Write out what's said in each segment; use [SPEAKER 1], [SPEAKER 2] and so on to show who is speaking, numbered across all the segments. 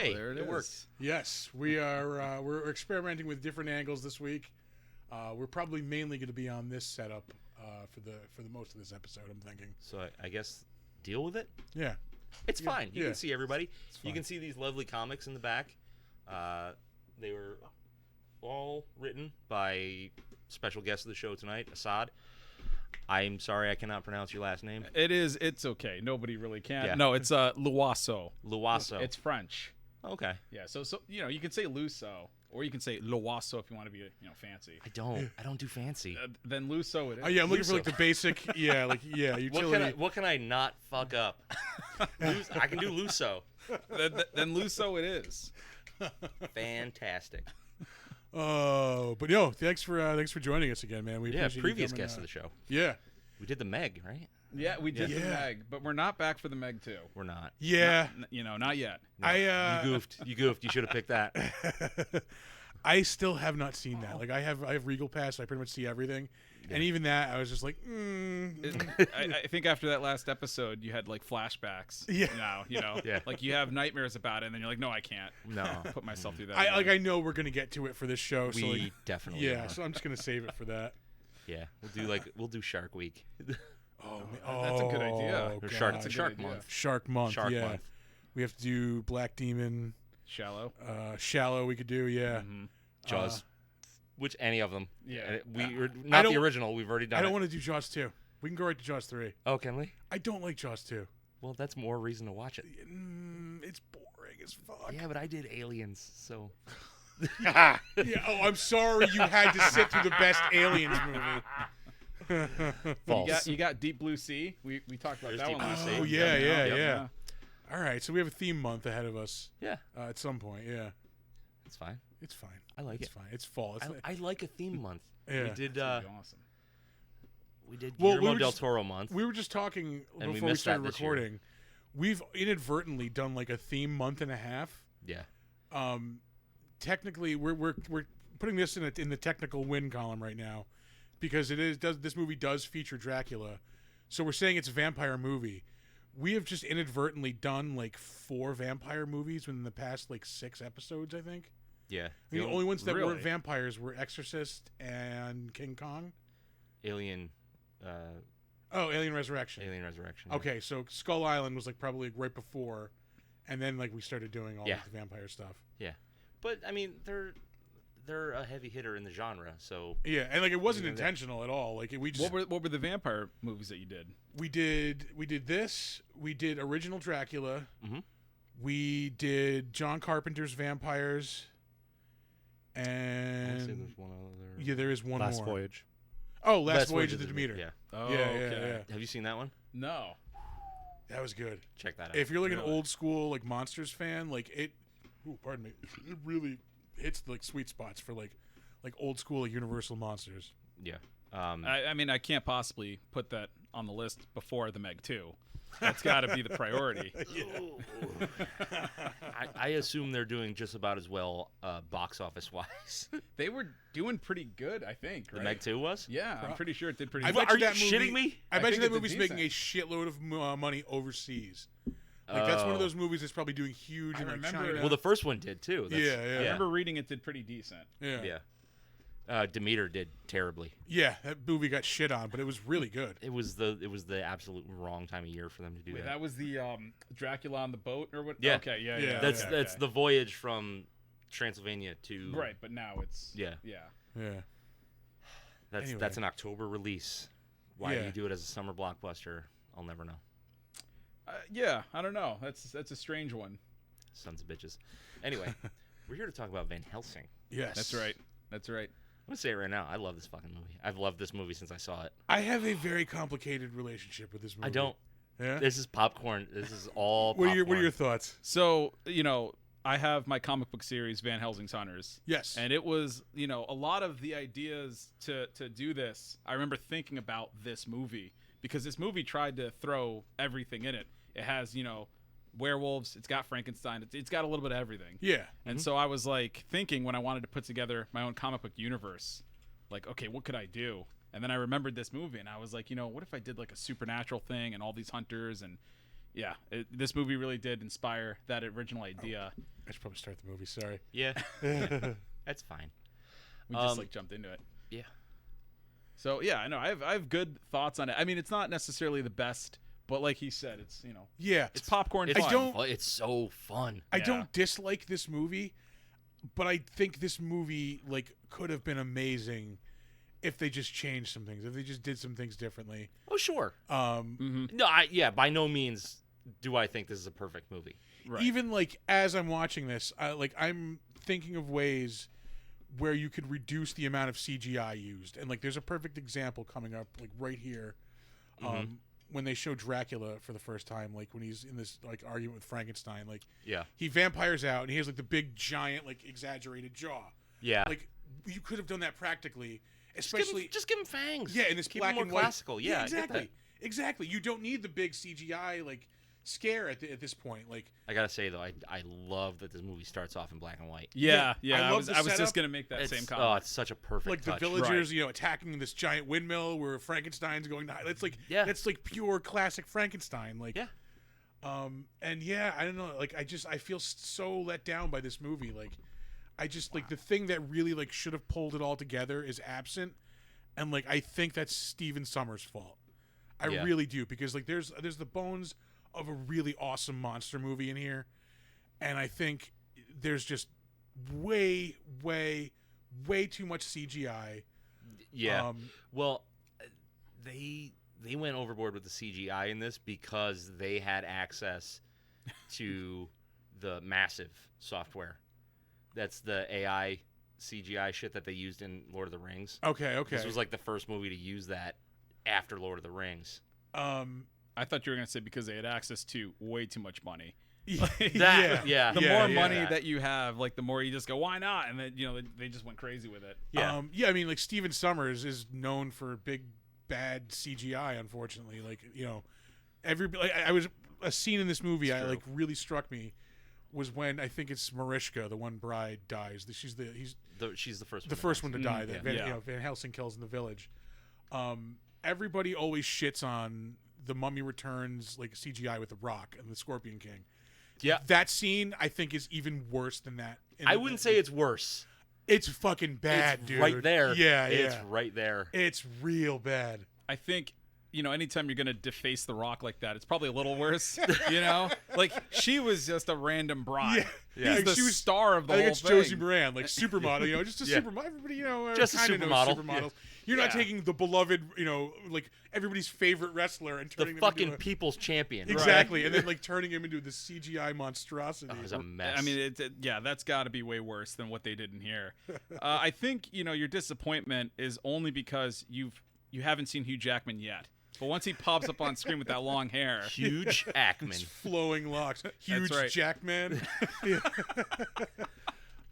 [SPEAKER 1] Hey,
[SPEAKER 2] there
[SPEAKER 1] it worked.
[SPEAKER 3] Yes, we are. We're experimenting with different angles this week. We're probably mainly going to be on this setup for the most of this episode, I'm thinking.
[SPEAKER 1] So I guess deal with it.
[SPEAKER 3] Yeah.
[SPEAKER 1] It's fine. You
[SPEAKER 3] yeah.
[SPEAKER 1] can see everybody. You
[SPEAKER 3] fine.
[SPEAKER 1] can see these lovely comics in the back. They were all written by special guest of the show tonight, Assad. I'm sorry I cannot pronounce your last name.
[SPEAKER 2] It's okay. Nobody really can.
[SPEAKER 1] Yeah.
[SPEAKER 2] No, it's Luasso.
[SPEAKER 1] Luasso.
[SPEAKER 2] It's French.
[SPEAKER 1] Okay.
[SPEAKER 2] Yeah, so you can say Lusso, or you can say Luasso if you want to be fancy.
[SPEAKER 1] I don't do fancy.
[SPEAKER 2] Then Lusso it is.
[SPEAKER 3] Oh yeah, I'm looking for like the basic. Utility.
[SPEAKER 1] What can I not fuck up? I can do Lusso.
[SPEAKER 2] then Lusso it is.
[SPEAKER 1] Fantastic.
[SPEAKER 3] Oh, but no, thanks for joining us again, man. We appreciate
[SPEAKER 1] previous
[SPEAKER 3] you coming,
[SPEAKER 1] guest of the show.
[SPEAKER 3] Yeah.
[SPEAKER 1] We did the Meg, right?
[SPEAKER 2] Yeah, we did the
[SPEAKER 3] Yeah.
[SPEAKER 2] Meg, but we're not back for the Meg 2.
[SPEAKER 1] We're not.
[SPEAKER 3] Yeah.
[SPEAKER 2] Not yet.
[SPEAKER 1] No, you goofed. You goofed. You should have picked that.
[SPEAKER 3] I still have not seen that. Like I have Regal Pass. So I pretty much see everything, and even that, I was just like,
[SPEAKER 2] I think after that last episode, you had like flashbacks.
[SPEAKER 3] Yeah.
[SPEAKER 2] Now,
[SPEAKER 1] Yeah.
[SPEAKER 2] like you have nightmares about it, and then you're like, no, I can't.
[SPEAKER 1] No.
[SPEAKER 2] Put myself through that.
[SPEAKER 3] I know we're gonna get to it for this show. So
[SPEAKER 1] We
[SPEAKER 3] like,
[SPEAKER 1] definitely
[SPEAKER 3] yeah.
[SPEAKER 1] are.
[SPEAKER 3] So I'm just gonna save it for that.
[SPEAKER 1] Yeah. We'll do Shark Week.
[SPEAKER 3] Oh,
[SPEAKER 2] that's a good idea.
[SPEAKER 1] Or
[SPEAKER 3] God.
[SPEAKER 1] Shark
[SPEAKER 2] That's a good
[SPEAKER 1] Shark
[SPEAKER 2] idea.
[SPEAKER 1] Month.
[SPEAKER 3] Shark Month.
[SPEAKER 1] Shark
[SPEAKER 3] yeah.
[SPEAKER 1] Month.
[SPEAKER 3] We have to do Black Demon,
[SPEAKER 2] Shallow.
[SPEAKER 3] Shallow. We could do
[SPEAKER 1] Jaws. Which any of them.
[SPEAKER 2] Yeah.
[SPEAKER 1] We're not the
[SPEAKER 3] don't-
[SPEAKER 1] original. We've already done
[SPEAKER 3] I don't
[SPEAKER 1] it.
[SPEAKER 3] want to do Jaws 2. We can go right to Jaws 3.
[SPEAKER 1] Oh, can we?
[SPEAKER 3] I don't like Jaws 2.
[SPEAKER 1] Well, that's more reason to watch it.
[SPEAKER 3] It's boring as fuck.
[SPEAKER 1] Yeah, but I did Aliens, so.
[SPEAKER 3] Yeah. Oh, I'm sorry you had to sit through the best Aliens movie.
[SPEAKER 1] False.
[SPEAKER 2] You got Deep Blue Sea. We talked about
[SPEAKER 1] There's
[SPEAKER 2] that
[SPEAKER 1] Deep
[SPEAKER 2] one.
[SPEAKER 1] Blue
[SPEAKER 2] last
[SPEAKER 1] Sea.
[SPEAKER 2] time.
[SPEAKER 3] Oh yeah, yeah,
[SPEAKER 1] Yep.
[SPEAKER 3] yeah. All right, so we have a theme month ahead of us.
[SPEAKER 1] Yeah,
[SPEAKER 3] At some point. Yeah,
[SPEAKER 1] it's fine.
[SPEAKER 3] it's fine.
[SPEAKER 1] I like
[SPEAKER 3] It's
[SPEAKER 1] it.
[SPEAKER 3] fine. It's fall. It's
[SPEAKER 1] I like a theme month.
[SPEAKER 3] Yeah.
[SPEAKER 1] We did.
[SPEAKER 2] That'd be awesome.
[SPEAKER 1] We did
[SPEAKER 3] Well,
[SPEAKER 1] Guillermo
[SPEAKER 3] we were
[SPEAKER 1] del
[SPEAKER 3] just-
[SPEAKER 1] Toro month.
[SPEAKER 3] we were just talking
[SPEAKER 1] And we
[SPEAKER 3] before we
[SPEAKER 1] missed that
[SPEAKER 3] started
[SPEAKER 1] this year.
[SPEAKER 3] recording. We've inadvertently done like a theme month and a half.
[SPEAKER 1] Yeah.
[SPEAKER 3] Technically, we're putting this in the technical win column right now because this movie does feature Dracula, so we're saying it's a vampire movie. We have just inadvertently done like 4 vampire movies within the past like 6 episodes, I think.
[SPEAKER 1] Yeah.
[SPEAKER 3] I mean, the only ones that
[SPEAKER 2] Really?
[SPEAKER 3] weren't vampires were Exorcist and King Kong.
[SPEAKER 1] Alien.
[SPEAKER 3] Alien Resurrection.
[SPEAKER 1] Alien Resurrection. yeah.
[SPEAKER 3] Okay, so Skull Island was like probably right before, and then like we started doing all
[SPEAKER 1] Yeah.
[SPEAKER 3] the vampire stuff.
[SPEAKER 1] Yeah, but I mean they're a heavy hitter in the genre, so
[SPEAKER 3] Yeah, and like it wasn't
[SPEAKER 1] Yeah, that-
[SPEAKER 3] intentional at all. Like we just
[SPEAKER 2] What were the vampire movies that you did?
[SPEAKER 3] we did this. We did original Dracula.
[SPEAKER 1] Mhm.
[SPEAKER 3] We did John Carpenter's Vampires.
[SPEAKER 1] I wanna say
[SPEAKER 3] And
[SPEAKER 1] there's one other.
[SPEAKER 3] yeah, there is one
[SPEAKER 4] Last
[SPEAKER 3] more.
[SPEAKER 4] Voyage.
[SPEAKER 3] Oh, Last Voyage of the Demeter.
[SPEAKER 1] Yeah.
[SPEAKER 2] Oh,
[SPEAKER 3] Yeah,
[SPEAKER 2] okay.
[SPEAKER 3] yeah.
[SPEAKER 1] Have you seen that one?
[SPEAKER 2] No.
[SPEAKER 3] That was good.
[SPEAKER 1] Check that out.
[SPEAKER 3] If you're like an
[SPEAKER 2] Really?
[SPEAKER 3] old school like monsters fan, like it. Ooh, pardon me. It really hits like sweet spots for like old school like, Universal monsters.
[SPEAKER 1] Yeah.
[SPEAKER 2] I mean, I can't possibly put that on the list before the Meg 2. That's got to be the priority.
[SPEAKER 1] I assume they're doing just about as well box office wise.
[SPEAKER 2] They were doing pretty good, I think.
[SPEAKER 1] The
[SPEAKER 2] Right?
[SPEAKER 1] Meg 2 was?
[SPEAKER 2] Yeah, I'm pretty sure it did pretty
[SPEAKER 3] I
[SPEAKER 2] good.
[SPEAKER 3] bet
[SPEAKER 1] Are
[SPEAKER 3] you
[SPEAKER 1] you
[SPEAKER 3] that movie,
[SPEAKER 1] shitting me?
[SPEAKER 3] I
[SPEAKER 2] I
[SPEAKER 3] bet you
[SPEAKER 2] think
[SPEAKER 3] that
[SPEAKER 2] it did
[SPEAKER 3] movie's making a
[SPEAKER 2] decent.
[SPEAKER 3] shitload of money overseas. Like that's one of those movies that's probably doing huge
[SPEAKER 2] I
[SPEAKER 3] in like
[SPEAKER 2] remember-
[SPEAKER 3] China.
[SPEAKER 1] Well, the first one did too. That's,
[SPEAKER 3] Yeah.
[SPEAKER 2] I remember reading it did pretty decent.
[SPEAKER 3] yeah.
[SPEAKER 1] Yeah. Demeter did terribly.
[SPEAKER 3] Yeah, that movie got shit on, but it was really good.
[SPEAKER 1] It was the absolute wrong time of year for them to do
[SPEAKER 2] Wait,
[SPEAKER 1] that.
[SPEAKER 2] that was the Dracula on the boat or what?
[SPEAKER 1] Yeah.
[SPEAKER 2] Okay, yeah.
[SPEAKER 3] Yeah.
[SPEAKER 1] That's
[SPEAKER 2] okay,
[SPEAKER 1] that's
[SPEAKER 2] okay.
[SPEAKER 1] the voyage from Transylvania to
[SPEAKER 2] Right, but now it's
[SPEAKER 1] Yeah.
[SPEAKER 2] yeah.
[SPEAKER 3] Yeah.
[SPEAKER 1] That's
[SPEAKER 3] Anyway.
[SPEAKER 1] an October release. Why
[SPEAKER 3] Yeah.
[SPEAKER 1] you do it as a summer blockbuster, I'll never know.
[SPEAKER 2] Yeah, I don't know. That's a strange one.
[SPEAKER 1] Sons of bitches. Anyway, we're here to talk about Van Helsing.
[SPEAKER 3] Yes.
[SPEAKER 2] That's right. That's right.
[SPEAKER 1] I'm gonna say it right now. I love this fucking movie. I've loved this movie since I saw it.
[SPEAKER 3] I have a very complicated relationship with this movie.
[SPEAKER 1] I don't.
[SPEAKER 3] Yeah.
[SPEAKER 1] This is popcorn. This is all.
[SPEAKER 3] What are
[SPEAKER 1] popcorn.
[SPEAKER 3] your thoughts?
[SPEAKER 2] So, I have my comic book series, Van Helsing's Hunters.
[SPEAKER 3] Yes.
[SPEAKER 2] And it was, a lot of the ideas to do this. I remember thinking about this movie because this movie tried to throw everything in it. It has, werewolves. It's got Frankenstein. It's got a little bit of everything.
[SPEAKER 3] Yeah.
[SPEAKER 2] And so I was like thinking when I wanted to put together my own comic book universe, like, okay, what could I do? And then I remembered this movie and I was like, what if I did like a supernatural thing and all these hunters and, yeah, this movie really did inspire that original idea.
[SPEAKER 3] I should probably start the movie. Sorry.
[SPEAKER 1] Yeah. That's fine.
[SPEAKER 2] We just like jumped into it.
[SPEAKER 1] Yeah.
[SPEAKER 2] So yeah, I know I have good thoughts on it. I mean, it's not necessarily the best, but like he said, it's
[SPEAKER 3] Yeah.
[SPEAKER 2] it's popcorn
[SPEAKER 1] It's
[SPEAKER 2] fun.
[SPEAKER 1] It's so fun.
[SPEAKER 3] I
[SPEAKER 2] Yeah.
[SPEAKER 3] don't dislike this movie, but I think this movie like could have been amazing if they just changed some things, if they just did some things differently.
[SPEAKER 1] Oh, sure.
[SPEAKER 3] Um,
[SPEAKER 1] No, by no means do I think this is a perfect movie.
[SPEAKER 2] Right.
[SPEAKER 3] Even like as I'm watching this, I'm thinking of ways where you could reduce the amount of CGI used, and like there's a perfect example coming up like right here, when they show Dracula for the first time, like when he's in this like argument with Frankenstein, like
[SPEAKER 1] Yeah.
[SPEAKER 3] he vampires out and he has like the big giant like exaggerated jaw.
[SPEAKER 1] Yeah.
[SPEAKER 3] Like you could have done that practically,
[SPEAKER 1] just give
[SPEAKER 3] especially
[SPEAKER 1] him fangs.
[SPEAKER 3] yeah in this
[SPEAKER 1] Keep
[SPEAKER 3] black
[SPEAKER 1] him more
[SPEAKER 3] and white.
[SPEAKER 1] classical. Yeah, I get
[SPEAKER 3] exactly,
[SPEAKER 1] that.
[SPEAKER 3] exactly. You don't need the big CGI like scare at this point. Like
[SPEAKER 1] I gotta say though, I love that this movie starts off in black and white.
[SPEAKER 2] yeah,
[SPEAKER 3] Yeah, I
[SPEAKER 2] I
[SPEAKER 3] love
[SPEAKER 2] was
[SPEAKER 3] the
[SPEAKER 2] I was
[SPEAKER 3] setup.
[SPEAKER 2] just gonna make that
[SPEAKER 1] It's,
[SPEAKER 2] same
[SPEAKER 1] oh,
[SPEAKER 2] comment.
[SPEAKER 1] it's such a perfect
[SPEAKER 3] like the
[SPEAKER 1] touch.
[SPEAKER 3] villagers, attacking this giant windmill where Frankenstein's going to. That's like that's like pure classic Frankenstein. Like
[SPEAKER 1] Yeah.
[SPEAKER 3] And yeah, I don't know. Like I feel so let down by this movie. Like I just like the thing that really like should have pulled it all together is absent, and like I think that's Steven Sommers' fault. I
[SPEAKER 1] Yeah.
[SPEAKER 3] really do, because like there's the bones of a really awesome monster movie in here, and I think there's just way too much CGI.
[SPEAKER 1] Yeah. Well, they went overboard with the CGI in this because they had access to the massive software. That's the AI CGI shit that they used in Lord of the Rings.
[SPEAKER 3] Okay.
[SPEAKER 1] This was like the first movie to use that after Lord of the Rings.
[SPEAKER 2] I thought you were gonna say because they had access to way too much money.
[SPEAKER 1] That, yeah.
[SPEAKER 2] The more
[SPEAKER 3] yeah.
[SPEAKER 2] money that you have, like the more you just go, why not? And then they just went crazy with it.
[SPEAKER 1] Yeah.
[SPEAKER 3] I mean, like Steven Sommers is known for big bad CGI. Unfortunately, like I was a scene in this movie
[SPEAKER 1] It's true.
[SPEAKER 3] really struck me was when I think it's Mariska, the one bride, dies. She's the first one to die that Van Helsing kills in the village. Everybody always shits on the Mummy Returns like CGI with the Rock and the Scorpion King.
[SPEAKER 1] Yeah.
[SPEAKER 3] That scene I think is even worse than that.
[SPEAKER 1] I wouldn't say it's worse.
[SPEAKER 3] It's fucking bad,
[SPEAKER 1] It's
[SPEAKER 3] dude.
[SPEAKER 1] right there.
[SPEAKER 3] Yeah.
[SPEAKER 1] It's right there.
[SPEAKER 3] It's real bad.
[SPEAKER 2] I think anytime you're gonna deface The Rock like that, it's probably a little worse. Like she was just a random bride.
[SPEAKER 1] Yeah.
[SPEAKER 2] He's the
[SPEAKER 3] She was
[SPEAKER 2] star of the
[SPEAKER 3] I think
[SPEAKER 2] whole
[SPEAKER 3] it's
[SPEAKER 2] thing.
[SPEAKER 3] Josie Moran, like supermodel, just a
[SPEAKER 1] Yeah.
[SPEAKER 3] supermodel. Everybody,
[SPEAKER 1] Just a
[SPEAKER 3] kinda knows
[SPEAKER 1] supermodel.
[SPEAKER 3] supermodels.
[SPEAKER 1] Yeah.
[SPEAKER 3] You're not
[SPEAKER 2] Yeah.
[SPEAKER 3] taking the beloved, like everybody's favorite wrestler and
[SPEAKER 1] The
[SPEAKER 3] turning him
[SPEAKER 1] fucking
[SPEAKER 3] into
[SPEAKER 1] people's champion.
[SPEAKER 3] exactly, and then like turning him into the CGI monstrosity.
[SPEAKER 1] It was a mess.
[SPEAKER 2] I mean, that's got to be way worse than what they did in here. I think your disappointment is only because you haven't seen Hugh Jackman yet. But once he pops up on screen with that long hair,
[SPEAKER 1] huge Ackman.
[SPEAKER 3] His flowing locks, huge
[SPEAKER 2] right.
[SPEAKER 3] Jackman.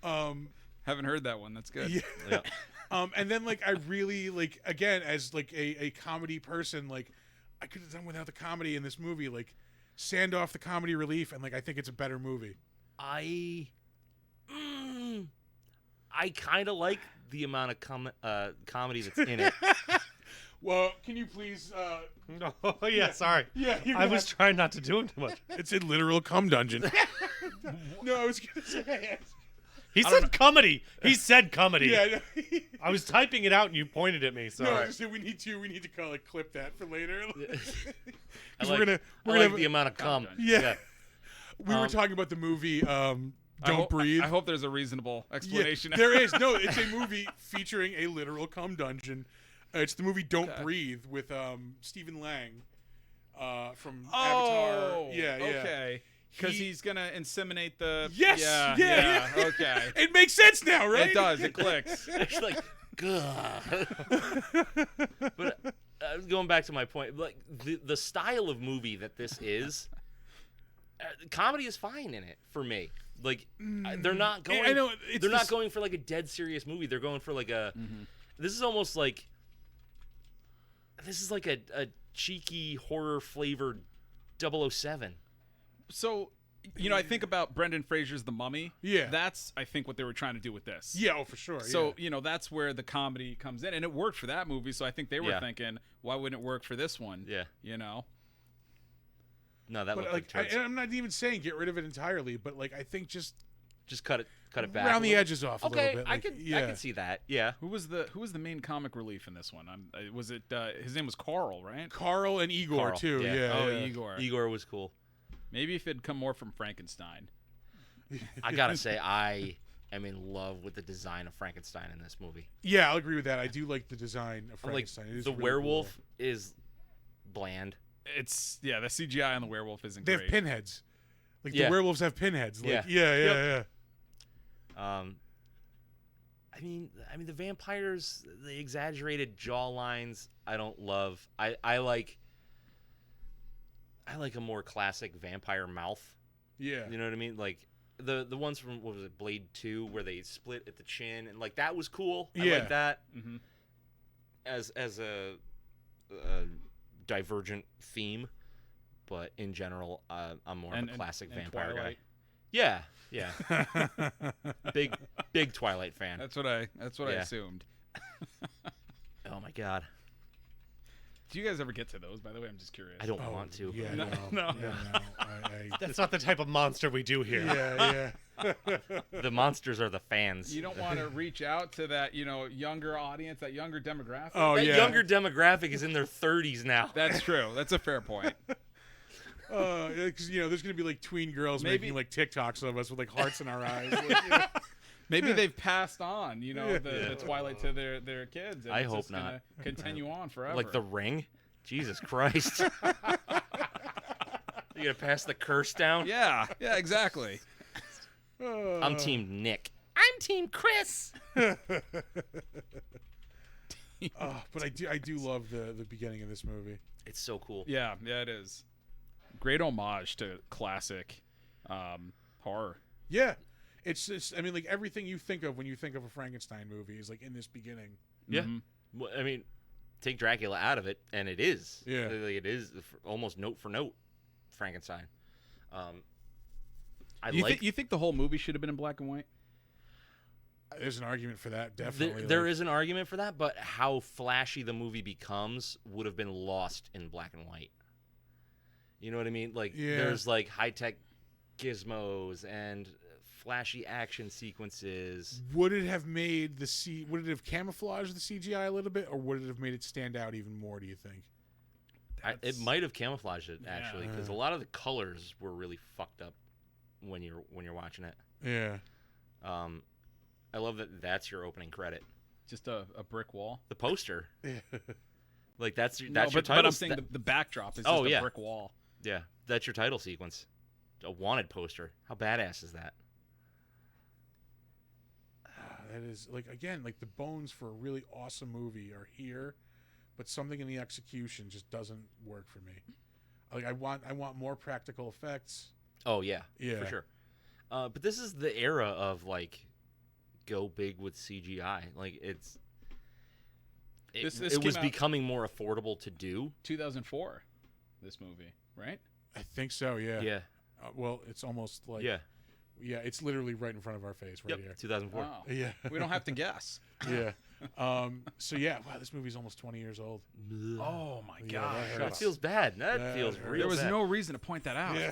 [SPEAKER 2] haven't heard that one. That's good.
[SPEAKER 3] Yeah.
[SPEAKER 1] Yeah.
[SPEAKER 3] And then like I really like again as like a comedy person, like I could have done without the comedy in this movie. Like sand off the comedy relief, and like I think it's a better movie.
[SPEAKER 1] I kind of like the amount of comedy that's in it.
[SPEAKER 3] Well, can you please?
[SPEAKER 4] Oh yeah, sorry.
[SPEAKER 3] Yeah,
[SPEAKER 4] I was trying not to do him too much.
[SPEAKER 3] It's a literal cum dungeon. No, I was gonna say.
[SPEAKER 4] He said comedy. He said comedy.
[SPEAKER 3] Yeah.
[SPEAKER 4] I was typing it out and you pointed at me. So
[SPEAKER 3] No, I was just saying we need to call it clip that for later.
[SPEAKER 1] I
[SPEAKER 3] 'Cause
[SPEAKER 1] like,
[SPEAKER 3] we're gonna
[SPEAKER 1] I like
[SPEAKER 3] have-
[SPEAKER 1] the amount of cum.
[SPEAKER 3] Yeah. We were talking about the movie Don't Breathe.
[SPEAKER 2] I hope there's a reasonable explanation.
[SPEAKER 3] Yeah, there is. No, it's a movie featuring a literal cum dungeon. It's the movie Don't Breathe with Stephen Lang from Avatar. Yeah.
[SPEAKER 2] Okay. Because he's gonna inseminate the.
[SPEAKER 3] Yes. Yeah.
[SPEAKER 2] Okay.
[SPEAKER 3] It makes sense now, right?
[SPEAKER 2] It does. It clicks.
[SPEAKER 1] It's like, God. But going back to my point, like the style of movie that this is, comedy is fine in it for me. Like they're not going.
[SPEAKER 3] I know
[SPEAKER 1] they're not going for like a dead serious movie. They're going for like a. This is almost like. This is like a cheeky horror flavored 007.
[SPEAKER 2] So, I think about Brendan Fraser's The Mummy.
[SPEAKER 3] Yeah.
[SPEAKER 2] That's, I think, what they were trying to do with this.
[SPEAKER 3] Yeah, oh, for sure.
[SPEAKER 2] So, that's where the comedy comes in. And it worked for that movie. So I think they were
[SPEAKER 1] Yeah.
[SPEAKER 2] thinking, why wouldn't it work for this one?
[SPEAKER 1] Yeah. No, that
[SPEAKER 3] But
[SPEAKER 1] looked
[SPEAKER 3] like,
[SPEAKER 1] like turds.
[SPEAKER 3] I'm not even saying get rid of it entirely, but like I think just
[SPEAKER 1] Just cut it back.
[SPEAKER 3] round
[SPEAKER 1] a
[SPEAKER 3] the
[SPEAKER 1] little.
[SPEAKER 3] edges off a
[SPEAKER 1] Okay,
[SPEAKER 3] little bit.
[SPEAKER 1] I
[SPEAKER 3] Like,
[SPEAKER 1] could
[SPEAKER 3] yeah.
[SPEAKER 1] see that. Yeah.
[SPEAKER 2] Who was the main comic relief in this one? Was it his name was Carl, right?
[SPEAKER 3] Carl and Igor
[SPEAKER 1] Carl,
[SPEAKER 3] too.
[SPEAKER 1] yeah.
[SPEAKER 3] Yeah.
[SPEAKER 2] Oh,
[SPEAKER 3] yeah.
[SPEAKER 2] Igor.
[SPEAKER 1] Igor was cool.
[SPEAKER 2] Maybe if it'd come more from Frankenstein.
[SPEAKER 1] I gotta say, I am in love with the design of Frankenstein in this movie.
[SPEAKER 3] Yeah, I'll agree with that. I do like the design of
[SPEAKER 1] I'm like
[SPEAKER 3] Frankenstein. It is
[SPEAKER 1] the
[SPEAKER 3] really
[SPEAKER 1] werewolf
[SPEAKER 3] cool.
[SPEAKER 1] is bland.
[SPEAKER 2] It's the CGI on the werewolf isn't
[SPEAKER 3] They
[SPEAKER 2] great.
[SPEAKER 3] have pinheads. Like
[SPEAKER 1] Yeah.
[SPEAKER 3] the werewolves have pinheads. Like,
[SPEAKER 1] Yeah.
[SPEAKER 3] yeah.
[SPEAKER 1] I mean, the vampires, the exaggerated jaw lines, I don't love. I like a more classic vampire mouth.
[SPEAKER 3] Yeah.
[SPEAKER 1] You know what I mean? Like the ones from what was it, Blade 2, where they split at the chin, and like that was cool. I
[SPEAKER 3] Yeah.
[SPEAKER 1] like that
[SPEAKER 2] Mm-hmm.
[SPEAKER 1] as a divergent theme, but in general, I'm more of a classic vampire guy.
[SPEAKER 2] Twilight.
[SPEAKER 1] Yeah. Big Twilight fan.
[SPEAKER 2] That's what I
[SPEAKER 1] Yeah.
[SPEAKER 2] assumed.
[SPEAKER 1] Oh my god,
[SPEAKER 2] Do you guys ever get to those? By the way, I'm just curious.
[SPEAKER 1] I don't
[SPEAKER 3] Oh,
[SPEAKER 1] want to.
[SPEAKER 3] Yeah,
[SPEAKER 2] No,
[SPEAKER 3] no.
[SPEAKER 2] no.
[SPEAKER 3] Yeah, no.
[SPEAKER 4] That's not the type of monster we do here.
[SPEAKER 3] Yeah.
[SPEAKER 1] The monsters are the fans.
[SPEAKER 2] You don't want to reach out to that, younger audience, that younger demographic.
[SPEAKER 3] Oh,
[SPEAKER 1] That
[SPEAKER 3] yeah.
[SPEAKER 1] younger demographic is in their 30s now.
[SPEAKER 2] That's true. That's a fair point.
[SPEAKER 3] Because there's gonna be like tween girls
[SPEAKER 2] Maybe-
[SPEAKER 3] making like TikToks of us with like hearts in our eyes. Like,
[SPEAKER 2] Maybe they've passed on, the Twilight to their kids. And
[SPEAKER 1] I
[SPEAKER 2] it's
[SPEAKER 1] hope
[SPEAKER 2] just gonna
[SPEAKER 1] not.
[SPEAKER 2] Continue on forever.
[SPEAKER 1] Like The Ring. Jesus Christ. You gonna pass the curse down?
[SPEAKER 2] Yeah, exactly.
[SPEAKER 1] I'm Team Nick. I'm Team Chris.
[SPEAKER 3] But I do love the beginning of this movie.
[SPEAKER 1] It's so cool.
[SPEAKER 2] Yeah, it is. Great homage to classic horror.
[SPEAKER 3] Yeah, it's I mean like everything you think of when you think of a Frankenstein movie is like in this beginning.
[SPEAKER 1] Yeah.
[SPEAKER 2] Mhm.
[SPEAKER 1] Well, I mean, take Dracula out of it, and it is.
[SPEAKER 3] Yeah.
[SPEAKER 1] Like, it is almost note for note Frankenstein.
[SPEAKER 2] You think the whole movie should have been in black and white?
[SPEAKER 3] There's an argument for that, definitely.
[SPEAKER 1] There is an argument for that, but how flashy the movie becomes would have been lost in black and white. You know what I mean? Like,
[SPEAKER 3] Yeah.
[SPEAKER 1] there's like high-tech gizmos and flashy action sequences.
[SPEAKER 3] Would it have made would it have camouflaged the CGI a little bit, or would it have made it stand out even more? Do you think?
[SPEAKER 1] It might have camouflaged it, actually,
[SPEAKER 3] Yeah.
[SPEAKER 1] because a lot of the colors were really fucked up when you're watching it.
[SPEAKER 3] Yeah.
[SPEAKER 1] I love that that's your opening credit.
[SPEAKER 2] Just a brick wall.
[SPEAKER 1] The poster. Like, that's your
[SPEAKER 2] No,
[SPEAKER 1] title.
[SPEAKER 2] but I'm saying the backdrop is just a brick wall.
[SPEAKER 1] Yeah, that's your title sequence. A wanted poster. How badass is that?
[SPEAKER 3] That is like again like the bones for a really awesome movie are here, but something in the execution just doesn't work for me. Like I want more practical effects.
[SPEAKER 1] Oh yeah,
[SPEAKER 3] Yeah.
[SPEAKER 1] for sure. But this is the era of like go big with CGI. Like it
[SPEAKER 2] This
[SPEAKER 1] was
[SPEAKER 2] came out-
[SPEAKER 1] becoming more affordable to do.
[SPEAKER 2] 2004, this movie, right?
[SPEAKER 3] I think so. Yeah.
[SPEAKER 1] Yeah,
[SPEAKER 3] Well, it's almost like
[SPEAKER 1] yeah.
[SPEAKER 3] yeah. It's literally right in front of our face right
[SPEAKER 1] Yep, 2004.
[SPEAKER 2] Wow.
[SPEAKER 3] here. Yeah.
[SPEAKER 2] We don't have to guess.
[SPEAKER 3] Yeah. So yeah. Wow. This movie's almost 20 years old.
[SPEAKER 2] Oh my
[SPEAKER 3] Yeah,
[SPEAKER 2] god.
[SPEAKER 3] that
[SPEAKER 1] That
[SPEAKER 3] hurts.
[SPEAKER 1] feels bad. That
[SPEAKER 3] That
[SPEAKER 1] feels
[SPEAKER 3] hurts.
[SPEAKER 1] real
[SPEAKER 2] There was
[SPEAKER 1] bad.
[SPEAKER 2] no reason to point that out.
[SPEAKER 3] Yeah.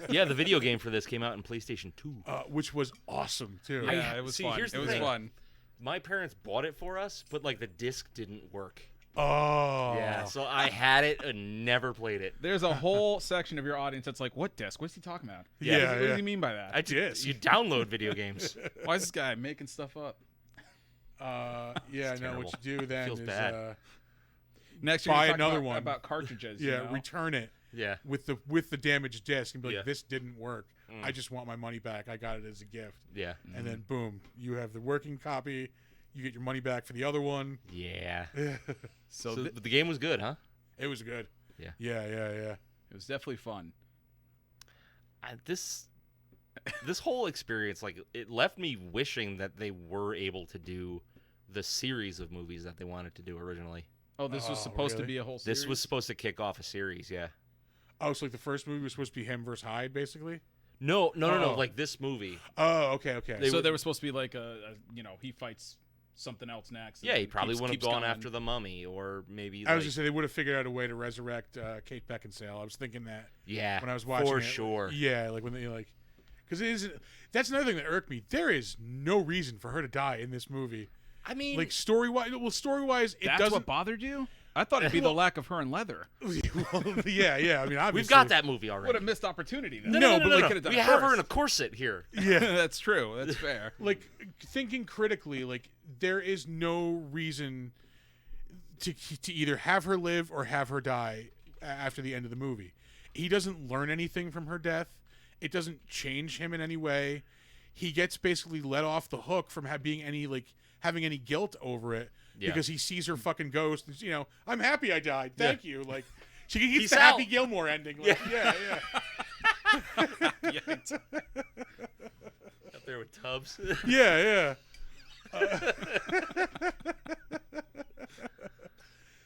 [SPEAKER 1] Yeah, the video game for this came out in PlayStation 2.
[SPEAKER 3] Which was awesome too.
[SPEAKER 2] Yeah, it was
[SPEAKER 1] See,
[SPEAKER 2] fun.
[SPEAKER 1] here's
[SPEAKER 2] It
[SPEAKER 1] the
[SPEAKER 2] was
[SPEAKER 1] thing.
[SPEAKER 2] fun.
[SPEAKER 1] My parents bought it for us, but like the disc didn't work.
[SPEAKER 3] Oh.
[SPEAKER 1] Yeah, so I had it and never played it.
[SPEAKER 2] There's a whole section of your audience that's like, "What disc? What's he talking about?
[SPEAKER 3] Yeah,
[SPEAKER 2] What
[SPEAKER 3] yeah.
[SPEAKER 2] does he mean by that?
[SPEAKER 1] I
[SPEAKER 3] Disc.
[SPEAKER 1] You download video games.
[SPEAKER 2] Why is this guy making stuff up?"
[SPEAKER 3] Yeah.
[SPEAKER 1] It's
[SPEAKER 3] No. What you do then
[SPEAKER 1] Feels
[SPEAKER 3] is
[SPEAKER 1] bad.
[SPEAKER 2] Next, you're
[SPEAKER 3] Buy
[SPEAKER 2] gonna talk
[SPEAKER 3] another
[SPEAKER 2] about,
[SPEAKER 3] one.
[SPEAKER 2] about cartridges.
[SPEAKER 3] Yeah.
[SPEAKER 2] you know?
[SPEAKER 3] Return it
[SPEAKER 1] Yeah.
[SPEAKER 3] with the damaged disc and be like,
[SPEAKER 1] Yeah.
[SPEAKER 3] this didn't work.
[SPEAKER 1] Mm.
[SPEAKER 3] I just want my money back. I got it as a gift.
[SPEAKER 1] Yeah.
[SPEAKER 3] And then boom, you have the working copy. You get your money back for the other one.
[SPEAKER 1] Yeah.
[SPEAKER 2] So,
[SPEAKER 1] But the game was good, huh?
[SPEAKER 3] It was good.
[SPEAKER 1] Yeah.
[SPEAKER 3] Yeah.
[SPEAKER 2] it was definitely fun.
[SPEAKER 1] This whole experience, like, it left me wishing that they were able to do the series of movies that they wanted to do originally.
[SPEAKER 2] Oh, this was
[SPEAKER 3] Oh,
[SPEAKER 2] supposed to
[SPEAKER 3] really?
[SPEAKER 2] be a whole series.
[SPEAKER 1] This was supposed to kick off a series, yeah.
[SPEAKER 3] Oh, so like the first movie was supposed to be him versus Hyde, basically.
[SPEAKER 1] No.
[SPEAKER 3] Oh.
[SPEAKER 1] Like this movie.
[SPEAKER 3] Oh, okay.
[SPEAKER 1] They
[SPEAKER 2] so
[SPEAKER 1] would-
[SPEAKER 2] there was supposed to be like he fights something else next.
[SPEAKER 1] Yeah, he probably wouldn't have
[SPEAKER 2] keeps
[SPEAKER 1] gone
[SPEAKER 2] going.
[SPEAKER 1] after the mummy, or maybe.
[SPEAKER 3] I was just saying they would have figured out a way to resurrect Kate Beckinsale. I was thinking that
[SPEAKER 1] yeah,
[SPEAKER 3] when I was watching
[SPEAKER 1] for
[SPEAKER 3] it.
[SPEAKER 1] sure.
[SPEAKER 3] Yeah, like when they like, because it isn't. That's another thing that irked me. There is no reason for her to die in this movie.
[SPEAKER 1] I mean,
[SPEAKER 3] Like story wise, it
[SPEAKER 2] That's
[SPEAKER 3] doesn't.
[SPEAKER 2] what bothered you? I thought it'd be the lack of her in leather.
[SPEAKER 3] Well, yeah. I mean, obviously
[SPEAKER 1] we've got that movie already.
[SPEAKER 2] What a missed opportunity. Then.
[SPEAKER 3] No, but like,
[SPEAKER 2] could've done
[SPEAKER 1] we
[SPEAKER 2] it
[SPEAKER 1] have her
[SPEAKER 2] first.
[SPEAKER 1] in a corset here.
[SPEAKER 3] Yeah,
[SPEAKER 2] That's true. That's fair.
[SPEAKER 3] like thinking critically, like there is no reason to either have her live or have her die after the end of the movie. He doesn't learn anything from her death. It doesn't change him in any way. He gets basically let off the hook from having any guilt over it because he sees her fucking ghost. And, I'm happy I died. Thank you. Like she gets
[SPEAKER 1] Peace
[SPEAKER 3] the Happy
[SPEAKER 1] out.
[SPEAKER 3] Gilmore ending. Like, yeah.
[SPEAKER 1] Up there with Tubbs.
[SPEAKER 3] Yeah.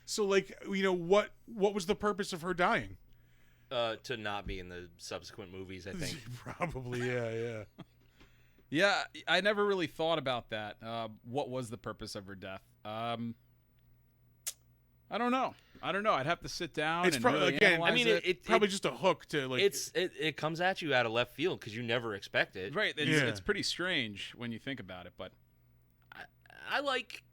[SPEAKER 3] So like, what was the purpose of her dying?
[SPEAKER 1] To not be in the subsequent movies, I think.
[SPEAKER 3] Probably, yeah.
[SPEAKER 2] Yeah, I never really thought about that. What was the purpose of her death? I don't know. I'd have to sit down
[SPEAKER 3] It's
[SPEAKER 2] and
[SPEAKER 3] probably
[SPEAKER 2] really
[SPEAKER 3] again.
[SPEAKER 2] analyze
[SPEAKER 3] I mean,
[SPEAKER 2] it.
[SPEAKER 3] it's probably just a hook to like.
[SPEAKER 1] It comes at you out of left field because you never expect it.
[SPEAKER 2] Right.
[SPEAKER 3] Yeah.
[SPEAKER 2] It's pretty strange when you think about it, but
[SPEAKER 1] I like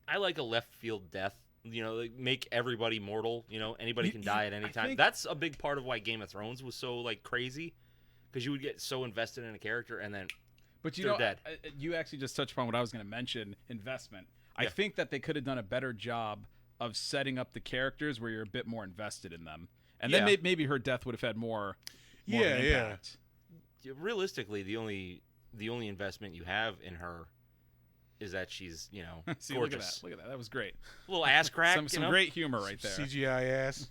[SPEAKER 1] a left field death. Like make everybody mortal. Anybody can die at any time.
[SPEAKER 2] think-
[SPEAKER 1] That's a big part of why Game of Thrones was so like crazy, because you would get so invested in a character and then
[SPEAKER 2] But
[SPEAKER 1] They're dead.
[SPEAKER 2] You actually just touched upon what I was going to mention, investment. I
[SPEAKER 1] Yeah.
[SPEAKER 2] think that they could have done a better job of setting up the characters where you're a bit more invested in them. And then
[SPEAKER 1] Yeah.
[SPEAKER 2] maybe her death would have had more of an
[SPEAKER 3] Yeah.
[SPEAKER 2] impact.
[SPEAKER 1] realistically the only investment you have in her is that she's
[SPEAKER 2] See, look at
[SPEAKER 1] gorgeous.
[SPEAKER 2] that. Look at that. That was great.
[SPEAKER 1] A little ass crack.
[SPEAKER 2] Some great humor right there.
[SPEAKER 3] CGI ass.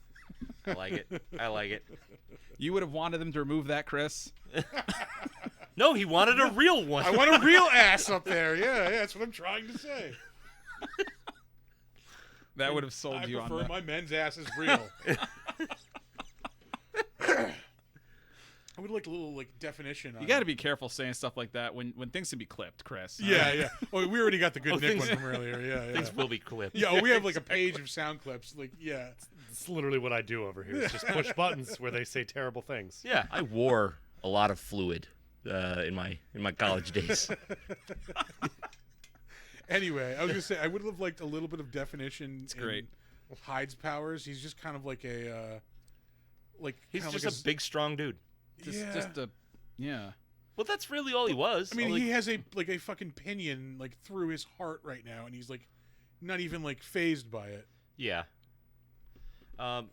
[SPEAKER 1] I like it.
[SPEAKER 2] You would have wanted them to remove that, Chris.
[SPEAKER 1] No, he wanted a real one.
[SPEAKER 3] I want a real ass up there. Yeah, that's what I'm trying to say.
[SPEAKER 2] That would have sold
[SPEAKER 3] I
[SPEAKER 2] you on
[SPEAKER 3] prefer
[SPEAKER 2] that.
[SPEAKER 3] my men's ass is real. I would like a little definition.
[SPEAKER 2] You got to be careful saying stuff like that when things can be clipped, Chris.
[SPEAKER 3] Yeah. Oh, we already got the good Nick
[SPEAKER 1] things-
[SPEAKER 3] one from earlier. Yeah.
[SPEAKER 1] Things will be clipped.
[SPEAKER 3] Yeah, we have like a page of sound clips.
[SPEAKER 4] It's literally what I do over here. It's just push buttons where they say terrible things.
[SPEAKER 1] Yeah, I wore a lot of fluid in my college days.
[SPEAKER 3] Anyway, I was gonna say I would have liked a little bit of definition. It's
[SPEAKER 2] great.
[SPEAKER 3] Hyde's powers. He's just kind of like a
[SPEAKER 1] He's
[SPEAKER 3] kinda
[SPEAKER 1] just
[SPEAKER 3] like
[SPEAKER 1] a big, strong dude.
[SPEAKER 2] Yeah.
[SPEAKER 1] Well, that's really all he was.
[SPEAKER 3] I mean, he has a fucking pinion through his heart right now, and he's not even phased by it.
[SPEAKER 1] Yeah. I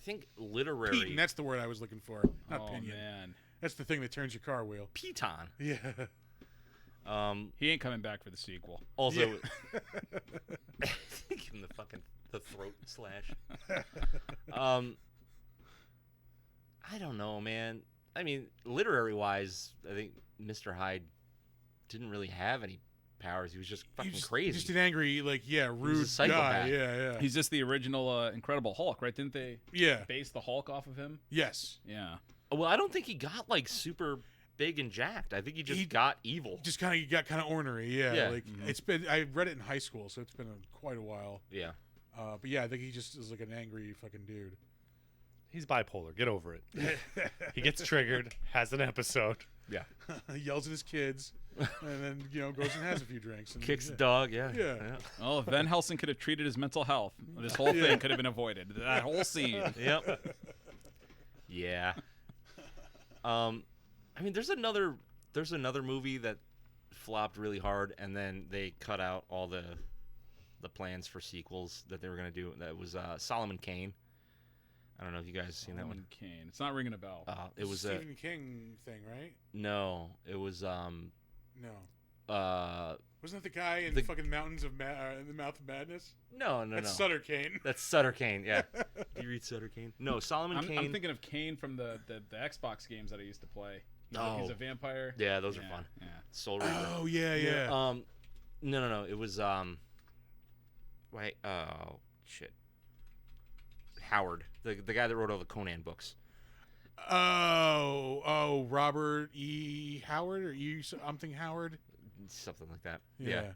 [SPEAKER 1] think literary.
[SPEAKER 3] Piton, that's the word I was looking for. Not pinion.
[SPEAKER 2] Man.
[SPEAKER 3] That's the thing that turns your car wheel.
[SPEAKER 1] Piton.
[SPEAKER 3] Yeah.
[SPEAKER 2] He ain't coming back for the sequel.
[SPEAKER 1] Also,
[SPEAKER 3] Yeah.
[SPEAKER 1] give him the throat slash. I don't know, man. I mean, literary wise, I think Mr. Hyde didn't really have any powers. He was just fucking crazy.
[SPEAKER 3] Just an angry, rude guy.
[SPEAKER 1] psychopath.
[SPEAKER 3] Yeah.
[SPEAKER 2] He's just the original Incredible Hulk, right? Didn't they base the Hulk off of him?
[SPEAKER 3] Yes.
[SPEAKER 2] Yeah.
[SPEAKER 1] Well, I don't think he got super big and jacked. I think he just got evil.
[SPEAKER 3] Just got kind of ornery. Yeah.
[SPEAKER 1] Yeah.
[SPEAKER 3] It's been. I read it in high school, so it's been quite a while.
[SPEAKER 1] Yeah.
[SPEAKER 3] But yeah, I think he just is an angry fucking dude.
[SPEAKER 4] He's bipolar. Get over it. He gets triggered, has an episode.
[SPEAKER 1] Yeah.
[SPEAKER 3] He yells at his kids, and then goes and has a few drinks. And,
[SPEAKER 1] Kicks the dog. Yeah.
[SPEAKER 3] Yeah.
[SPEAKER 2] Oh, if Van Helsing could have treated his mental health, this whole thing could have been avoided. That whole scene.
[SPEAKER 1] Yep. Yeah. I mean, there's another movie that flopped really hard, and then they cut out all the plans for sequels that they were gonna do. That was Solomon Kane. I don't know if you guys seen that one.
[SPEAKER 2] Kane. It's not ringing a bell.
[SPEAKER 1] It was
[SPEAKER 3] Stephen King thing, right?
[SPEAKER 1] no. It was
[SPEAKER 3] No.
[SPEAKER 1] uh
[SPEAKER 3] Wasn't that the guy in
[SPEAKER 1] the-
[SPEAKER 3] fucking Mountains of in the Mouth of Madness?
[SPEAKER 1] no.
[SPEAKER 3] That's Sutter Kane.
[SPEAKER 1] That's Sutter Kane. Yeah. Do you read Sutter Kane? No, Solomon Kane.
[SPEAKER 2] I'm thinking of Kane from the Xbox games that I used to play. He's a vampire.
[SPEAKER 1] Yeah, those are fun.
[SPEAKER 2] Yeah.
[SPEAKER 1] Soul Reaper.
[SPEAKER 3] Oh yeah.
[SPEAKER 1] No. It was wait. Oh shit. Howard, the guy that wrote all the Conan books.
[SPEAKER 3] Oh, Robert E. Howard or E. something Howard.
[SPEAKER 1] Something like that.
[SPEAKER 3] Yeah.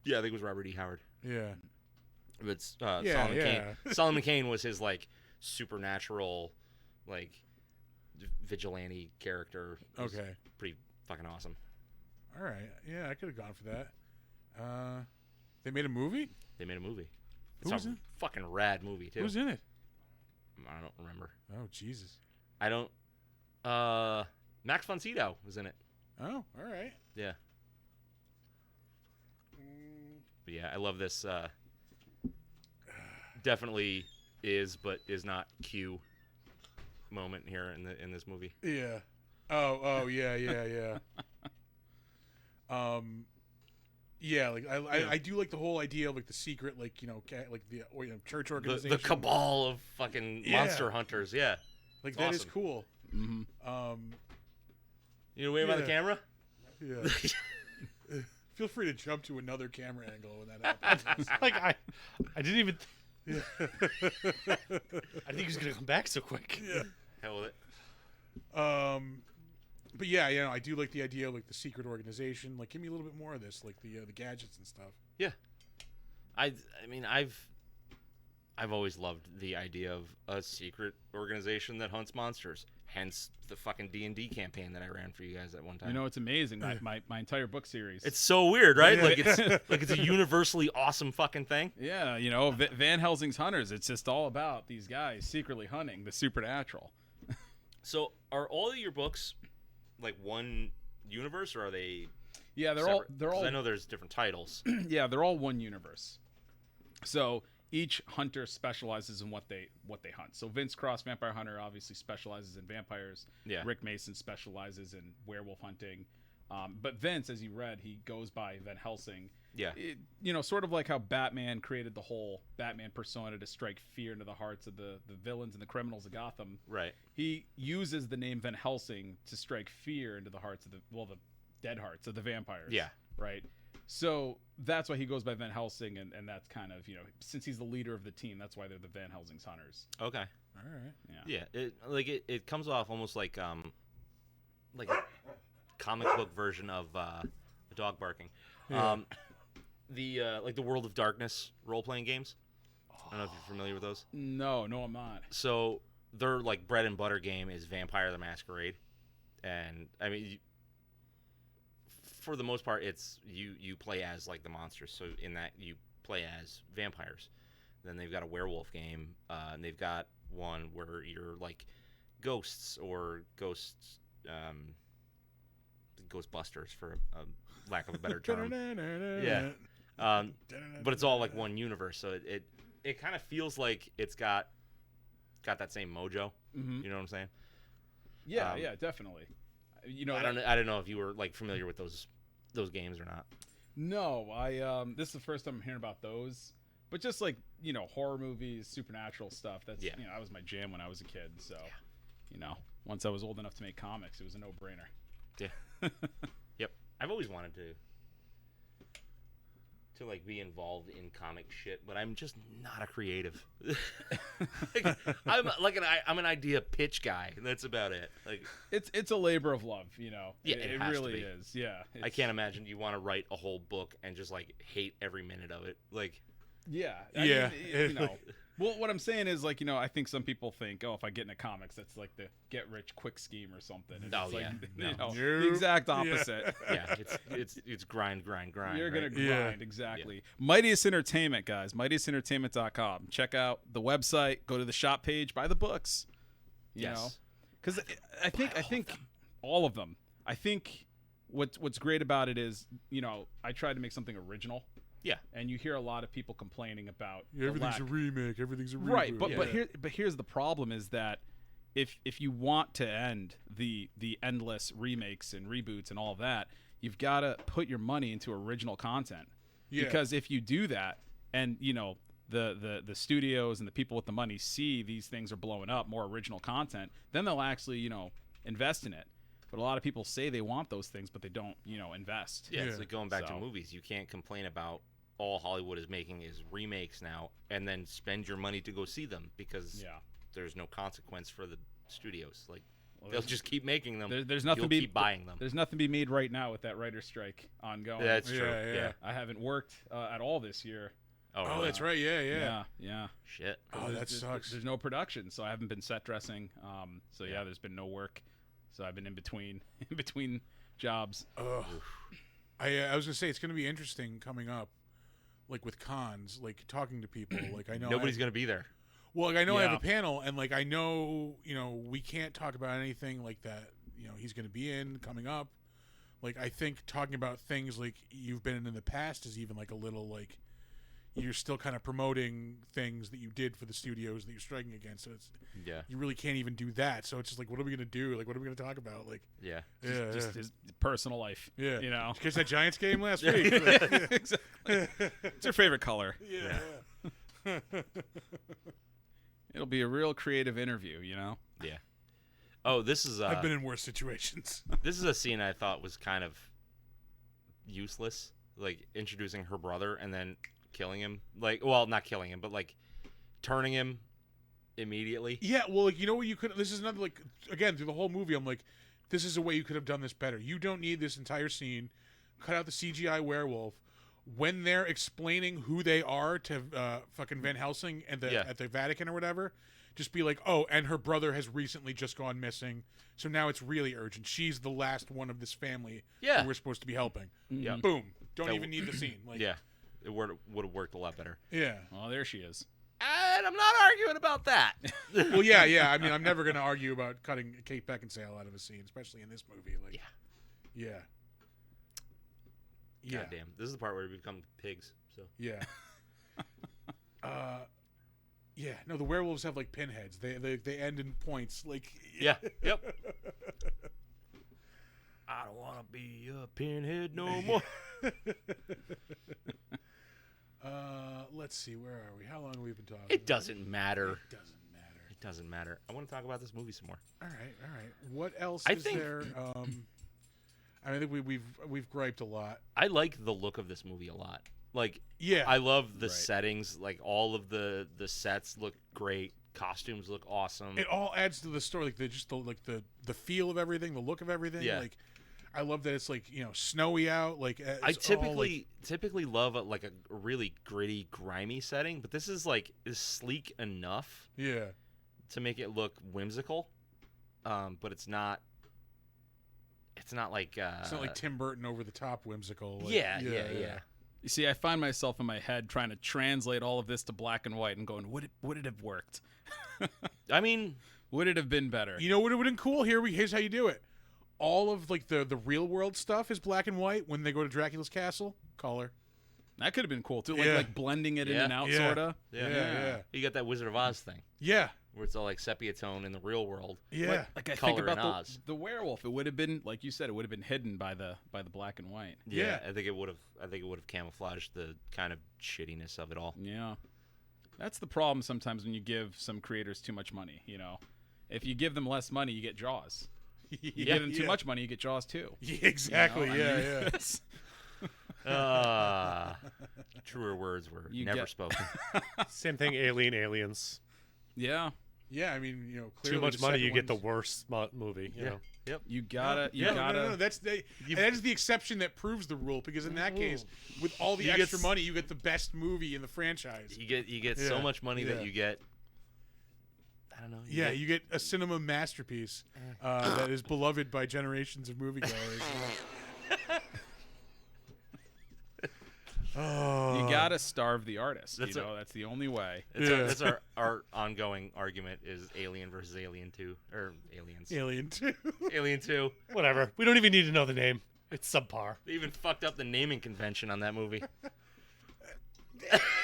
[SPEAKER 1] Yeah, I think it was Robert E. Howard.
[SPEAKER 3] Yeah.
[SPEAKER 1] It's
[SPEAKER 3] Yeah,
[SPEAKER 1] Solomon
[SPEAKER 3] yeah.
[SPEAKER 1] Kane. Solomon Kane was his like supernatural, like vigilante character. It was
[SPEAKER 3] Okay.
[SPEAKER 1] pretty fucking awesome.
[SPEAKER 3] All right. Yeah, I could have gone for that. They made a movie?
[SPEAKER 1] They made a movie. It's
[SPEAKER 3] Who's
[SPEAKER 1] a
[SPEAKER 3] in?
[SPEAKER 1] fucking rad movie too.
[SPEAKER 3] Who's in it?
[SPEAKER 1] I don't remember.
[SPEAKER 3] Oh, Jesus.
[SPEAKER 1] I don't. Max von Sydow was in it.
[SPEAKER 3] Oh, all right.
[SPEAKER 1] Yeah. But yeah, I love this. Definitely is, but is not Q moment here in this movie.
[SPEAKER 3] Yeah. Oh, yeah. Yeah, like I do like the whole idea of like the secret, like like the church organization,
[SPEAKER 1] The cabal of fucking monster hunters. Yeah,
[SPEAKER 3] like
[SPEAKER 1] it's
[SPEAKER 3] that is
[SPEAKER 1] awesome.
[SPEAKER 3] cool.
[SPEAKER 2] Mm-hmm.
[SPEAKER 1] You wave by the camera.
[SPEAKER 3] Yeah. Feel free to jump to another camera angle when that happens.
[SPEAKER 4] Like I didn't even.
[SPEAKER 3] Yeah.
[SPEAKER 4] I think he was gonna come back so quick.
[SPEAKER 3] Yeah.
[SPEAKER 1] Hell with it.
[SPEAKER 3] But yeah, I do like the idea of like the secret organization. Like, give me a little bit more of this, like the gadgets and stuff.
[SPEAKER 1] Yeah, I mean I've always loved the idea of a secret organization that hunts monsters. Hence the fucking D&D campaign that I ran for you guys at one time.
[SPEAKER 2] You know, it's amazing. My entire book series.
[SPEAKER 1] It's so weird, right?
[SPEAKER 3] Yeah.
[SPEAKER 1] Like it's a universally awesome fucking thing.
[SPEAKER 2] Yeah, Van Helsing's Hunters. It's just all about these guys secretly hunting the supernatural.
[SPEAKER 1] So are all of your books like one universe, or are they?
[SPEAKER 2] Yeah, they're
[SPEAKER 1] separate?
[SPEAKER 2] all.
[SPEAKER 1] 'Cause I know there's different titles.
[SPEAKER 2] Yeah, they're all one universe. So each hunter specializes in what they hunt. So Vince Cross, Vampire Hunter, obviously specializes in vampires.
[SPEAKER 1] Yeah.
[SPEAKER 2] Rick Mason specializes in werewolf hunting. But Vince, as you read, he goes by Van Helsing.
[SPEAKER 1] Yeah.
[SPEAKER 2] Sort of like how Batman created the whole Batman persona to strike fear into the hearts of the villains and the criminals of Gotham.
[SPEAKER 1] Right.
[SPEAKER 2] He uses the name Van Helsing to strike fear into the hearts of the dead hearts of the vampires. Yeah. Right. So that's why he goes by Van Helsing, and that's kind of, since he's the leader of the team, that's why they're the Van Helsing's Hunters.
[SPEAKER 1] Okay.
[SPEAKER 3] All right.
[SPEAKER 1] Yeah. It comes off almost like a comic book version of a dog barking.
[SPEAKER 3] Yeah.
[SPEAKER 1] The World of Darkness role-playing games. I don't know if you're familiar with those.
[SPEAKER 2] No, I'm not.
[SPEAKER 1] So their like bread and butter game is Vampire the Masquerade, and I mean, for the most part, it's you play as like the monsters. So in that you play as vampires. Then they've got a werewolf game, and they've got one where you're like ghosts or Ghostbusters, for a lack of a better term. Yeah. But it's all like one universe, so it kind of feels like it's got that same mojo.
[SPEAKER 2] Mm-hmm.
[SPEAKER 1] You know what I'm saying?
[SPEAKER 2] Yeah, definitely.
[SPEAKER 1] I don't know if you were like familiar with those games or not.
[SPEAKER 2] No, this is the first time I'm hearing about those. But just like horror movies, supernatural stuff. That's that was my jam when I was a kid. So, once I was old enough to make comics, it was a no-brainer.
[SPEAKER 1] Yeah. Yep. I've always wanted to like be involved in comic shit, but I'm just not a creative. I'm an idea pitch guy, and that's about it. Like
[SPEAKER 2] it's a labor of love,
[SPEAKER 1] Yeah,
[SPEAKER 2] it really is. Yeah.
[SPEAKER 1] I can't imagine you want to write a whole book and just like hate every minute of it. Like
[SPEAKER 2] yeah.
[SPEAKER 3] Yeah.
[SPEAKER 2] I mean, well, what I'm saying is like, I think some people think, if I get into comics, that's like the get rich quick scheme or something. And it's the exact opposite.
[SPEAKER 1] Yeah, it's grind.
[SPEAKER 2] You're gonna
[SPEAKER 1] right?
[SPEAKER 2] grind, exactly. Yeah. Mightiest Entertainment, guys. MightiestEntertainment.com. Check out the website. Go to the shop page. Buy the books. You know, because I think all of them. I think what's great about it is I tried to make something original.
[SPEAKER 1] Yeah,
[SPEAKER 2] and you hear a lot of people complaining about
[SPEAKER 3] everything's a remake, everything's a reboot.
[SPEAKER 2] Right, but here's the problem is that if you want to end the endless remakes and reboots and all of that, you've got to put your money into original content. Yeah. Because if you do that, and the studios and the people with the money see these things are blowing up, more original content, then they'll actually invest in it. But a lot of people say they want those things, but they don't, invest.
[SPEAKER 1] Yeah, it's like going back to movies. You can't complain about all Hollywood is making is remakes now, and then spend your money to go see them because there's no consequence for the studios. Like, They'll just keep making them.
[SPEAKER 2] There's nothing
[SPEAKER 1] You'll keep buying them.
[SPEAKER 2] There's nothing to be made right now with that writer's strike ongoing.
[SPEAKER 1] That's true.
[SPEAKER 3] Yeah, yeah.
[SPEAKER 2] I haven't worked at all this year.
[SPEAKER 3] Oh,
[SPEAKER 1] really?
[SPEAKER 3] that's right. Yeah.
[SPEAKER 1] Shit.
[SPEAKER 3] Oh, that sucks.
[SPEAKER 2] There's no production, so I haven't been set dressing. So there's been no work. So I've been in between jobs.
[SPEAKER 3] I was gonna say it's gonna be interesting coming up, like with cons, like talking to people. Like I know
[SPEAKER 1] Nobody's gonna be there.
[SPEAKER 3] Well, like I know I
[SPEAKER 2] Yeah.
[SPEAKER 3] have a panel, and like I know we can't talk about anything like that. He's gonna be in coming up. Like I think talking about things like you've been in the past is even like a little like you're still kind of promoting things that you did for the studios that you're striking against. So it's you really can't even do that. So it's just like, what are we gonna do? Like, what are we gonna talk about? Like,
[SPEAKER 2] Just his personal life.
[SPEAKER 3] Yeah.
[SPEAKER 2] You know.
[SPEAKER 3] Did you catch that Giants game last week?
[SPEAKER 2] Exactly. What's your favorite color?
[SPEAKER 3] Yeah.
[SPEAKER 2] It'll be a real creative interview, you know.
[SPEAKER 1] Yeah. Oh, this is.
[SPEAKER 3] I've been in worse situations.
[SPEAKER 1] This is a scene I thought was kind of useless, like introducing her brother and then killing him. Like, well, not killing him, but like turning him immediately.
[SPEAKER 3] Yeah, well, like, what you could. This is another like again through the whole movie. I'm like, this is a way you could have done this better. You don't need this entire scene. Cut out the CGI werewolf. When they're explaining who they are to fucking Van Helsing and at the Vatican or whatever, just be like, oh, and her brother has recently just gone missing, so now it's really urgent. She's the last one of this family who we're supposed to be helping.
[SPEAKER 1] Yeah.
[SPEAKER 3] Boom. Don't even need the scene. Like,
[SPEAKER 1] Yeah, it would have worked a lot better.
[SPEAKER 3] Yeah.
[SPEAKER 2] Well, there she is.
[SPEAKER 1] And I'm not arguing about that.
[SPEAKER 3] Well, yeah. I mean, I'm never going to argue about cutting Kate Beckinsale out of a scene, especially in this movie. Like, yeah.
[SPEAKER 1] God damn. This is the part where we become pigs. So
[SPEAKER 3] Yeah. Yeah. No, the werewolves have like pinheads. They end in points. Like.
[SPEAKER 1] Yeah. Yep. I don't want to be a pinhead no more.
[SPEAKER 3] Let's see. Where are we? How long have we been talking?
[SPEAKER 1] It doesn't matter.
[SPEAKER 3] It doesn't matter.
[SPEAKER 1] It doesn't matter. I want to talk about this movie some more.
[SPEAKER 3] All right. What else
[SPEAKER 1] I
[SPEAKER 3] is
[SPEAKER 1] think-
[SPEAKER 3] there? I think we've griped a lot.
[SPEAKER 1] I like the look of this movie a lot. Like,
[SPEAKER 3] Yeah.
[SPEAKER 1] I love the settings. Like, all of the sets look great. Costumes look awesome.
[SPEAKER 3] It all adds to the story, like the feel of everything, the look of everything.
[SPEAKER 1] Yeah.
[SPEAKER 3] Like, I love that it's like snowy out. Like
[SPEAKER 1] I
[SPEAKER 3] it's all,
[SPEAKER 1] typically love a really gritty, grimy setting, but this is sleek enough to make it look whimsical. But it's not. It's not like.
[SPEAKER 3] It's not like Tim Burton over the top whimsical. Like,
[SPEAKER 1] yeah.
[SPEAKER 2] You see, I find myself in my head trying to translate all of this to black and white and going, would it have worked?
[SPEAKER 1] I mean,
[SPEAKER 2] Would it have been better?
[SPEAKER 3] You know what would have been cool? Here's how you do it. All of like the real world stuff is black and white. When they go to Dracula's castle, color.
[SPEAKER 2] That could have been cool too,
[SPEAKER 3] Yeah.
[SPEAKER 2] like blending it in and out,
[SPEAKER 3] Yeah.
[SPEAKER 2] sorta.
[SPEAKER 3] Yeah.
[SPEAKER 1] You got that Wizard of Oz thing
[SPEAKER 3] Yeah.
[SPEAKER 1] where it's all like sepia tone in the real world.
[SPEAKER 3] Yeah.
[SPEAKER 2] Like I
[SPEAKER 1] Color
[SPEAKER 2] think about
[SPEAKER 1] in Oz.
[SPEAKER 2] the werewolf. It would have been, like you said, it would have been hidden by the black and white.
[SPEAKER 3] Yeah.
[SPEAKER 1] I think it would have camouflaged the kind of shittiness of it all.
[SPEAKER 2] Yeah. That's the problem sometimes when you give some creators too much money, you know. If you give them less money, you get Jaws. You give them too much money, you get Jaws too.
[SPEAKER 3] Yeah, exactly.
[SPEAKER 2] You know? I mean,
[SPEAKER 1] Truer words were
[SPEAKER 2] You
[SPEAKER 1] never
[SPEAKER 2] get-
[SPEAKER 1] spoken.
[SPEAKER 4] Same thing. Aliens.
[SPEAKER 2] Yeah.
[SPEAKER 3] Yeah, I mean, clearly
[SPEAKER 4] Too much
[SPEAKER 3] the
[SPEAKER 4] money,
[SPEAKER 3] second
[SPEAKER 4] you get the
[SPEAKER 3] one's-
[SPEAKER 4] worst movie. You know.
[SPEAKER 1] Yep.
[SPEAKER 2] You gotta
[SPEAKER 3] No, that's that is the exception that proves the rule, because in that case, with all the
[SPEAKER 1] You
[SPEAKER 3] extra
[SPEAKER 1] get-
[SPEAKER 3] money, you get the best movie in the franchise.
[SPEAKER 1] You get so
[SPEAKER 3] Yeah.
[SPEAKER 1] much money
[SPEAKER 3] Yeah.
[SPEAKER 1] that you get. I don't know.
[SPEAKER 3] You get a cinema masterpiece that is beloved by generations of moviegoers.
[SPEAKER 2] You gotta starve the artist.
[SPEAKER 1] That's
[SPEAKER 2] That's the only way.
[SPEAKER 1] That's our ongoing argument is Alien versus Alien 2 or Aliens.
[SPEAKER 3] Alien 2.
[SPEAKER 1] Alien 2.
[SPEAKER 4] Whatever. We don't even need to know the name. It's subpar.
[SPEAKER 1] They even fucked up the naming convention on that movie.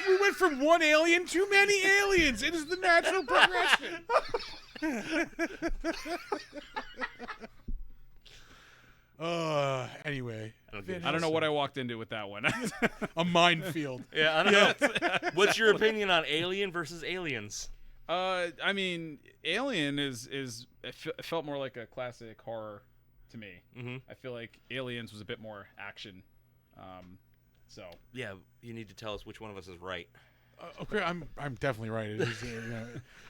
[SPEAKER 3] We went from one alien to many aliens. It is the natural progression. Anyway,
[SPEAKER 1] I
[SPEAKER 2] I don't know what I walked into with that one.
[SPEAKER 3] a minefield.
[SPEAKER 1] Yeah, I don't know. What's your opinion on Alien versus Aliens?
[SPEAKER 2] I mean, Alien it felt more like a classic horror to me.
[SPEAKER 1] Mm-hmm.
[SPEAKER 2] I feel like Aliens was a bit more action. So
[SPEAKER 1] Yeah, you need to tell us which one of us is right.
[SPEAKER 3] Okay, I'm definitely right. It is,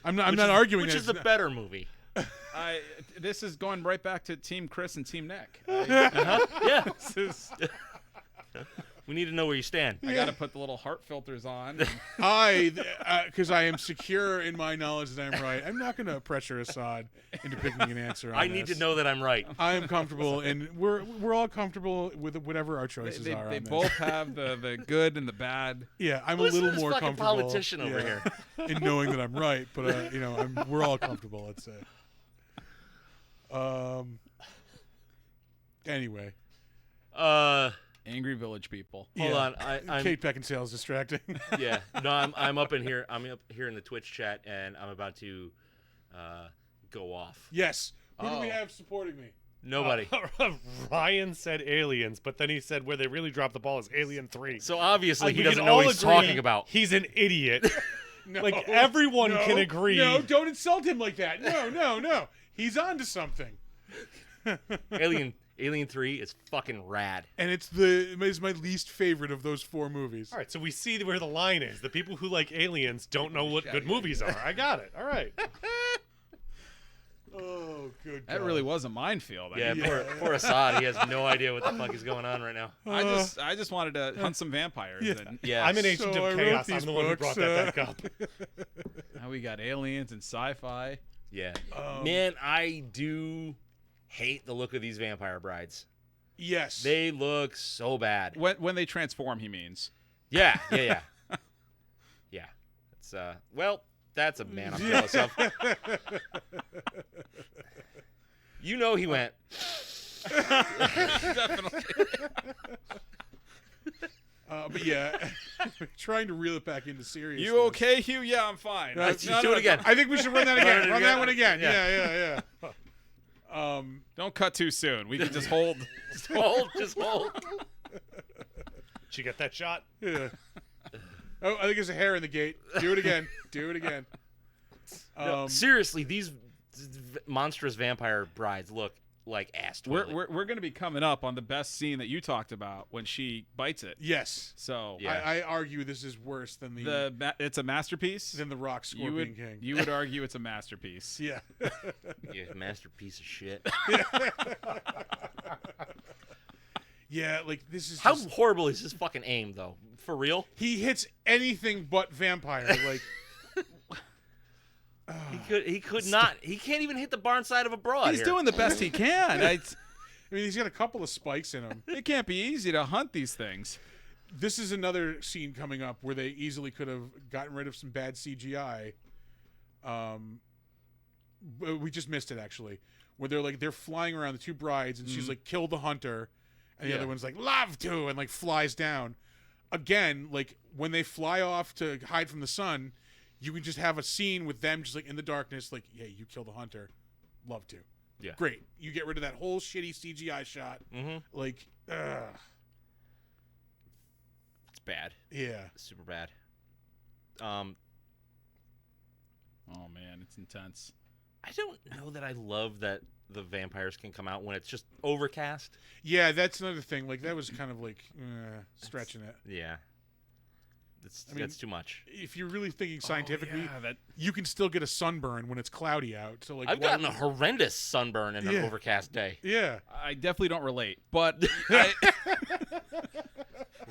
[SPEAKER 3] I'm not arguing.
[SPEAKER 1] Which
[SPEAKER 3] that
[SPEAKER 1] is the
[SPEAKER 3] it's not-
[SPEAKER 1] better movie?
[SPEAKER 2] This is going right back to Team Chris and Team Nick.
[SPEAKER 1] Yeah.
[SPEAKER 2] This is,
[SPEAKER 1] We need to know where you stand.
[SPEAKER 2] I got to put the little heart filters on.
[SPEAKER 3] Because I am secure in my knowledge that I'm right. I'm not going to pressure Assad into picking an answer. On
[SPEAKER 1] I need
[SPEAKER 3] this.
[SPEAKER 1] to know that I'm right.
[SPEAKER 3] I am comfortable, and we're all comfortable with whatever our choices are.
[SPEAKER 2] They
[SPEAKER 3] on this.
[SPEAKER 2] both have the good and the bad.
[SPEAKER 3] Yeah, I'm
[SPEAKER 1] Listen
[SPEAKER 3] a
[SPEAKER 1] to
[SPEAKER 3] little
[SPEAKER 1] this
[SPEAKER 3] more
[SPEAKER 1] fucking
[SPEAKER 3] comfortable.
[SPEAKER 1] politician over here.
[SPEAKER 3] in knowing that I'm right, but we're all comfortable. Let's say. Anyway.
[SPEAKER 2] Angry village people.
[SPEAKER 1] Hold on. I'm
[SPEAKER 3] Kate Beckinsale is distracting.
[SPEAKER 1] yeah. No, I'm up in here. I'm up here in the Twitch chat, and I'm about to go off.
[SPEAKER 3] Yes. Who do we
[SPEAKER 2] Oh.
[SPEAKER 3] have supporting me?
[SPEAKER 1] Nobody.
[SPEAKER 4] Ryan said Aliens, but then he said where they really dropped the ball is Alien 3.
[SPEAKER 1] So obviously
[SPEAKER 4] Like,
[SPEAKER 1] he
[SPEAKER 4] we
[SPEAKER 1] doesn't
[SPEAKER 4] can
[SPEAKER 1] know
[SPEAKER 4] all
[SPEAKER 1] what he's
[SPEAKER 4] agree
[SPEAKER 1] talking about.
[SPEAKER 4] He's an idiot.
[SPEAKER 3] No,
[SPEAKER 4] Like, everyone
[SPEAKER 3] no,
[SPEAKER 4] can agree.
[SPEAKER 3] No, don't insult him like that. No. He's on to something.
[SPEAKER 1] Alien 3 is fucking rad.
[SPEAKER 3] And it's my least favorite of those 4 movies.
[SPEAKER 4] All right, so we see where the line is. The people who like Aliens don't know what good movies are. I got it. All right.
[SPEAKER 3] Oh, good God.
[SPEAKER 2] That really was a minefield. I
[SPEAKER 1] Yeah,
[SPEAKER 2] mean,
[SPEAKER 1] poor Assad. He has no idea what the fuck is going on right now.
[SPEAKER 2] I just wanted to hunt some vampires.
[SPEAKER 3] Yeah.
[SPEAKER 2] And
[SPEAKER 1] Yeah.
[SPEAKER 4] I'm an agent
[SPEAKER 3] So I
[SPEAKER 4] of
[SPEAKER 3] wrote
[SPEAKER 4] chaos. I'm
[SPEAKER 3] these
[SPEAKER 4] the one who
[SPEAKER 3] books,
[SPEAKER 4] brought that back up.
[SPEAKER 2] now we got aliens and sci-fi.
[SPEAKER 1] Yeah. Man, I do hate the look of these vampire brides.
[SPEAKER 3] Yes.
[SPEAKER 1] They look so bad.
[SPEAKER 2] When they transform, he means.
[SPEAKER 1] Yeah. Yeah. It's that's a man I'm jealous of. You know he went.
[SPEAKER 2] Definitely.
[SPEAKER 3] But yeah, trying to reel it back into seriousness.
[SPEAKER 2] You okay, Hugh? Yeah, I'm fine.
[SPEAKER 1] Let's do it again.
[SPEAKER 3] I think we should run that again.
[SPEAKER 1] Run it
[SPEAKER 3] Run that
[SPEAKER 1] again.
[SPEAKER 3] one again.
[SPEAKER 1] Yeah.
[SPEAKER 3] Yeah.
[SPEAKER 2] Don't cut too soon. We can just hold.
[SPEAKER 1] Just hold.
[SPEAKER 4] Did you get that shot?
[SPEAKER 3] Yeah. Oh, I think there's a hair in the gate. Do it again.
[SPEAKER 1] No, seriously, these monstrous vampire brides look like ass toilet.
[SPEAKER 2] We're going to be coming up on the best scene that you talked about when she bites it.
[SPEAKER 3] Yes.
[SPEAKER 2] So
[SPEAKER 1] Yeah.
[SPEAKER 3] I argue this is worse than
[SPEAKER 2] it's a masterpiece.
[SPEAKER 3] than the Rock Scorpion King.
[SPEAKER 2] You would argue it's a masterpiece.
[SPEAKER 3] Yeah.
[SPEAKER 1] Yeah, masterpiece of shit.
[SPEAKER 3] Yeah, like this is
[SPEAKER 1] How
[SPEAKER 3] just,
[SPEAKER 1] horrible is his fucking aim, though? For real?
[SPEAKER 3] he hits anything but vampire. Like
[SPEAKER 1] He could not. He can't even hit the barn side of a broad.
[SPEAKER 2] He's
[SPEAKER 1] here.
[SPEAKER 2] doing the best he can.
[SPEAKER 3] I mean, he's got a couple of spikes in him.
[SPEAKER 2] It can't be easy to hunt these things.
[SPEAKER 3] This is another scene coming up where they easily could have gotten rid of some bad CGI. We just missed it actually, where they're flying around the 2 brides, and she's like, "Kill the hunter," and the
[SPEAKER 1] Yeah.
[SPEAKER 3] other one's like, "Love to," and like flies down. Again, like when they fly off to hide from the sun, you can just have a scene with them just like in the darkness, like, "Hey, you kill the hunter, love to."
[SPEAKER 1] Yeah.
[SPEAKER 3] Great. You get rid of that whole shitty CGI shot.
[SPEAKER 1] Mm-hmm.
[SPEAKER 3] Like,
[SPEAKER 1] It's bad.
[SPEAKER 3] yeah.
[SPEAKER 1] Super bad.
[SPEAKER 2] Oh man, it's intense.
[SPEAKER 1] I don't know that I love that the vampires can come out when it's just overcast.
[SPEAKER 3] Yeah, that's another thing. Like that was kind of like stretching it.
[SPEAKER 1] Yeah. That's too much.
[SPEAKER 3] If you're really thinking scientifically,
[SPEAKER 2] that
[SPEAKER 3] you can still get a sunburn when it's cloudy out. So like,
[SPEAKER 1] I've gotten a horrendous sunburn in
[SPEAKER 3] Yeah.
[SPEAKER 1] an overcast day.
[SPEAKER 3] yeah.
[SPEAKER 2] I definitely don't relate, but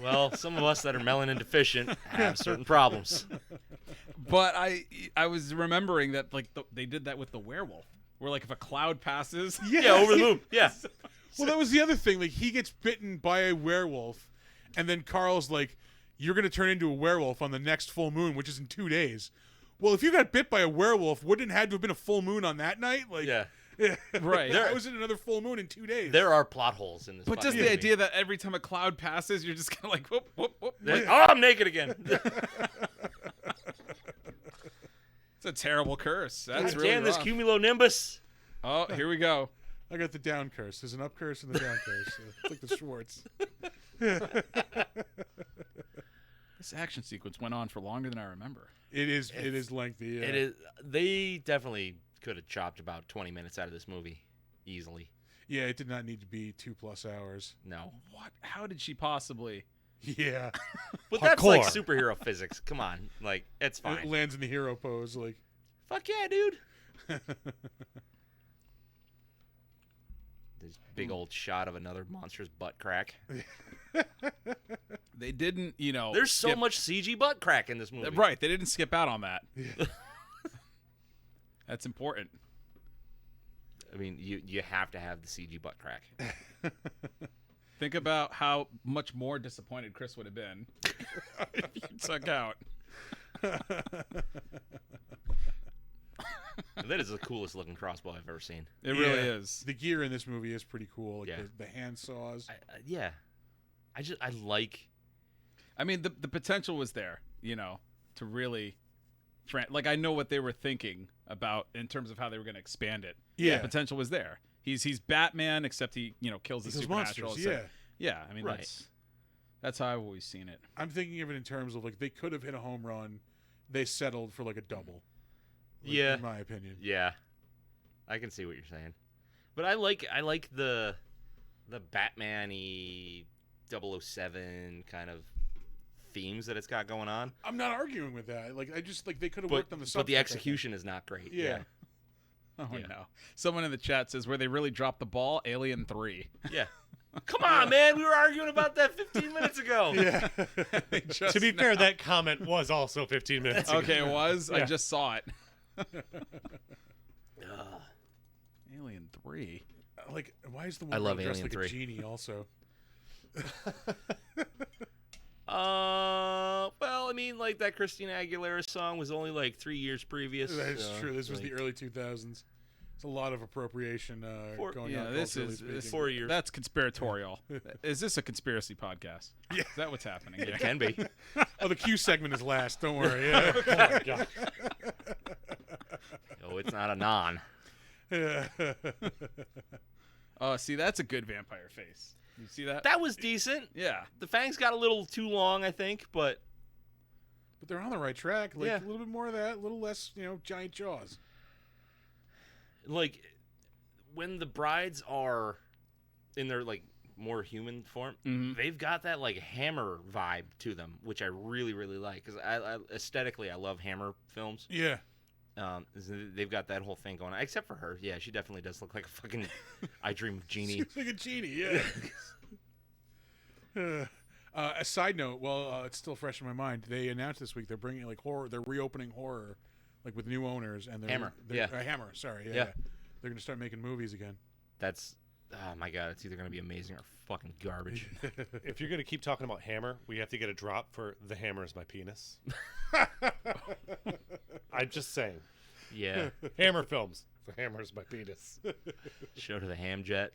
[SPEAKER 1] Well, some of us that are melanin deficient have certain problems.
[SPEAKER 2] but I was remembering that like they did that with the werewolf, where like if a cloud passes,
[SPEAKER 1] Yeah, over the moon. Yeah.
[SPEAKER 3] Well, that was the other thing. Like he gets bitten by a werewolf, and then Carl's like, "You're gonna turn into a werewolf on the next full moon, which is in 2 days." Well, if you got bit by a werewolf, wouldn't it had to have been a full moon on that night? Like,
[SPEAKER 1] Yeah.
[SPEAKER 2] Right.
[SPEAKER 3] That was in another full moon in 2 days.
[SPEAKER 1] There are plot holes in this.
[SPEAKER 2] But just
[SPEAKER 1] fucking
[SPEAKER 2] the
[SPEAKER 1] movie.
[SPEAKER 2] idea that every time a cloud passes, you're just kind of like whoop whoop whoop.
[SPEAKER 1] Like, oh, I'm naked again.
[SPEAKER 2] It's a terrible curse. That's
[SPEAKER 1] God
[SPEAKER 2] really
[SPEAKER 1] damn this
[SPEAKER 2] rough.
[SPEAKER 1] cumulonimbus.
[SPEAKER 2] Oh, here we go.
[SPEAKER 3] I got the down curse. There's an up curse and the down curse. It's like the Schwartz.
[SPEAKER 2] This action sequence went on for longer than I remember.
[SPEAKER 3] It is lengthy. Yeah.
[SPEAKER 1] It is. They definitely could have chopped about 20 minutes out of this movie easily.
[SPEAKER 3] Yeah, it did not need to be 2+ hours.
[SPEAKER 1] No.
[SPEAKER 2] What? How did she possibly?
[SPEAKER 3] Yeah.
[SPEAKER 1] But that's like
[SPEAKER 4] Hardcore.
[SPEAKER 1] superhero physics. Come on. Like, it's
[SPEAKER 3] It
[SPEAKER 1] fine.
[SPEAKER 3] lands in the hero pose. Like,
[SPEAKER 1] Fuck yeah, dude. This big old shot of another monster's butt crack.
[SPEAKER 2] They didn't,
[SPEAKER 1] There's so much CG butt crack in this movie.
[SPEAKER 2] Right, they didn't skip out on that. That's important.
[SPEAKER 1] I mean, you have to have the CG butt crack.
[SPEAKER 2] Think about how much more disappointed Chris would have been if you took out.
[SPEAKER 1] That is the coolest looking crossbow I've ever seen.
[SPEAKER 2] It really is.
[SPEAKER 3] The gear in this movie is pretty cool. Like
[SPEAKER 1] Yeah.
[SPEAKER 3] the hand saws.
[SPEAKER 1] Yeah. I like.
[SPEAKER 2] I mean, the potential was there, to really, I know what they were thinking about in terms of how they were going to expand it.
[SPEAKER 3] Yeah.
[SPEAKER 2] The potential was there. He's Batman, except he, kills the
[SPEAKER 3] Kills
[SPEAKER 2] supernatural.
[SPEAKER 3] monsters,
[SPEAKER 2] So, yeah. I mean,
[SPEAKER 1] Right.
[SPEAKER 2] that's how I've always seen it.
[SPEAKER 3] I'm thinking of it in terms of like they could have hit a home run. They settled for like a double.
[SPEAKER 1] Yeah.
[SPEAKER 3] In my opinion.
[SPEAKER 1] Yeah. I can see what you're saying, but I like the Batman-y 007 kind of themes that it's got going on.
[SPEAKER 3] I'm not arguing with that. Like I just like they could have
[SPEAKER 1] But,
[SPEAKER 3] worked on the subject.
[SPEAKER 1] but the execution is not great.
[SPEAKER 3] Yeah.
[SPEAKER 2] Oh,
[SPEAKER 1] Yeah.
[SPEAKER 2] no. Someone in the chat says, where they really dropped the ball, Alien 3.
[SPEAKER 1] Yeah. Come on, man. We were arguing about that 15 minutes ago.
[SPEAKER 3] Yeah.
[SPEAKER 4] To be fair, that comment was also 15 minutes ago.
[SPEAKER 2] Okay, it was? I
[SPEAKER 4] Yeah.
[SPEAKER 2] just saw it.
[SPEAKER 1] Ugh.
[SPEAKER 2] Alien 3.
[SPEAKER 3] Like why is the
[SPEAKER 1] I
[SPEAKER 3] one
[SPEAKER 1] love
[SPEAKER 3] girl dressed
[SPEAKER 1] Alien
[SPEAKER 3] like
[SPEAKER 1] 3.
[SPEAKER 3] a genie also?
[SPEAKER 1] Well, I mean, like that Christina Aguilera song was only like 3 years previous.
[SPEAKER 3] That's
[SPEAKER 1] so,
[SPEAKER 3] true. This was
[SPEAKER 1] like,
[SPEAKER 3] the early 2000s. It's a lot of appropriation going on.
[SPEAKER 2] This
[SPEAKER 3] culturally
[SPEAKER 2] is
[SPEAKER 3] speaking.
[SPEAKER 1] 4 years.
[SPEAKER 2] That's conspiratorial. Is this a conspiracy podcast?
[SPEAKER 3] Yeah.
[SPEAKER 2] Is that what's happening
[SPEAKER 1] It
[SPEAKER 2] here?
[SPEAKER 1] can be.
[SPEAKER 3] Oh, the Q segment is last. Don't worry. Yeah.
[SPEAKER 4] Oh my god.
[SPEAKER 1] Oh, it's not a non.
[SPEAKER 2] Oh, see, that's a good vampire face. You see that?
[SPEAKER 1] That was decent.
[SPEAKER 2] Yeah.
[SPEAKER 1] The fangs got a little too long, I think, but
[SPEAKER 3] But they're on the right track. Like
[SPEAKER 1] Yeah.
[SPEAKER 3] a little bit more of that, a little less, giant jaws.
[SPEAKER 1] like when the brides are in their like more human form,
[SPEAKER 2] Mhm.
[SPEAKER 1] they've got that like Hammer vibe to them, which I really really like because I aesthetically I love Hammer films.
[SPEAKER 3] Yeah.
[SPEAKER 1] They've got that whole thing going on, except for her. Yeah, she definitely does look like a fucking I Dream of Genie.
[SPEAKER 3] She's like a genie, yeah. A side note, well, it's still fresh in my mind. They announced this week they're bringing like horror. They're reopening horror, like with new owners and they're
[SPEAKER 1] Hammer,
[SPEAKER 3] they're-
[SPEAKER 1] yeah.
[SPEAKER 3] Hammer. Sorry, yeah.
[SPEAKER 1] Yeah.
[SPEAKER 3] They're gonna start making movies again.
[SPEAKER 1] That's oh my god, it's either gonna be amazing or fucking garbage.
[SPEAKER 4] If you're gonna keep talking about Hammer, we have to get a drop for "The Hammer Is My Penis." I'm just saying.
[SPEAKER 1] Yeah,
[SPEAKER 4] Hammer films. The Hammer Is My Penis.
[SPEAKER 1] show to the Hamjet.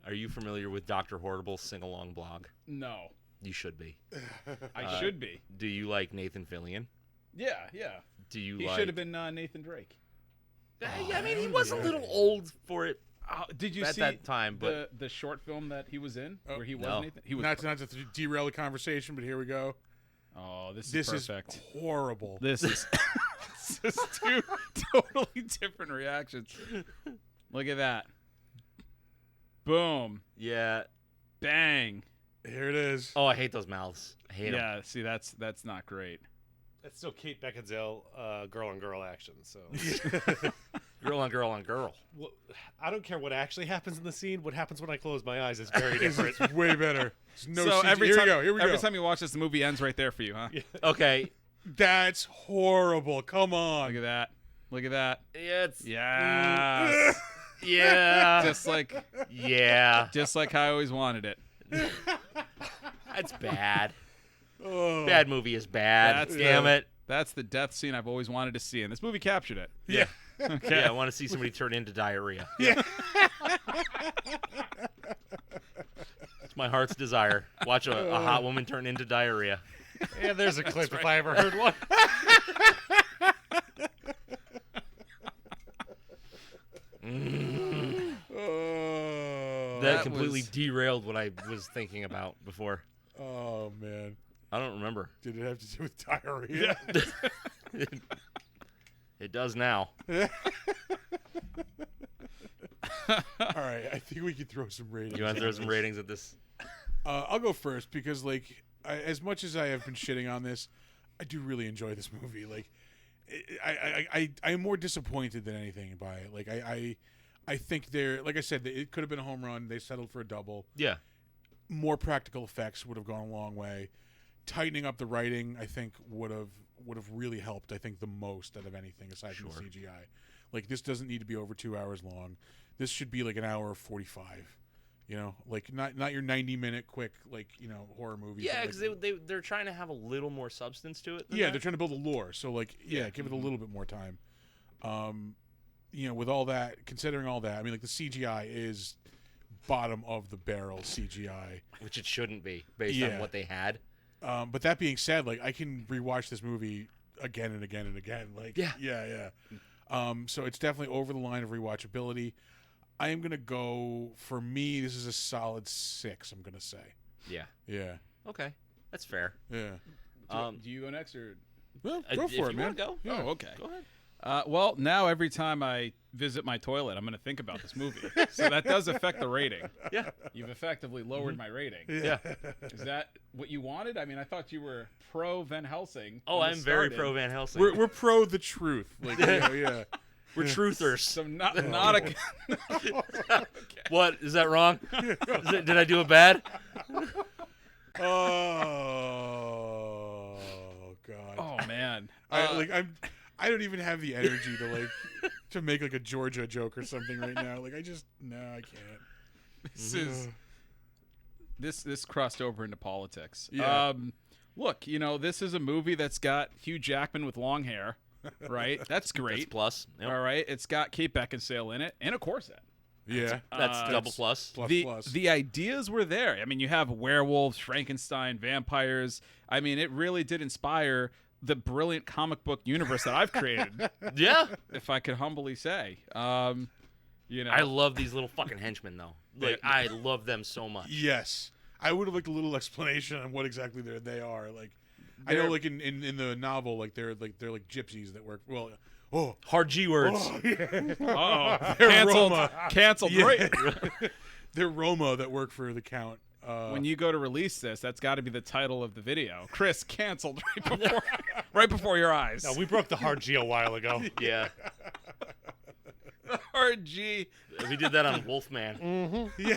[SPEAKER 1] Are you familiar with Dr. Horrible's sing-along blog?
[SPEAKER 2] No.
[SPEAKER 1] You should be.
[SPEAKER 2] I should be.
[SPEAKER 1] Do you like Nathan Fillion?
[SPEAKER 2] Yeah.
[SPEAKER 1] Do you
[SPEAKER 2] He
[SPEAKER 1] like?
[SPEAKER 2] should have been Nathan Drake.
[SPEAKER 1] Yeah, I mean, he was a little old for it
[SPEAKER 2] Did you
[SPEAKER 1] at
[SPEAKER 2] see
[SPEAKER 1] that time, but
[SPEAKER 2] the short film that he was in where he was
[SPEAKER 1] no.
[SPEAKER 2] Nathan? He was
[SPEAKER 3] Not to derail the conversation, but here we go.
[SPEAKER 2] Oh, this
[SPEAKER 3] This
[SPEAKER 2] is perfect.
[SPEAKER 3] is horrible.
[SPEAKER 2] This is this is two totally different reactions. Look at that. Boom.
[SPEAKER 1] yeah.
[SPEAKER 2] Bang.
[SPEAKER 3] Here it is.
[SPEAKER 1] Oh, I hate those mouths. I hate them.
[SPEAKER 2] Yeah, see that's not great.
[SPEAKER 4] That's still Kate Beckinsale, girl on girl action. So
[SPEAKER 1] Girl on girl on girl.
[SPEAKER 4] well, I don't care what actually happens in the scene. What happens when I close my eyes is very different.
[SPEAKER 3] It's way better. There's no
[SPEAKER 2] So
[SPEAKER 3] CG.
[SPEAKER 2] every
[SPEAKER 3] Here
[SPEAKER 2] time,
[SPEAKER 3] we go. Here we
[SPEAKER 2] every
[SPEAKER 3] go.
[SPEAKER 2] time you watch this, the movie ends right there for you, huh?
[SPEAKER 1] Okay.
[SPEAKER 3] That's horrible. Come on.
[SPEAKER 2] Look at that. Look at that.
[SPEAKER 1] Yeah, it's
[SPEAKER 2] Yes.
[SPEAKER 1] yeah.
[SPEAKER 2] just like
[SPEAKER 1] yeah.
[SPEAKER 2] how I always wanted it.
[SPEAKER 1] That's bad.
[SPEAKER 3] Oh.
[SPEAKER 1] Bad movie is bad.
[SPEAKER 2] That's
[SPEAKER 1] Damn it.
[SPEAKER 2] That's the death scene I've always wanted to see, and this movie captured it.
[SPEAKER 3] Yeah.
[SPEAKER 2] Okay.
[SPEAKER 1] Yeah, I want to see somebody turn into diarrhea.
[SPEAKER 3] Yeah.
[SPEAKER 1] It's my heart's desire. Watch a hot woman turn into diarrhea.
[SPEAKER 4] Yeah, there's a clip if I ever heard one.
[SPEAKER 3] Oh.
[SPEAKER 1] That
[SPEAKER 2] That
[SPEAKER 1] completely
[SPEAKER 2] was-
[SPEAKER 1] derailed what I was thinking about before.
[SPEAKER 3] Oh man.
[SPEAKER 1] I don't remember.
[SPEAKER 3] Did it have to do with diarrhea?
[SPEAKER 1] It does now.
[SPEAKER 3] All right. I think we can throw some ratings.
[SPEAKER 1] You want to throw
[SPEAKER 3] on
[SPEAKER 1] some
[SPEAKER 3] this.
[SPEAKER 1] ratings at this?
[SPEAKER 3] I'll go first because, like, as much as I have been shitting on this, I do really enjoy this movie. Like, I am more disappointed than anything by it. Like, I think they're, like I said, it could have been a home run. They settled for a double.
[SPEAKER 1] Yeah.
[SPEAKER 3] More practical effects would have gone a long way. Tightening up the writing, I think, would have really helped. I think the most out of anything aside from CGI. Like, this doesn't need to be over 2 hours long. This should be like an hour 45. You know, like not your 90-minute quick, like, you know, horror movie.
[SPEAKER 1] Yeah, because they're trying to have a little more substance to it.
[SPEAKER 3] They're trying to build a lore. So, like, give it a little bit more time. You know, with all that, considering all that, I mean, like, the CGI is bottom of the barrel CGI,
[SPEAKER 1] which it shouldn't be based on what they had.
[SPEAKER 3] But that being said, like, I can rewatch this movie again and again and again. Like, yeah. So it's definitely over the line of rewatchability. I am gonna go, for me, this is a solid 6. I'm gonna say. Yeah.
[SPEAKER 1] Okay, that's fair.
[SPEAKER 3] Yeah.
[SPEAKER 2] Do you go next or?
[SPEAKER 3] Well, go for it, man.
[SPEAKER 1] Go.
[SPEAKER 2] Yeah. Oh, okay.
[SPEAKER 1] Go ahead.
[SPEAKER 2] Well, now every time I visit my toilet, I'm going to think about this movie. So that does affect the rating.
[SPEAKER 1] Yeah.
[SPEAKER 2] You've effectively lowered my rating.
[SPEAKER 1] Yeah.
[SPEAKER 2] Is that what you wanted? I mean, I thought you were pro Van Helsing.
[SPEAKER 1] Oh, I'm very pro Van Helsing.
[SPEAKER 3] We're pro the truth. Like, yeah.
[SPEAKER 1] We're truthers.
[SPEAKER 2] So not a.
[SPEAKER 1] What, is that wrong? Did I do it bad?
[SPEAKER 3] Oh God.
[SPEAKER 2] Oh man.
[SPEAKER 3] I don't even have the energy to make like a Georgia joke or something right now. Like, I can't.
[SPEAKER 2] This crossed over into politics.
[SPEAKER 3] Yeah.
[SPEAKER 2] Look, you know, this is a movie that's got Hugh Jackman with long hair, right? That's great.
[SPEAKER 1] That's plus. Yep.
[SPEAKER 2] All right. It's got Kate Beckinsale in it and a corset.
[SPEAKER 3] Yeah.
[SPEAKER 1] That's double plus.
[SPEAKER 3] Plus.
[SPEAKER 2] The ideas were there. I mean, you have werewolves, Frankenstein, vampires. I mean, it really did inspire the brilliant comic book universe that I've created.
[SPEAKER 1] Yeah.
[SPEAKER 2] If I could humbly say. You know,
[SPEAKER 1] I love these little fucking henchmen, though. Like, I love them so much.
[SPEAKER 3] Yes. I would have liked a little explanation on what exactly they are. Like, I know, like, in the novel, like, they're gypsies that work. Well,
[SPEAKER 1] hard G words.
[SPEAKER 3] Oh, yeah.
[SPEAKER 2] uh-oh.
[SPEAKER 3] They're
[SPEAKER 2] Canceled.
[SPEAKER 3] Roma.
[SPEAKER 2] Canceled.
[SPEAKER 3] Yeah.
[SPEAKER 2] Great.
[SPEAKER 3] They're Roma that work for the Count.
[SPEAKER 2] When you go to release this, that's got to be the title of the video. Chris canceled right before your eyes.
[SPEAKER 4] No, we broke the hard G a while ago.
[SPEAKER 1] Yeah.
[SPEAKER 2] Hard G.
[SPEAKER 1] We did that on Wolfman.
[SPEAKER 4] Mm-hmm.
[SPEAKER 3] Yeah.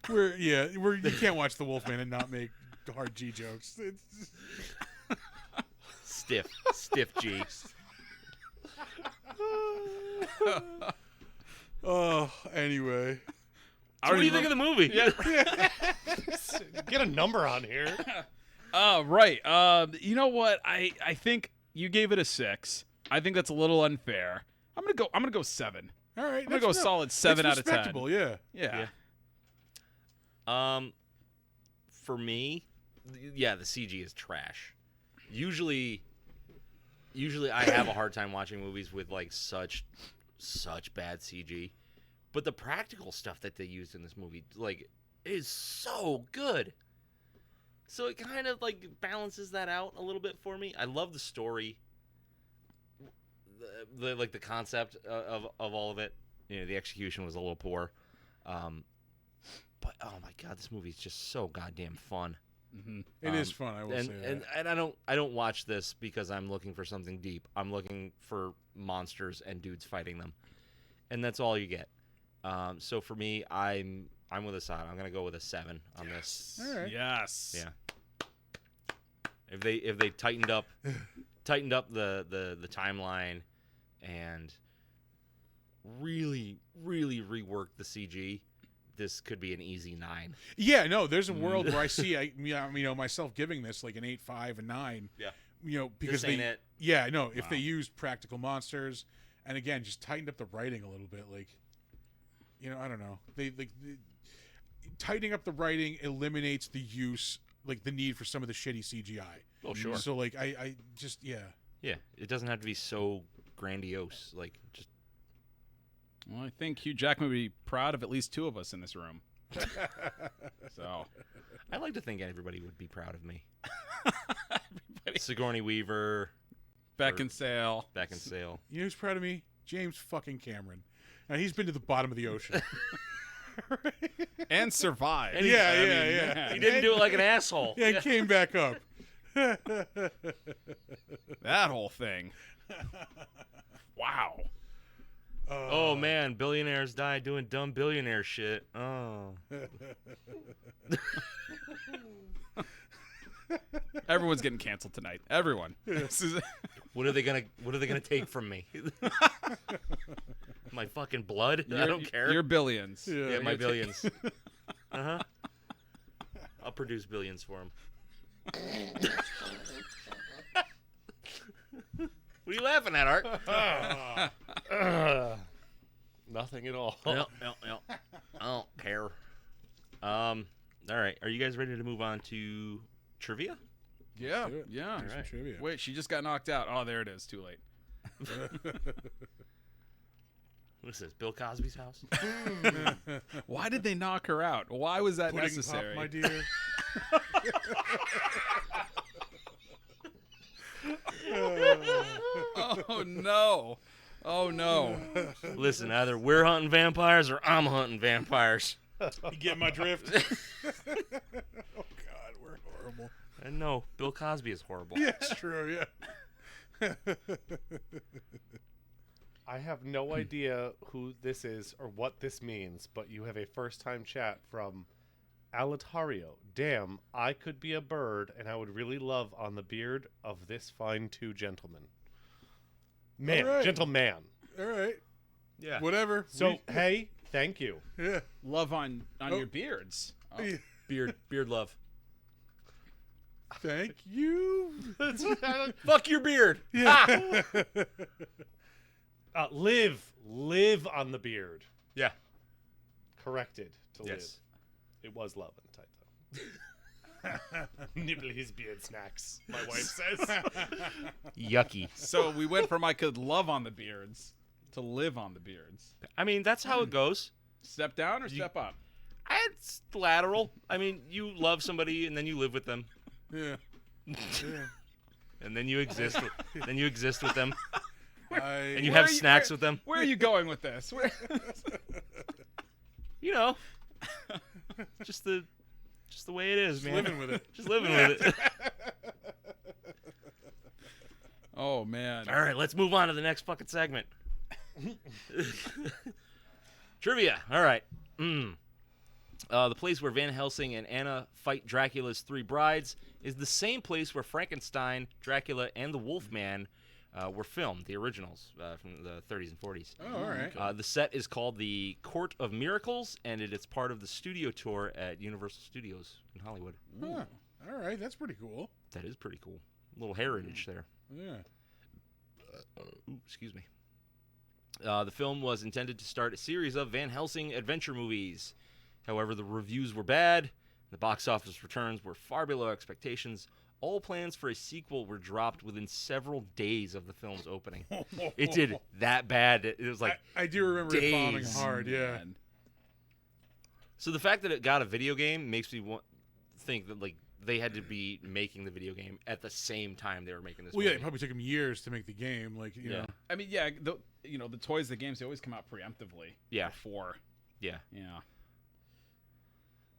[SPEAKER 3] You can't watch The Wolfman and not make hard G jokes.
[SPEAKER 1] Stiff G.
[SPEAKER 3] Oh, anyway.
[SPEAKER 1] So what do you think of the movie?
[SPEAKER 2] Yeah.
[SPEAKER 4] Get a number on here.
[SPEAKER 2] Right. You know what? I think you gave it a 6. I think that's a little unfair. I'm gonna go 7.
[SPEAKER 3] All right.
[SPEAKER 2] I'm gonna go solid 7 out of 10.
[SPEAKER 3] Respectable, yeah.
[SPEAKER 2] Yeah.
[SPEAKER 1] For me, the CG is trash. Usually I have a hard time watching movies with like such bad CG, but the practical stuff that they used in this movie like is so good. So it kind of like balances that out a little bit for me. I love the story, the concept of all of it. You know, the execution was a little poor, but oh my god, this movie is just so goddamn fun.
[SPEAKER 2] Mm-hmm.
[SPEAKER 3] It is fun, I will say that.
[SPEAKER 1] And I don't watch this because I'm looking for something deep. I'm looking for monsters and dudes fighting them, and that's all you get. So for me, I'm with a side. I'm gonna go with a 7 on this.
[SPEAKER 3] All right.
[SPEAKER 2] Yes.
[SPEAKER 1] Yeah. If they tightened up the timeline and really reworked the CG, this could be an easy 9.
[SPEAKER 3] Yeah, no, there's a world where I see myself giving this like an 8.5, a 9.
[SPEAKER 1] Yeah.
[SPEAKER 3] You know, because
[SPEAKER 1] This ain't it.
[SPEAKER 3] Yeah, no, if they used practical monsters and again just tightened up the writing a little bit, like, you know, I don't know. They tightening up the writing eliminates the use, like the need for some of the shitty CGI.
[SPEAKER 1] Oh, sure.
[SPEAKER 3] So like I just
[SPEAKER 1] Yeah, it doesn't have to be so grandiose. Like, just
[SPEAKER 2] Well, I think Hugh Jackman would be proud of at least 2 of us in this room. So,
[SPEAKER 1] I like to think everybody would be proud of me. Sigourney Weaver,
[SPEAKER 2] Beckinsale.
[SPEAKER 1] Beckinsale.
[SPEAKER 3] You know who's proud of me? James fucking Cameron. Now he's been to the bottom of the ocean.
[SPEAKER 2] And survived.
[SPEAKER 3] Yeah.
[SPEAKER 1] He didn't do it like an asshole.
[SPEAKER 3] Yeah, and came back up.
[SPEAKER 2] That whole thing. Wow.
[SPEAKER 1] Oh man, billionaires die doing dumb billionaire shit. Oh.
[SPEAKER 2] Everyone's getting canceled tonight. Everyone. This is
[SPEAKER 1] What are they gonna take from me? My fucking blood? I don't care.
[SPEAKER 2] Your billions.
[SPEAKER 1] Yeah, my billions. Uh-huh. I'll produce billions for him. What are you laughing at, Art?
[SPEAKER 4] Nothing at all.
[SPEAKER 1] No. I don't care. All right. Are you guys ready to move on to trivia?
[SPEAKER 2] Yeah.
[SPEAKER 3] do it.
[SPEAKER 2] Yeah.
[SPEAKER 3] Here's some trivia.
[SPEAKER 2] Wait, she just got knocked out. Oh, there it is. Too late.
[SPEAKER 1] What is this? Bill Cosby's house?
[SPEAKER 2] Why did they knock her out? Why was that
[SPEAKER 3] Pudding
[SPEAKER 2] necessary?
[SPEAKER 3] pop, my dear.
[SPEAKER 2] Oh no. Oh no.
[SPEAKER 1] Listen, either we're hunting vampires or I'm hunting vampires.
[SPEAKER 3] You get my drift? Oh, God, we're horrible.
[SPEAKER 1] And no, Bill Cosby is horrible.
[SPEAKER 3] Yeah, it's true, yeah.
[SPEAKER 4] I have no idea who this is or what this means, but you have a first-time chat from Alitario. Damn, I could be a bird, and I would really love on the beard of this fine two gentlemen. Man,
[SPEAKER 3] All right.
[SPEAKER 4] gentleman.
[SPEAKER 3] All right.
[SPEAKER 1] Yeah.
[SPEAKER 3] Whatever.
[SPEAKER 4] So, hey, thank you.
[SPEAKER 3] Yeah.
[SPEAKER 2] Love on
[SPEAKER 3] Oh.
[SPEAKER 2] your beards. Oh.
[SPEAKER 3] Yeah.
[SPEAKER 1] Beard love.
[SPEAKER 3] Thank you.
[SPEAKER 1] Fuck your beard.
[SPEAKER 3] Yeah.
[SPEAKER 4] Live on the beard.
[SPEAKER 1] Yeah.
[SPEAKER 4] Corrected to live.
[SPEAKER 1] Yes.
[SPEAKER 4] It was love in the title. Nibble his beard snacks, my wife says.
[SPEAKER 1] Yucky.
[SPEAKER 2] So we went from I could love on the beards to live on the beards.
[SPEAKER 1] I mean, that's how it goes.
[SPEAKER 2] Step down or step up?
[SPEAKER 1] It's lateral. I mean, you love somebody and then you live with them,
[SPEAKER 3] Yeah.
[SPEAKER 1] and then you exist. Then you exist with them, and you
[SPEAKER 2] Where
[SPEAKER 1] have
[SPEAKER 2] are you-
[SPEAKER 1] snacks with them.
[SPEAKER 2] Where are you going with this?
[SPEAKER 1] You know, just the way it is, man.
[SPEAKER 3] living with it.
[SPEAKER 1] Just living with it.
[SPEAKER 2] Oh man.
[SPEAKER 1] All right, let's move on to the next fucking segment. Trivia. All right. The place where Van Helsing and Anna fight Dracula's three brides is the same place where Frankenstein, Dracula, and the Wolfman were filmed, the originals from the 30s and 40s.
[SPEAKER 3] Oh, all right.
[SPEAKER 1] The set is called the Court of Miracles, and it is part of the studio tour at Universal Studios in Hollywood.
[SPEAKER 3] Huh. All right. That's pretty cool.
[SPEAKER 1] That is pretty cool. A little heritage there.
[SPEAKER 3] Yeah.
[SPEAKER 1] Ooh, excuse me. The film was intended to start a series of Van Helsing adventure movies. However, the reviews were bad. The box office returns were far below expectations. All plans for a sequel were dropped within several days of the film's opening. It did that bad. It was like
[SPEAKER 3] I do remember it bombing
[SPEAKER 1] days.
[SPEAKER 3] hard, yeah.
[SPEAKER 2] Man.
[SPEAKER 1] So the fact that it got a video game makes me think that like they had to be making the video game at the same time they were making this
[SPEAKER 3] Well, yeah,
[SPEAKER 1] movie.
[SPEAKER 3] it probably took them years to make the game. Like, you know.
[SPEAKER 2] I mean, yeah, the toys, the games, they always come out preemptively.
[SPEAKER 1] Yeah.
[SPEAKER 2] Before.
[SPEAKER 1] Yeah.
[SPEAKER 2] Yeah.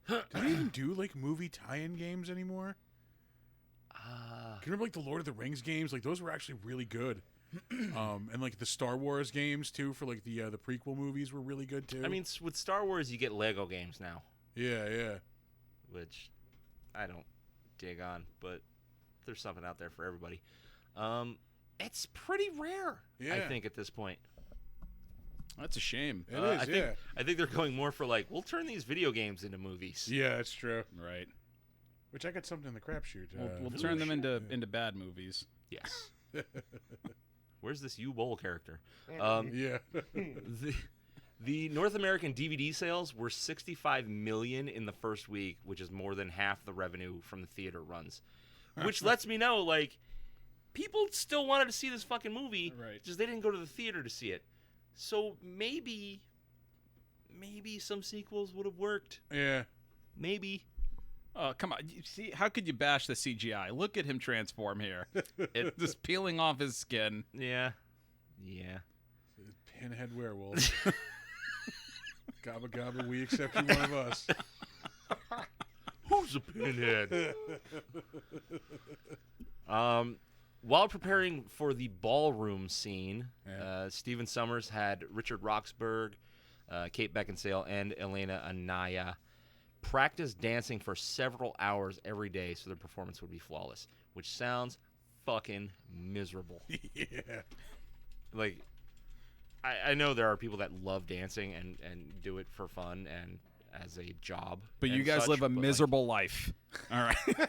[SPEAKER 3] Do they even do, like, movie tie-in games anymore? Can you remember, like, the Lord of the Rings games? Like, those were actually really good. And, like, the Star Wars games, too, for, like, the prequel movies were really good, too.
[SPEAKER 1] I mean, with Star Wars, you get Lego games now,
[SPEAKER 3] Yeah.
[SPEAKER 1] which I don't dig on, but there's something out there for everybody. It's pretty rare, I
[SPEAKER 3] Yeah.
[SPEAKER 1] think, at this point.
[SPEAKER 2] That's a shame.
[SPEAKER 3] It is, yeah.
[SPEAKER 1] I think they're going more for like, we'll turn these video games into movies.
[SPEAKER 3] Yeah, that's true.
[SPEAKER 2] Right.
[SPEAKER 3] Which I got something in the crapshoot.
[SPEAKER 2] We'll turn them into bad movies.
[SPEAKER 1] Yes. Where's this U-Bowl character?
[SPEAKER 3] Yeah.
[SPEAKER 1] The North American DVD sales were 65 million in the first week, which is more than half the revenue from the theater runs. Which lets me know, like, people still wanted to see this fucking movie,
[SPEAKER 2] Right.
[SPEAKER 1] just they didn't go to the theater to see it. So maybe some sequels would have worked.
[SPEAKER 3] Yeah.
[SPEAKER 1] Maybe.
[SPEAKER 2] Oh, come on. You see, how could you bash the CGI? Look at him transform here. Just peeling off his skin.
[SPEAKER 1] Yeah.
[SPEAKER 3] Pinhead werewolf. Gabba gabba, we accept you one of us.
[SPEAKER 1] Who's a pinhead? While preparing for the ballroom scene
[SPEAKER 3] Yeah.
[SPEAKER 1] Stephen Summers had Richard Roxburgh, Kate Beckinsale, and Elena Anaya practice dancing for several hours every day so their performance would be flawless, which sounds fucking miserable.
[SPEAKER 3] Yeah.
[SPEAKER 1] Like, I know there are people that love dancing and do it for fun and as a job.
[SPEAKER 2] But you
[SPEAKER 1] and
[SPEAKER 2] guys
[SPEAKER 1] such,
[SPEAKER 2] live a
[SPEAKER 1] but, like,
[SPEAKER 2] miserable life. All right.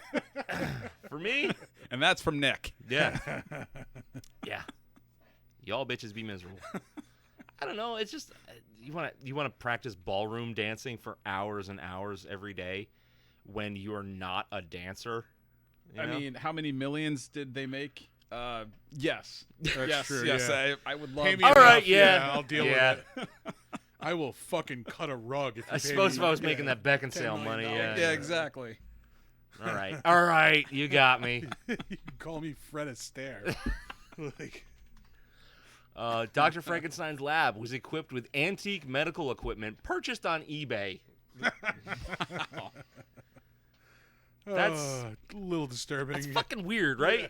[SPEAKER 1] for me,
[SPEAKER 2] And that's from Nick.
[SPEAKER 1] yeah. Yeah. Y'all bitches be miserable. I don't know. It's just you want to practice ballroom dancing for hours and hours every day when you're not a dancer. You
[SPEAKER 2] I
[SPEAKER 1] know?
[SPEAKER 2] mean, how many millions did they make? Yes.
[SPEAKER 3] That's true,
[SPEAKER 2] Yes.
[SPEAKER 3] yeah.
[SPEAKER 2] I would love.
[SPEAKER 3] Pay me
[SPEAKER 1] All
[SPEAKER 3] enough,
[SPEAKER 1] right, yeah.
[SPEAKER 3] I'll deal
[SPEAKER 1] Yeah.
[SPEAKER 3] with it. I will fucking cut a rug if you
[SPEAKER 1] I
[SPEAKER 3] pay
[SPEAKER 1] suppose
[SPEAKER 3] me,
[SPEAKER 1] if I was making that Beckinsale
[SPEAKER 3] $10
[SPEAKER 1] money,
[SPEAKER 3] million.
[SPEAKER 1] yeah.
[SPEAKER 2] Yeah, exactly.
[SPEAKER 1] All right, you got me.
[SPEAKER 3] You can call me Fred Astaire. Like,
[SPEAKER 1] Dr. Frankenstein's lab was equipped with antique medical equipment purchased on eBay. That's-
[SPEAKER 3] a little disturbing.
[SPEAKER 1] That's fucking weird, right?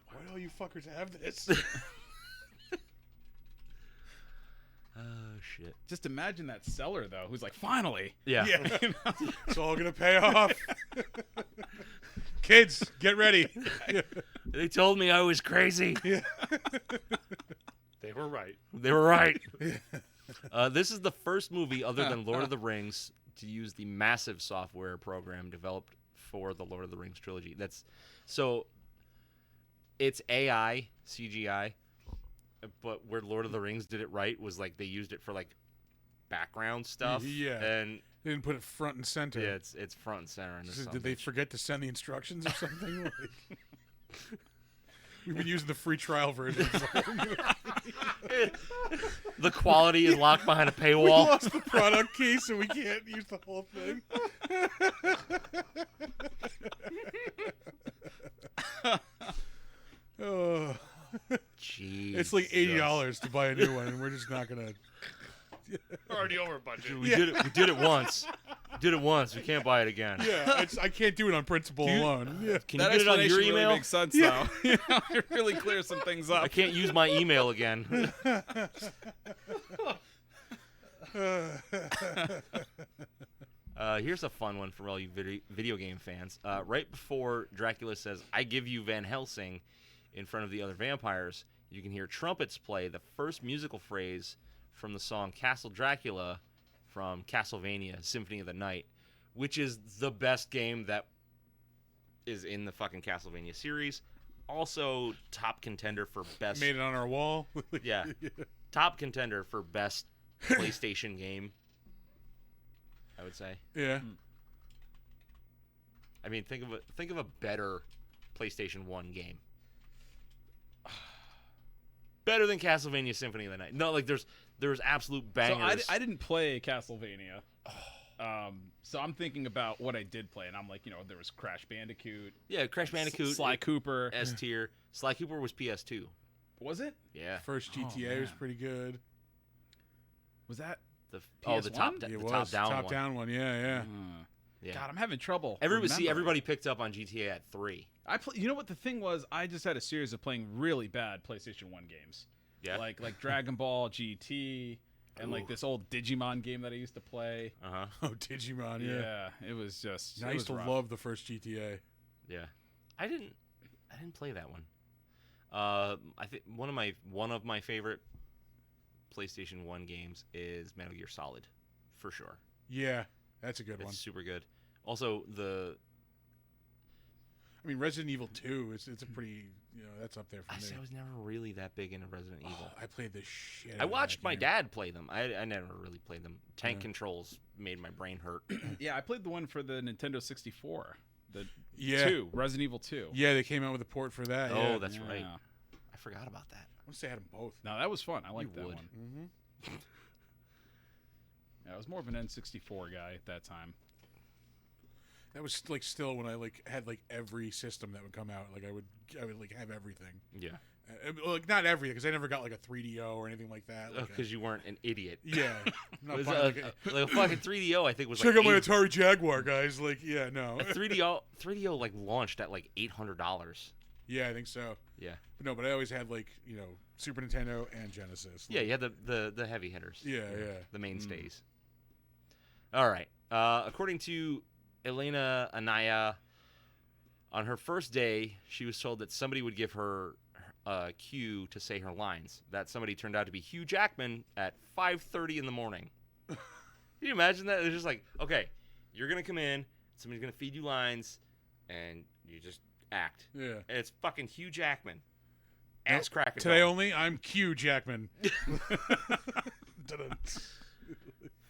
[SPEAKER 3] Why do all you fuckers have this?
[SPEAKER 1] Oh shit.
[SPEAKER 2] Just imagine that seller though, who's like, finally.
[SPEAKER 1] Yeah.
[SPEAKER 3] Yeah. It's all gonna pay off. Kids, get ready.
[SPEAKER 1] They told me I was crazy.
[SPEAKER 4] They were right.
[SPEAKER 1] They were right. This is the first movie other than Lord of the Rings to use the massive software program developed for the Lord of the Rings trilogy. It's AI, CGI, but where Lord of the Rings did it right was like they used it for like background stuff.
[SPEAKER 3] Yeah.
[SPEAKER 1] And
[SPEAKER 3] They didn't put it front and center.
[SPEAKER 1] yeah, it's front and center. In this
[SPEAKER 3] Did they forget to send the instructions or something? Like, we've been using the free trial version.
[SPEAKER 1] The quality is locked behind a
[SPEAKER 3] We
[SPEAKER 1] paywall.
[SPEAKER 3] lost the product key, so we can't use the whole thing. Oh,
[SPEAKER 1] Jeez.
[SPEAKER 3] it's like $80 to buy a new one, and we're just not gonna.
[SPEAKER 4] Already over budget.
[SPEAKER 1] We did it once. We did it once. We can't buy it again.
[SPEAKER 3] Yeah, I can't do it on principle alone. Yeah.
[SPEAKER 1] Can you
[SPEAKER 2] That
[SPEAKER 1] get it on your
[SPEAKER 2] explanation really
[SPEAKER 1] email?
[SPEAKER 2] makes sense though. You know, it really clears some things up.
[SPEAKER 1] I can't use my email again. Here's a fun one for all you video game fans. Right before Dracula says, "I give you Van Helsing," in front of the other vampires, you can hear trumpets play the first musical phrase from the song Castle Dracula from Castlevania Symphony of the Night, which is the best game that is in the fucking Castlevania series. Also, top contender for best...
[SPEAKER 3] Made it on our wall.
[SPEAKER 1] Yeah. Top contender for best PlayStation game, I would say.
[SPEAKER 3] Yeah.
[SPEAKER 1] I mean, think of a better PlayStation 1 game. Better than Castlevania Symphony of the Night. No, like there's absolute bangers.
[SPEAKER 2] So I didn't play Castlevania. So I'm thinking about what I did play, and I'm like, there was Crash Bandicoot.
[SPEAKER 1] Yeah, Crash Bandicoot,
[SPEAKER 2] Sly Cooper.
[SPEAKER 1] S tier. Sly Cooper was PS2.
[SPEAKER 2] Was it?
[SPEAKER 1] Yeah.
[SPEAKER 3] First GTA was
[SPEAKER 2] man.
[SPEAKER 3] pretty good.
[SPEAKER 2] Was that?
[SPEAKER 1] The
[SPEAKER 2] PS1?
[SPEAKER 1] top
[SPEAKER 3] It
[SPEAKER 1] the
[SPEAKER 3] was
[SPEAKER 1] top down
[SPEAKER 3] top
[SPEAKER 1] one.
[SPEAKER 3] down one. Yeah.
[SPEAKER 1] Yeah.
[SPEAKER 2] God, I'm having trouble.
[SPEAKER 1] Everybody
[SPEAKER 2] remembering.
[SPEAKER 1] picked up on GTA at 3.
[SPEAKER 2] You know what the thing was? I just had a series of playing really bad PlayStation 1 games.
[SPEAKER 1] Yeah.
[SPEAKER 2] Like Dragon Ball GT and like this old Digimon game that I used to play.
[SPEAKER 1] Uh-huh.
[SPEAKER 3] Oh, Digimon. Yeah.
[SPEAKER 2] It was just.
[SPEAKER 3] I
[SPEAKER 2] it
[SPEAKER 3] used to
[SPEAKER 2] was rough.
[SPEAKER 3] love the first GTA.
[SPEAKER 1] Yeah. I didn't play that one. I think one of my favorite PlayStation 1 games is Metal Gear Solid, for sure.
[SPEAKER 3] Yeah, that's a good one.
[SPEAKER 1] It's super good. Also,
[SPEAKER 3] I mean, Resident Evil 2. It's a pretty. That's up there for me.
[SPEAKER 1] I was never really that big into Resident Evil.
[SPEAKER 3] I played the shit.
[SPEAKER 1] I
[SPEAKER 3] out of
[SPEAKER 1] watched
[SPEAKER 3] that
[SPEAKER 1] my
[SPEAKER 3] game.
[SPEAKER 1] dad play them. I never really played them. Tank
[SPEAKER 3] Yeah.
[SPEAKER 1] controls made my brain hurt.
[SPEAKER 2] Yeah, I played the one for the Nintendo 64. The
[SPEAKER 3] Yeah.
[SPEAKER 2] 2, Resident Evil 2.
[SPEAKER 3] Yeah, they came out with a port for that.
[SPEAKER 1] Oh,
[SPEAKER 3] yeah.
[SPEAKER 1] that's right.
[SPEAKER 2] Yeah.
[SPEAKER 1] I forgot about that.
[SPEAKER 3] I want to say I had them both.
[SPEAKER 2] No, that was fun. I liked
[SPEAKER 1] You
[SPEAKER 2] that
[SPEAKER 1] would.
[SPEAKER 2] one.
[SPEAKER 3] Mm-hmm.
[SPEAKER 2] Yeah, I was more of an N64 guy at that time.
[SPEAKER 3] That was like still when I had every system that would come out. Like I would have everything.
[SPEAKER 1] Yeah.
[SPEAKER 3] Like not everything, because I never got like a 3DO or anything like that.
[SPEAKER 1] Because you weren't an idiot.
[SPEAKER 3] yeah, I'm
[SPEAKER 1] It
[SPEAKER 3] not
[SPEAKER 1] was
[SPEAKER 3] buying, like,
[SPEAKER 1] like a fucking 3DO, I think was
[SPEAKER 3] check
[SPEAKER 1] like
[SPEAKER 3] out my
[SPEAKER 1] eight-
[SPEAKER 3] Atari Jaguar, guys. Like, yeah, no.
[SPEAKER 1] a 3DO like launched at like $800.
[SPEAKER 3] Yeah, I think so.
[SPEAKER 1] Yeah.
[SPEAKER 3] But no, but I always had like Super Nintendo and Genesis.
[SPEAKER 1] Yeah, you had the heavy hitters.
[SPEAKER 3] Yeah.
[SPEAKER 1] The mainstays. All right. According to Elena Anaya, on her first day, she was told that somebody would give her a cue to say her lines. That somebody turned out to be Hugh Jackman at 5:30 in the morning. Can you imagine that? It's just like, okay, you're going to come in, somebody's going to feed you lines, and you just act.
[SPEAKER 3] Yeah.
[SPEAKER 1] And it's fucking Hugh Jackman. Ass cracker.
[SPEAKER 3] Today only, I'm Hugh Jackman.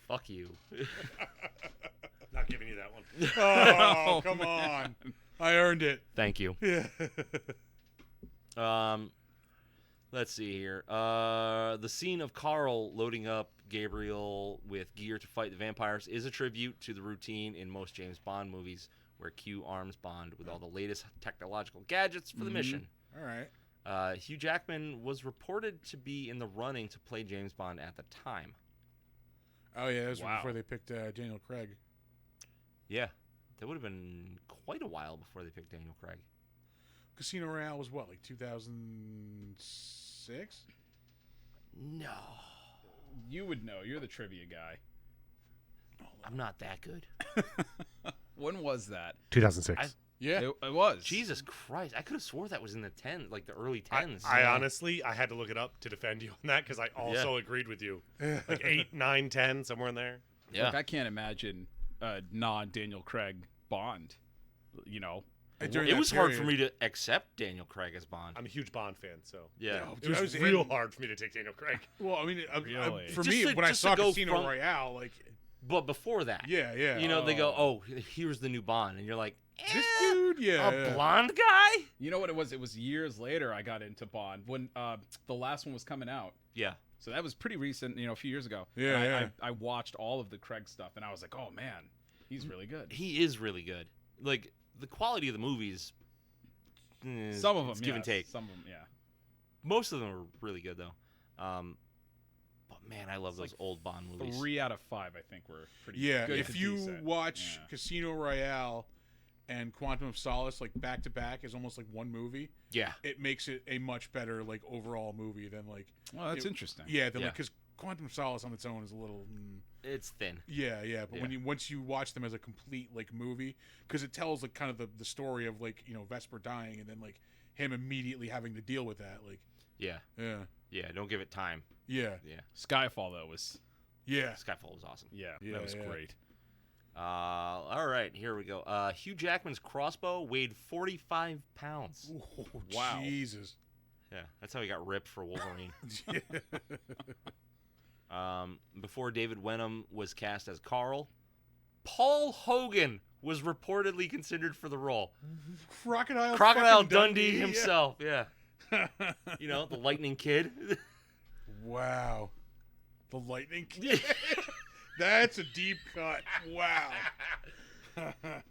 [SPEAKER 1] Fuck you.
[SPEAKER 4] Not giving you that one.
[SPEAKER 3] Oh, come on. I earned it.
[SPEAKER 1] Thank you.
[SPEAKER 3] Yeah.
[SPEAKER 1] Let's see here. The scene of Carl loading up Gabriel with gear to fight the vampires is a tribute to the routine in most James Bond movies where Q arms Bond with all the latest technological gadgets for the mission.
[SPEAKER 3] All right.
[SPEAKER 1] Hugh Jackman was reported to be in the running to play James Bond at the time.
[SPEAKER 3] Oh, yeah, that was
[SPEAKER 2] Wow.
[SPEAKER 3] before they picked Daniel Craig.
[SPEAKER 1] Yeah. That would have been quite a while before they picked Daniel Craig.
[SPEAKER 3] Casino Royale was what, like 2006?
[SPEAKER 1] No.
[SPEAKER 2] You would know. You're the trivia guy.
[SPEAKER 1] I'm not that good.
[SPEAKER 2] When was that?
[SPEAKER 4] 2006.
[SPEAKER 3] Yeah.
[SPEAKER 2] It was.
[SPEAKER 1] Jesus Christ. I could have swore that was in the 10s, like the early 10s.
[SPEAKER 4] I honestly, I had to look it up to defend you on that because I also agreed with you. Like 8, 9, 10, somewhere in there.
[SPEAKER 1] Yeah.
[SPEAKER 2] Look, I can't imagine a non-Daniel Craig Bond. You know.
[SPEAKER 3] During
[SPEAKER 1] It
[SPEAKER 3] that
[SPEAKER 1] was hard for
[SPEAKER 3] period.
[SPEAKER 1] me to accept Daniel Craig as Bond.
[SPEAKER 4] I'm a huge Bond fan, so
[SPEAKER 1] Yeah.
[SPEAKER 4] it was real hard for me to take Daniel Craig.
[SPEAKER 3] Well, I mean,
[SPEAKER 2] Really?
[SPEAKER 3] for
[SPEAKER 1] Just
[SPEAKER 3] me,
[SPEAKER 1] to-
[SPEAKER 3] when I
[SPEAKER 1] just
[SPEAKER 3] saw
[SPEAKER 1] to go
[SPEAKER 3] Casino
[SPEAKER 1] from-
[SPEAKER 3] Royale, like,
[SPEAKER 1] But before that,
[SPEAKER 3] yeah.
[SPEAKER 1] you know, they go, oh, here's the new Bond. And you're like,
[SPEAKER 3] This dude, yeah.
[SPEAKER 1] a blonde guy?
[SPEAKER 2] You know what it was? It was years later I got into Bond when the last one was coming out.
[SPEAKER 1] Yeah.
[SPEAKER 2] So that was pretty recent, a few years ago.
[SPEAKER 3] Yeah,
[SPEAKER 2] And
[SPEAKER 3] yeah.
[SPEAKER 2] I watched all of the Craig stuff, and I was like, oh, man, he's really good.
[SPEAKER 1] He is really good. Like, the quality of the movies,
[SPEAKER 2] Some of them,
[SPEAKER 1] it's give and
[SPEAKER 2] yes.
[SPEAKER 1] take.
[SPEAKER 2] Some of them, yeah.
[SPEAKER 1] Most of them are really good, though. But, man, I love those old Bond movies.
[SPEAKER 2] 3 out of 5, I think, were pretty
[SPEAKER 3] Yeah,
[SPEAKER 2] good
[SPEAKER 3] if
[SPEAKER 2] to
[SPEAKER 3] you
[SPEAKER 2] decent.
[SPEAKER 3] watch
[SPEAKER 2] Yeah.
[SPEAKER 3] Casino Royale and Quantum of Solace like back to back as almost like one movie,
[SPEAKER 1] Yeah.
[SPEAKER 3] it makes it a much better like overall movie than like
[SPEAKER 2] Well, that's interesting.
[SPEAKER 3] yeah, than
[SPEAKER 1] Yeah.
[SPEAKER 3] like because Quantum of Solace on its own is a little
[SPEAKER 1] It's thin.
[SPEAKER 3] yeah, but when
[SPEAKER 1] Yeah.
[SPEAKER 3] once you watch them as a complete like movie, because it tells like kind of the story of like Vesper dying and then like him immediately having to deal with that, like
[SPEAKER 1] Yeah. Yeah, don't give it time.
[SPEAKER 3] yeah.
[SPEAKER 2] Skyfall, though, was,
[SPEAKER 1] Skyfall was awesome.
[SPEAKER 2] yeah,
[SPEAKER 3] Yeah,
[SPEAKER 2] that was
[SPEAKER 3] yeah.
[SPEAKER 2] great.
[SPEAKER 1] All right, here we go. Hugh Jackman's crossbow weighed 45 pounds.
[SPEAKER 3] Oh,
[SPEAKER 2] Wow.
[SPEAKER 3] Jesus.
[SPEAKER 1] Yeah, that's how he got ripped for Wolverine. Before David Wenham was cast as Carl, Paul Hogan was reportedly considered for the role.
[SPEAKER 3] Crocodile
[SPEAKER 1] Crocodile
[SPEAKER 3] fucking
[SPEAKER 1] Dundee himself, yeah. You know, the Lightning Kid.
[SPEAKER 3] Wow. The Lightning Kid. That's a deep cut. Wow.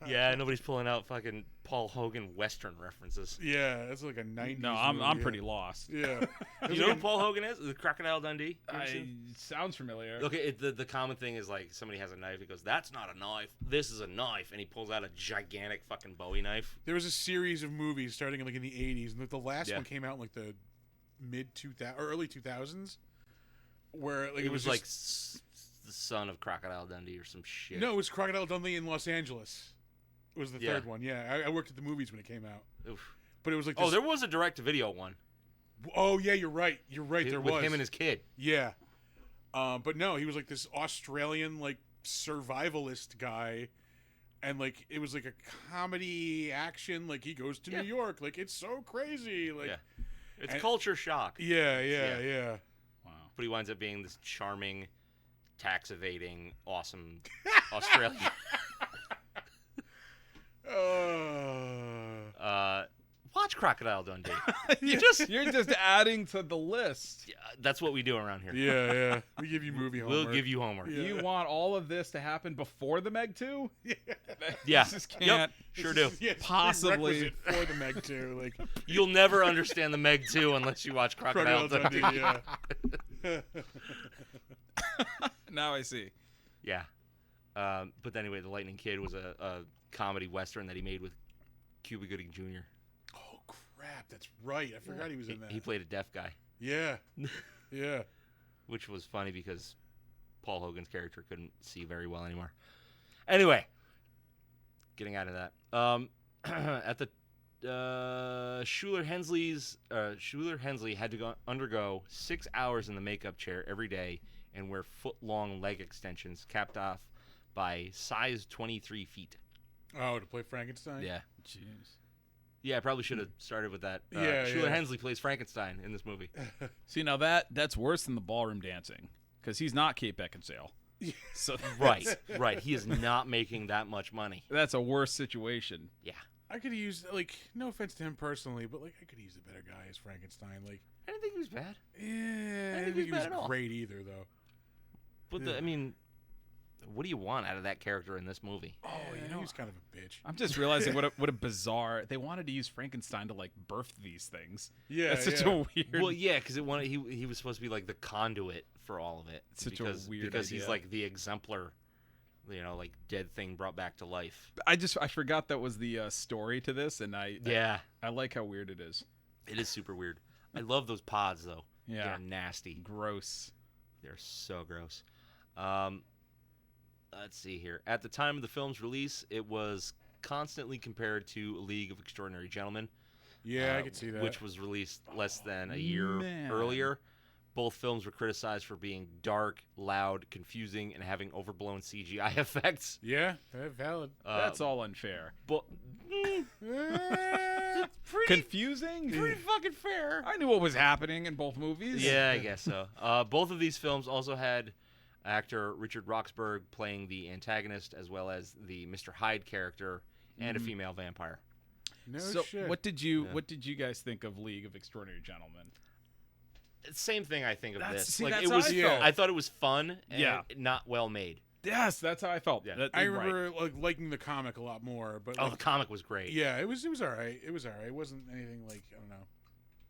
[SPEAKER 1] Yeah, nobody's pulling out fucking Paul Hogan Western references.
[SPEAKER 3] Yeah, that's like a 90s
[SPEAKER 2] No, I'm
[SPEAKER 3] movie,
[SPEAKER 2] pretty lost.
[SPEAKER 3] Yeah.
[SPEAKER 1] You know who Paul Hogan is? The Crocodile Dundee? You ever seen?
[SPEAKER 2] Sounds familiar.
[SPEAKER 1] Okay, the common thing is like somebody has a knife. He goes, "That's not a knife. This is a knife," and he pulls out a gigantic fucking Bowie knife.
[SPEAKER 3] There was a series of movies starting in like in the 80s, and the last
[SPEAKER 1] Yeah.
[SPEAKER 3] one came out in like the mid 2000 or early 2000s, where like
[SPEAKER 1] It was
[SPEAKER 3] just-
[SPEAKER 1] like the son of Crocodile Dundee or some shit.
[SPEAKER 3] no, it was Crocodile Dundee in Los Angeles. It was the
[SPEAKER 1] Yeah.
[SPEAKER 3] third one. Yeah, I worked at the movies when it came out,
[SPEAKER 1] Oof.
[SPEAKER 3] but it was like
[SPEAKER 1] Oh,
[SPEAKER 3] this,
[SPEAKER 1] there was a direct-to-video one.
[SPEAKER 3] oh yeah, you're right. There
[SPEAKER 1] with
[SPEAKER 3] was
[SPEAKER 1] him and his kid.
[SPEAKER 3] yeah, but no, he was like this Australian like survivalist guy, and like it was like a comedy action. Like he goes to
[SPEAKER 1] Yeah.
[SPEAKER 3] New York, like it's so crazy. Like
[SPEAKER 1] Yeah. It's
[SPEAKER 3] And-
[SPEAKER 1] culture shock.
[SPEAKER 3] yeah.
[SPEAKER 2] Wow.
[SPEAKER 1] But he winds up being this charming, tax-evading, awesome Australian. Watch Crocodile Dundee.
[SPEAKER 2] You're just adding to the list.
[SPEAKER 1] Yeah, that's what we do around here.
[SPEAKER 3] yeah. We give you movie homework.
[SPEAKER 1] We'll give you homework.
[SPEAKER 3] Yeah.
[SPEAKER 2] You want all of this to happen before the Meg 2?
[SPEAKER 1] Yeah.
[SPEAKER 2] Just
[SPEAKER 1] Yep.
[SPEAKER 2] can't.
[SPEAKER 1] Sure do.
[SPEAKER 3] Yeah, it's
[SPEAKER 2] Possibly.
[SPEAKER 3] prerequisite for the Meg 2. Like
[SPEAKER 1] You'll never understand the Meg 2 unless you watch Crocodile,
[SPEAKER 3] Crocodile
[SPEAKER 1] Dundee.
[SPEAKER 3] Dundee. Yeah.
[SPEAKER 2] Now I see.
[SPEAKER 1] Yeah. But anyway, The Lightning Kid was a comedy western that he made with Cuba Gooding Jr.
[SPEAKER 3] Oh crap! That's right. I forgot he was in that.
[SPEAKER 1] He played a deaf guy,
[SPEAKER 3] Yeah. Yeah.
[SPEAKER 1] which was funny because Paul Hogan's character couldn't see very well anymore. Anyway, getting out of that. At the Schuler Hensley had to undergo 6 hours in the makeup chair every day and wear foot-long leg extensions capped off by size 23 feet.
[SPEAKER 3] Oh, to play Frankenstein?
[SPEAKER 1] Yeah.
[SPEAKER 2] Jeez.
[SPEAKER 1] Yeah, I probably should have started with that.
[SPEAKER 3] Yeah,
[SPEAKER 1] Schuler
[SPEAKER 3] yeah.
[SPEAKER 1] Hensley plays Frankenstein in this movie.
[SPEAKER 2] See, now that's worse than the ballroom dancing because he's not Kate Beckinsale. So
[SPEAKER 1] Right. He is not making that much money.
[SPEAKER 2] that's a worse situation.
[SPEAKER 1] Yeah.
[SPEAKER 3] I could use, like, no offense to him personally, but, like, I could use a better guy as Frankenstein. Like,
[SPEAKER 1] I didn't think he was bad.
[SPEAKER 3] yeah, I
[SPEAKER 1] think
[SPEAKER 3] didn't
[SPEAKER 1] he
[SPEAKER 3] think
[SPEAKER 1] was
[SPEAKER 3] he
[SPEAKER 1] bad at all.
[SPEAKER 3] was great either, though.
[SPEAKER 1] But,
[SPEAKER 3] Yeah.
[SPEAKER 1] I mean, what do you want out of that character in this movie?
[SPEAKER 3] Oh, he was kind of a bitch.
[SPEAKER 2] I'm just realizing what a bizarre. They wanted to use Frankenstein to like birth these things.
[SPEAKER 3] Yeah,
[SPEAKER 2] That's such
[SPEAKER 3] yeah.
[SPEAKER 2] a weird.
[SPEAKER 1] Well, yeah, because he was supposed to be like the conduit for all of it.
[SPEAKER 2] Such a
[SPEAKER 1] because,
[SPEAKER 2] weird
[SPEAKER 1] because he's
[SPEAKER 2] idea.
[SPEAKER 1] like the exemplar, like dead thing brought back to life.
[SPEAKER 2] I forgot that was the story to this, and I like how weird it is.
[SPEAKER 1] It is super weird. I love those pods though.
[SPEAKER 2] Yeah.
[SPEAKER 1] They're nasty.
[SPEAKER 2] Gross.
[SPEAKER 1] They're so gross. Let's see here. At the time of the film's release, it was constantly compared to A League of Extraordinary Gentlemen.
[SPEAKER 3] Yeah, I could see that.
[SPEAKER 1] Which was released less than a year
[SPEAKER 2] Man.
[SPEAKER 1] earlier. Both films were criticized for being dark, loud, confusing, and having overblown CGI effects.
[SPEAKER 3] Yeah, valid.
[SPEAKER 2] That's all unfair.
[SPEAKER 1] But
[SPEAKER 2] Confusing?
[SPEAKER 1] pretty fucking fair.
[SPEAKER 2] I knew what was happening in both movies.
[SPEAKER 1] Yeah, I guess so. Both of these films also had actor Richard Roxburgh playing the antagonist, as well as the Mr. Hyde character, and a female vampire.
[SPEAKER 3] No
[SPEAKER 2] So
[SPEAKER 3] shit.
[SPEAKER 2] what did you guys think of League of Extraordinary Gentlemen?
[SPEAKER 1] Same thing I think of
[SPEAKER 2] That's-
[SPEAKER 1] this.
[SPEAKER 2] see,
[SPEAKER 1] Like
[SPEAKER 2] that's
[SPEAKER 1] it
[SPEAKER 2] how
[SPEAKER 1] was,
[SPEAKER 2] I felt.
[SPEAKER 1] I thought it was fun and
[SPEAKER 2] Yeah.
[SPEAKER 1] not well made.
[SPEAKER 2] Yes, that's how I felt.
[SPEAKER 1] Yeah.
[SPEAKER 3] I remember like liking the comic a lot more, but
[SPEAKER 1] Oh,
[SPEAKER 3] like,
[SPEAKER 1] the comic was great.
[SPEAKER 3] yeah, it was all right. It was all right. It wasn't anything like I don't know.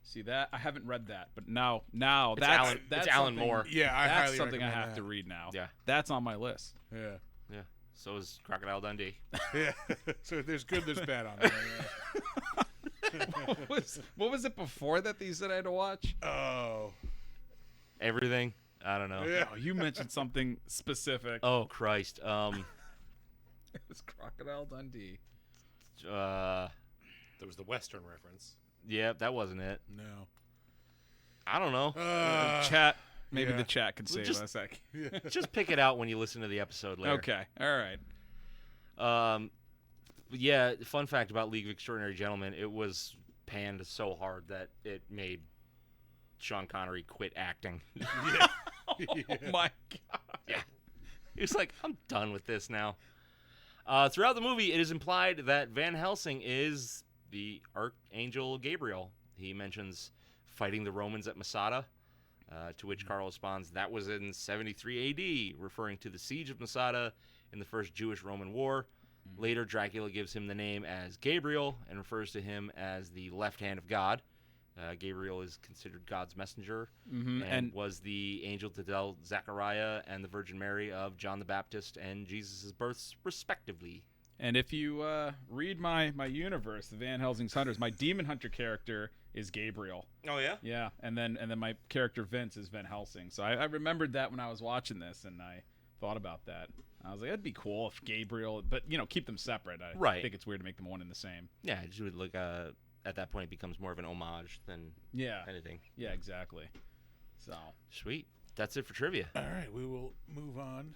[SPEAKER 2] See that? I haven't read that, but now
[SPEAKER 1] It's
[SPEAKER 2] that's
[SPEAKER 1] Alan,
[SPEAKER 2] that's
[SPEAKER 1] it's Alan
[SPEAKER 2] something-
[SPEAKER 1] Moore.
[SPEAKER 3] Yeah, I
[SPEAKER 2] That's
[SPEAKER 3] highly
[SPEAKER 2] something I
[SPEAKER 3] recommend
[SPEAKER 2] have
[SPEAKER 3] that.
[SPEAKER 2] to read now.
[SPEAKER 1] Yeah.
[SPEAKER 2] That's on my list.
[SPEAKER 3] Yeah,
[SPEAKER 1] Yeah. So is Crocodile Dundee.
[SPEAKER 3] yeah. So there's good, there's bad on there. Yeah.
[SPEAKER 2] what was it before that you said I had to watch?
[SPEAKER 3] Oh,
[SPEAKER 1] Everything. I don't know.
[SPEAKER 3] yeah.
[SPEAKER 2] Oh, you mentioned something specific.
[SPEAKER 1] Oh Christ.
[SPEAKER 2] It was Crocodile Dundee.
[SPEAKER 4] There was the Western reference.
[SPEAKER 1] Yeah, that wasn't it.
[SPEAKER 3] No.
[SPEAKER 1] I don't know.
[SPEAKER 2] Chat. Maybe
[SPEAKER 3] yeah.
[SPEAKER 2] the chat can save
[SPEAKER 1] just-
[SPEAKER 2] us.
[SPEAKER 1] Just pick it out when you listen to the episode later.
[SPEAKER 2] Okay. All right.
[SPEAKER 1] Yeah, fun fact about League of Extraordinary Gentlemen, it was panned so hard that it made Sean Connery quit acting.
[SPEAKER 2] Oh my god.
[SPEAKER 1] Yeah. He was like, I'm done with this now. Throughout the movie, it is implied that Van Helsing is the Archangel Gabriel. He mentions fighting the Romans at Masada, to which Carl responds, that was in 73 AD, referring to the siege of Masada in the First Jewish-Roman War. Later, Dracula gives him the name as Gabriel and refers to him as the left hand of God. Gabriel is considered God's messenger and was the angel to tell Zechariah and the Virgin Mary of John the Baptist and Jesus' births, respectively.
[SPEAKER 2] And if you read my universe, the Van Helsing's Hunters, my demon hunter character is Gabriel.
[SPEAKER 1] Oh, yeah?
[SPEAKER 2] Yeah, and then my character Vince is Van Helsing. So I remembered that when I was watching this, and I thought about that. I was like, that'd be cool if Gabriel, but keep them separate. I
[SPEAKER 1] Right.
[SPEAKER 2] think it's weird to make them one and the same.
[SPEAKER 1] Yeah, it just would look, at that point, it becomes more of an homage than
[SPEAKER 2] Yeah,
[SPEAKER 1] anything.
[SPEAKER 2] yeah, exactly. So,
[SPEAKER 1] Sweet. That's it for trivia.
[SPEAKER 3] All right, we will move on.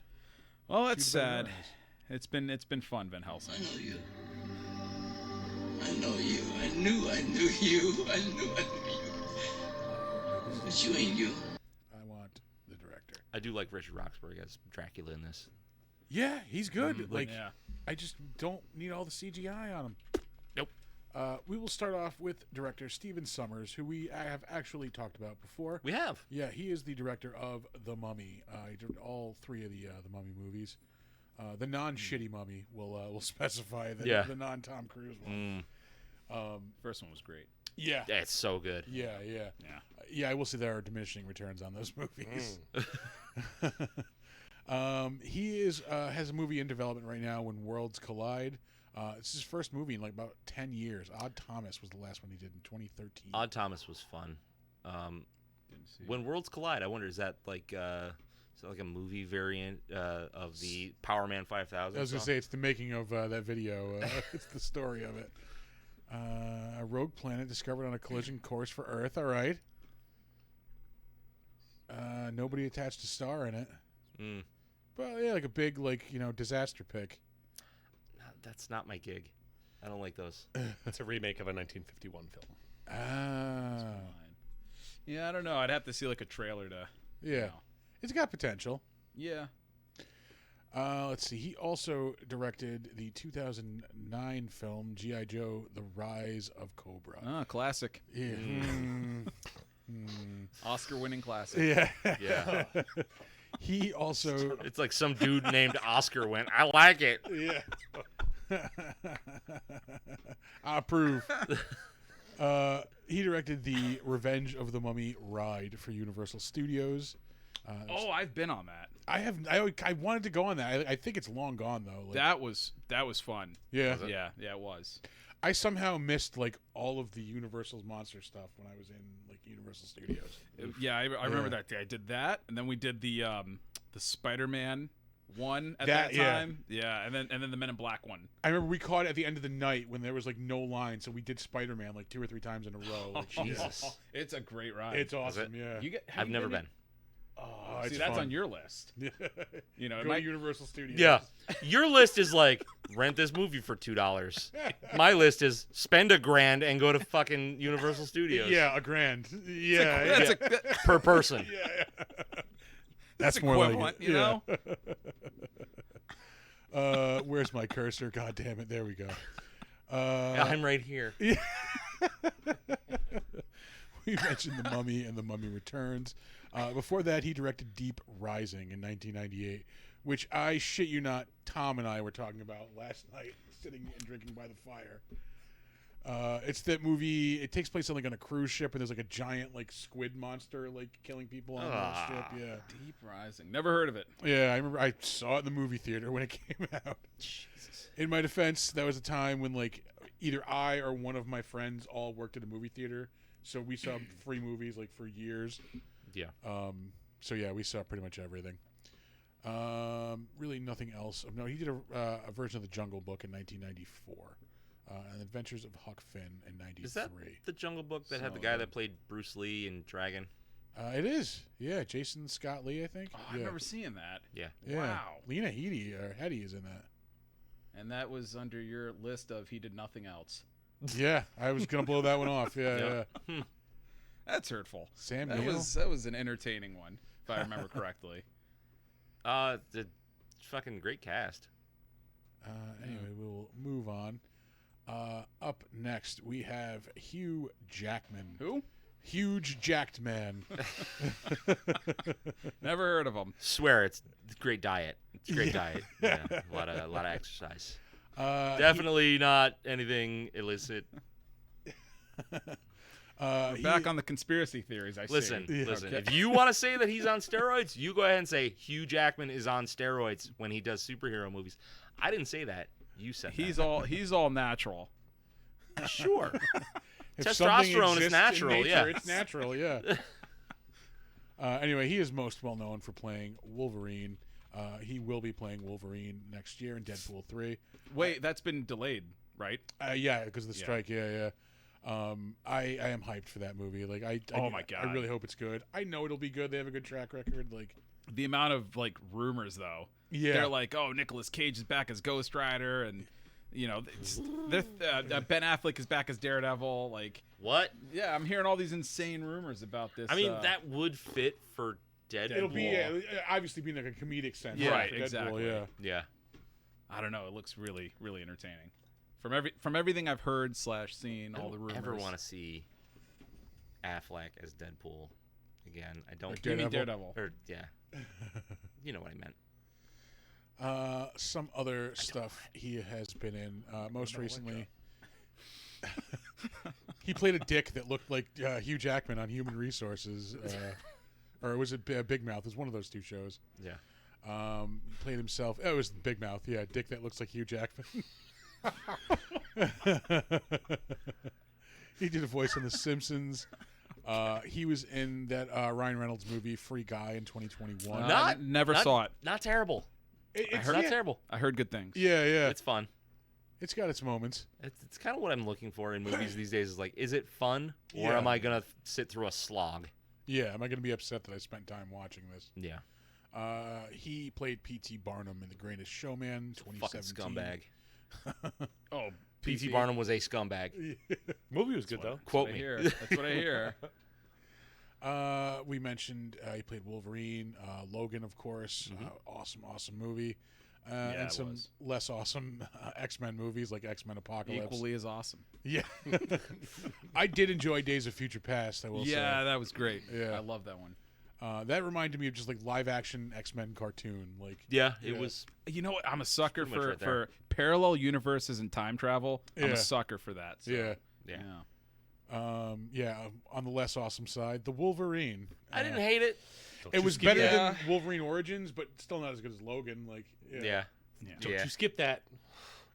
[SPEAKER 2] well, that's
[SPEAKER 3] to Better
[SPEAKER 2] sad.
[SPEAKER 3] Eyes.
[SPEAKER 2] It's been fun, Van Helsing.
[SPEAKER 5] I know you. I know you. I knew you. I knew you. But you ain't you.
[SPEAKER 3] I want the director.
[SPEAKER 1] I do like Richard Roxburgh as Dracula in this.
[SPEAKER 3] Yeah, he's good. Like,
[SPEAKER 2] Yeah.
[SPEAKER 3] I just don't need all the CGI on him.
[SPEAKER 1] Nope.
[SPEAKER 3] We will start off with director Stephen Sommers, who we have actually talked about before.
[SPEAKER 1] We have.
[SPEAKER 3] Yeah, he is the director of The Mummy. He did all three of the Mummy movies. The non-shitty Mummy will specify the,
[SPEAKER 1] Yeah.
[SPEAKER 3] the non-Tom Cruise one.
[SPEAKER 2] First one was great.
[SPEAKER 3] Yeah.
[SPEAKER 1] That's so good.
[SPEAKER 3] Yeah.
[SPEAKER 2] Yeah.
[SPEAKER 3] I will say there are diminishing returns on those movies. He is has a movie in development right now, When Worlds Collide. It's his first movie in like about 10 years. Odd Thomas was the last one he did in 2013.
[SPEAKER 1] Odd Thomas was fun. When Worlds Collide, I wonder, is that like a movie variant of the Power Man 5000?
[SPEAKER 3] I was going to say, it's the making of that video. It's the story of it. A rogue planet discovered on a collision course for Earth. All right. Nobody attached a star in it. But yeah, like a big, disaster pick.
[SPEAKER 1] That's not my gig. I don't like those.
[SPEAKER 4] It's a remake of a 1951 film.
[SPEAKER 3] Ah.
[SPEAKER 2] Yeah, I don't know. I'd have to see like a trailer to.
[SPEAKER 3] Yeah. It's got potential.
[SPEAKER 2] Yeah.
[SPEAKER 3] Let's see. He also directed the 2009 film G.I. Joe: The Rise of Cobra.
[SPEAKER 2] Ah, classic.
[SPEAKER 3] Yeah.
[SPEAKER 2] Oscar-winning classic.
[SPEAKER 3] Yeah.
[SPEAKER 1] Yeah.
[SPEAKER 3] He also.
[SPEAKER 1] It's like some dude named Oscar went, I like it.
[SPEAKER 3] Yeah. I approve. He directed the Revenge of the Mummy ride for Universal Studios.
[SPEAKER 2] I've been on that.
[SPEAKER 3] I wanted to go on that. I think it's long gone though. Like,
[SPEAKER 2] That was fun.
[SPEAKER 3] yeah.
[SPEAKER 2] Yeah, it was.
[SPEAKER 3] I somehow missed like all of the Universal's monster stuff when I was in like Universal Studios.
[SPEAKER 2] Yeah, I remember that day. I did that, and then we did the Spider-Man one at
[SPEAKER 3] That-
[SPEAKER 2] that time. Yeah, and then the Men in Black one.
[SPEAKER 3] I remember we caught it at the end of the night when there was like no line, so we did Spider-Man like 2 or 3 times in a row. Like,
[SPEAKER 1] Jesus.
[SPEAKER 2] It's a great ride.
[SPEAKER 3] it's awesome. Yeah.
[SPEAKER 2] Have
[SPEAKER 1] I've
[SPEAKER 2] you
[SPEAKER 1] never been.
[SPEAKER 3] Oh,
[SPEAKER 2] See,
[SPEAKER 3] it's
[SPEAKER 2] that's
[SPEAKER 3] fun.
[SPEAKER 2] on your list. You know, it
[SPEAKER 3] Go
[SPEAKER 2] might-
[SPEAKER 3] to Universal Studios.
[SPEAKER 1] Yeah. Your list is like, rent this movie for $2. My list is spend $1,000 and go to fucking Universal Studios.
[SPEAKER 3] Yeah, $1,000. Yeah,
[SPEAKER 2] that's
[SPEAKER 3] yeah.
[SPEAKER 1] Per person.
[SPEAKER 3] Yeah.
[SPEAKER 2] that's
[SPEAKER 3] more like
[SPEAKER 2] equivalent,
[SPEAKER 3] it.
[SPEAKER 2] you know.
[SPEAKER 3] Where's my cursor? God damn it! There we go.
[SPEAKER 1] I'm right here.
[SPEAKER 3] We mentioned The Mummy and The Mummy Returns. Before that, he directed Deep Rising in 1998, which I shit you not, Tom and I were talking about last night, sitting and drinking by the fire. It's that movie. It takes place on like on a cruise ship, and there's like a giant like squid monster like killing people on the ship. Yeah,
[SPEAKER 2] Deep Rising. Never heard of it.
[SPEAKER 3] yeah. I remember I saw it in the movie theater when it came out.
[SPEAKER 1] Jesus.
[SPEAKER 3] In my defense, that was a time when like either I or one of my friends all worked at a movie theater, so we saw free movies like for years.
[SPEAKER 1] Yeah.
[SPEAKER 3] So yeah, we saw pretty much everything. Really nothing else. No, he did a version of The Jungle Book in 1994. And Adventures of Huck Finn in 93.
[SPEAKER 1] Is that the Jungle Book that had the guy that played Bruce Lee in Dragon?
[SPEAKER 3] It is. Yeah, Jason Scott Lee, I think.
[SPEAKER 2] Oh,
[SPEAKER 3] yeah.
[SPEAKER 2] I remember seeing that.
[SPEAKER 1] Yeah.
[SPEAKER 3] Yeah.
[SPEAKER 2] Wow.
[SPEAKER 3] Lena Headey is in that.
[SPEAKER 2] And that was under your list of he did nothing else.
[SPEAKER 3] Yeah, I was gonna blow that one off. Yeah, yeah.
[SPEAKER 2] That's hurtful.
[SPEAKER 3] Sam
[SPEAKER 2] That
[SPEAKER 3] Neill.
[SPEAKER 2] was an entertaining one, if I remember correctly.
[SPEAKER 1] The fucking great cast.
[SPEAKER 3] Anyway, we'll move on. Up next, we have Hugh Jackman.
[SPEAKER 2] Who?
[SPEAKER 3] Huge jacked man.
[SPEAKER 2] Never heard of him.
[SPEAKER 1] Swear it's great diet. It's a great diet. Yeah. A lot of exercise.
[SPEAKER 3] Definitely.
[SPEAKER 1] Definitely not anything illicit.
[SPEAKER 2] Back on the conspiracy theories, I
[SPEAKER 1] Listen,
[SPEAKER 2] see.
[SPEAKER 3] Yeah,
[SPEAKER 1] listen.
[SPEAKER 3] okay.
[SPEAKER 1] If you want to say that he's on steroids, you go ahead and say Hugh Jackman is on steroids when he does superhero movies. I didn't say that. You said
[SPEAKER 2] He's all natural.
[SPEAKER 1] that. Sure.
[SPEAKER 3] If something
[SPEAKER 1] Testosterone is
[SPEAKER 3] exists in
[SPEAKER 1] natural,
[SPEAKER 3] nature,
[SPEAKER 1] yeah.
[SPEAKER 3] It's natural, yeah. Anyway, he is most well known for playing Wolverine. He will be playing Wolverine next year in Deadpool 3.
[SPEAKER 2] Wait, that's been delayed, right?
[SPEAKER 3] Yeah, because of the
[SPEAKER 2] Yeah.
[SPEAKER 3] strike. Yeah. I am hyped for that movie. Like,
[SPEAKER 2] Oh my God.
[SPEAKER 3] I really hope it's good. I know it'll be good. They have a good track record. Like,
[SPEAKER 2] The amount of like rumors though.
[SPEAKER 3] yeah,
[SPEAKER 2] They're like, oh, Nicolas Cage is back as Ghost Rider, and you know, Ben Affleck is back as Daredevil. Like,
[SPEAKER 1] What?
[SPEAKER 2] yeah, I'm hearing all these insane rumors about this.
[SPEAKER 1] I mean, that would fit for Deadpool.
[SPEAKER 3] it'll be obviously being like a comedic sense.
[SPEAKER 2] Yeah,
[SPEAKER 3] right, for Deadpool,
[SPEAKER 2] exactly.
[SPEAKER 3] Yeah.
[SPEAKER 1] Yeah.
[SPEAKER 2] I don't know. It looks really, really entertaining. From everything I've heard / seen, all the rumors.
[SPEAKER 1] Ever want to see Affleck as Deadpool again? I don't.
[SPEAKER 2] You mean Daredevil?
[SPEAKER 1] Or yeah. You know what I meant.
[SPEAKER 3] Some other stuff he has been in. Most recently, he played a dick that looked like Hugh Jackman on Human Resources, or was it Big Mouth? It was one of those two shows.
[SPEAKER 1] Yeah.
[SPEAKER 3] He played himself. Oh, it was Big Mouth. Yeah, dick that looks like Hugh Jackman. He did a voice on The Simpsons. He was in that Ryan Reynolds movie Free Guy in 2021.
[SPEAKER 2] Never saw it.
[SPEAKER 1] Not terrible.
[SPEAKER 3] It's
[SPEAKER 1] Not terrible.
[SPEAKER 2] I heard good things.
[SPEAKER 3] Yeah, yeah.
[SPEAKER 1] It's fun.
[SPEAKER 3] It's got its moments.
[SPEAKER 1] It's kind of what I'm looking for in movies these days. Is like, is it fun, or
[SPEAKER 3] Yeah.
[SPEAKER 1] am I gonna sit through a slog?
[SPEAKER 3] Yeah, am I going to be upset that I spent time watching this?
[SPEAKER 1] Yeah,
[SPEAKER 3] He played P.T. Barnum in The Greatest Showman, 2017.
[SPEAKER 1] fucking scumbag.
[SPEAKER 2] Oh,
[SPEAKER 1] P.T. Barnum was a scumbag.
[SPEAKER 4] Movie was good though.
[SPEAKER 1] Quote
[SPEAKER 2] I
[SPEAKER 1] me.
[SPEAKER 2] hear. That's what I hear.
[SPEAKER 3] We mentioned he played Wolverine, Logan, of course. Awesome movie. And
[SPEAKER 2] it
[SPEAKER 3] some
[SPEAKER 2] was.
[SPEAKER 3] less awesome X-Men movies like X-Men Apocalypse.
[SPEAKER 2] Equally as awesome.
[SPEAKER 3] Yeah. I did enjoy Days of Future Past, I will say.
[SPEAKER 2] Yeah, that was great.
[SPEAKER 3] Yeah.
[SPEAKER 2] I love that one.
[SPEAKER 3] That reminded me of just like live-action X-Men cartoon. Like,
[SPEAKER 1] Yeah, it was.
[SPEAKER 2] You know what? I'm a sucker
[SPEAKER 1] pretty much
[SPEAKER 2] for,
[SPEAKER 1] right there.
[SPEAKER 2] for parallel universes and time travel. I'm
[SPEAKER 3] Yeah.
[SPEAKER 2] a sucker for that. So,
[SPEAKER 3] yeah.
[SPEAKER 1] Yeah.
[SPEAKER 3] On the less awesome side, the Wolverine.
[SPEAKER 1] I didn't hate it.
[SPEAKER 3] It was better
[SPEAKER 2] Yeah.
[SPEAKER 3] than Wolverine Origins, but still not as good as Logan. Like,
[SPEAKER 1] Yeah.
[SPEAKER 4] Don't
[SPEAKER 1] Yeah.
[SPEAKER 4] you skip that?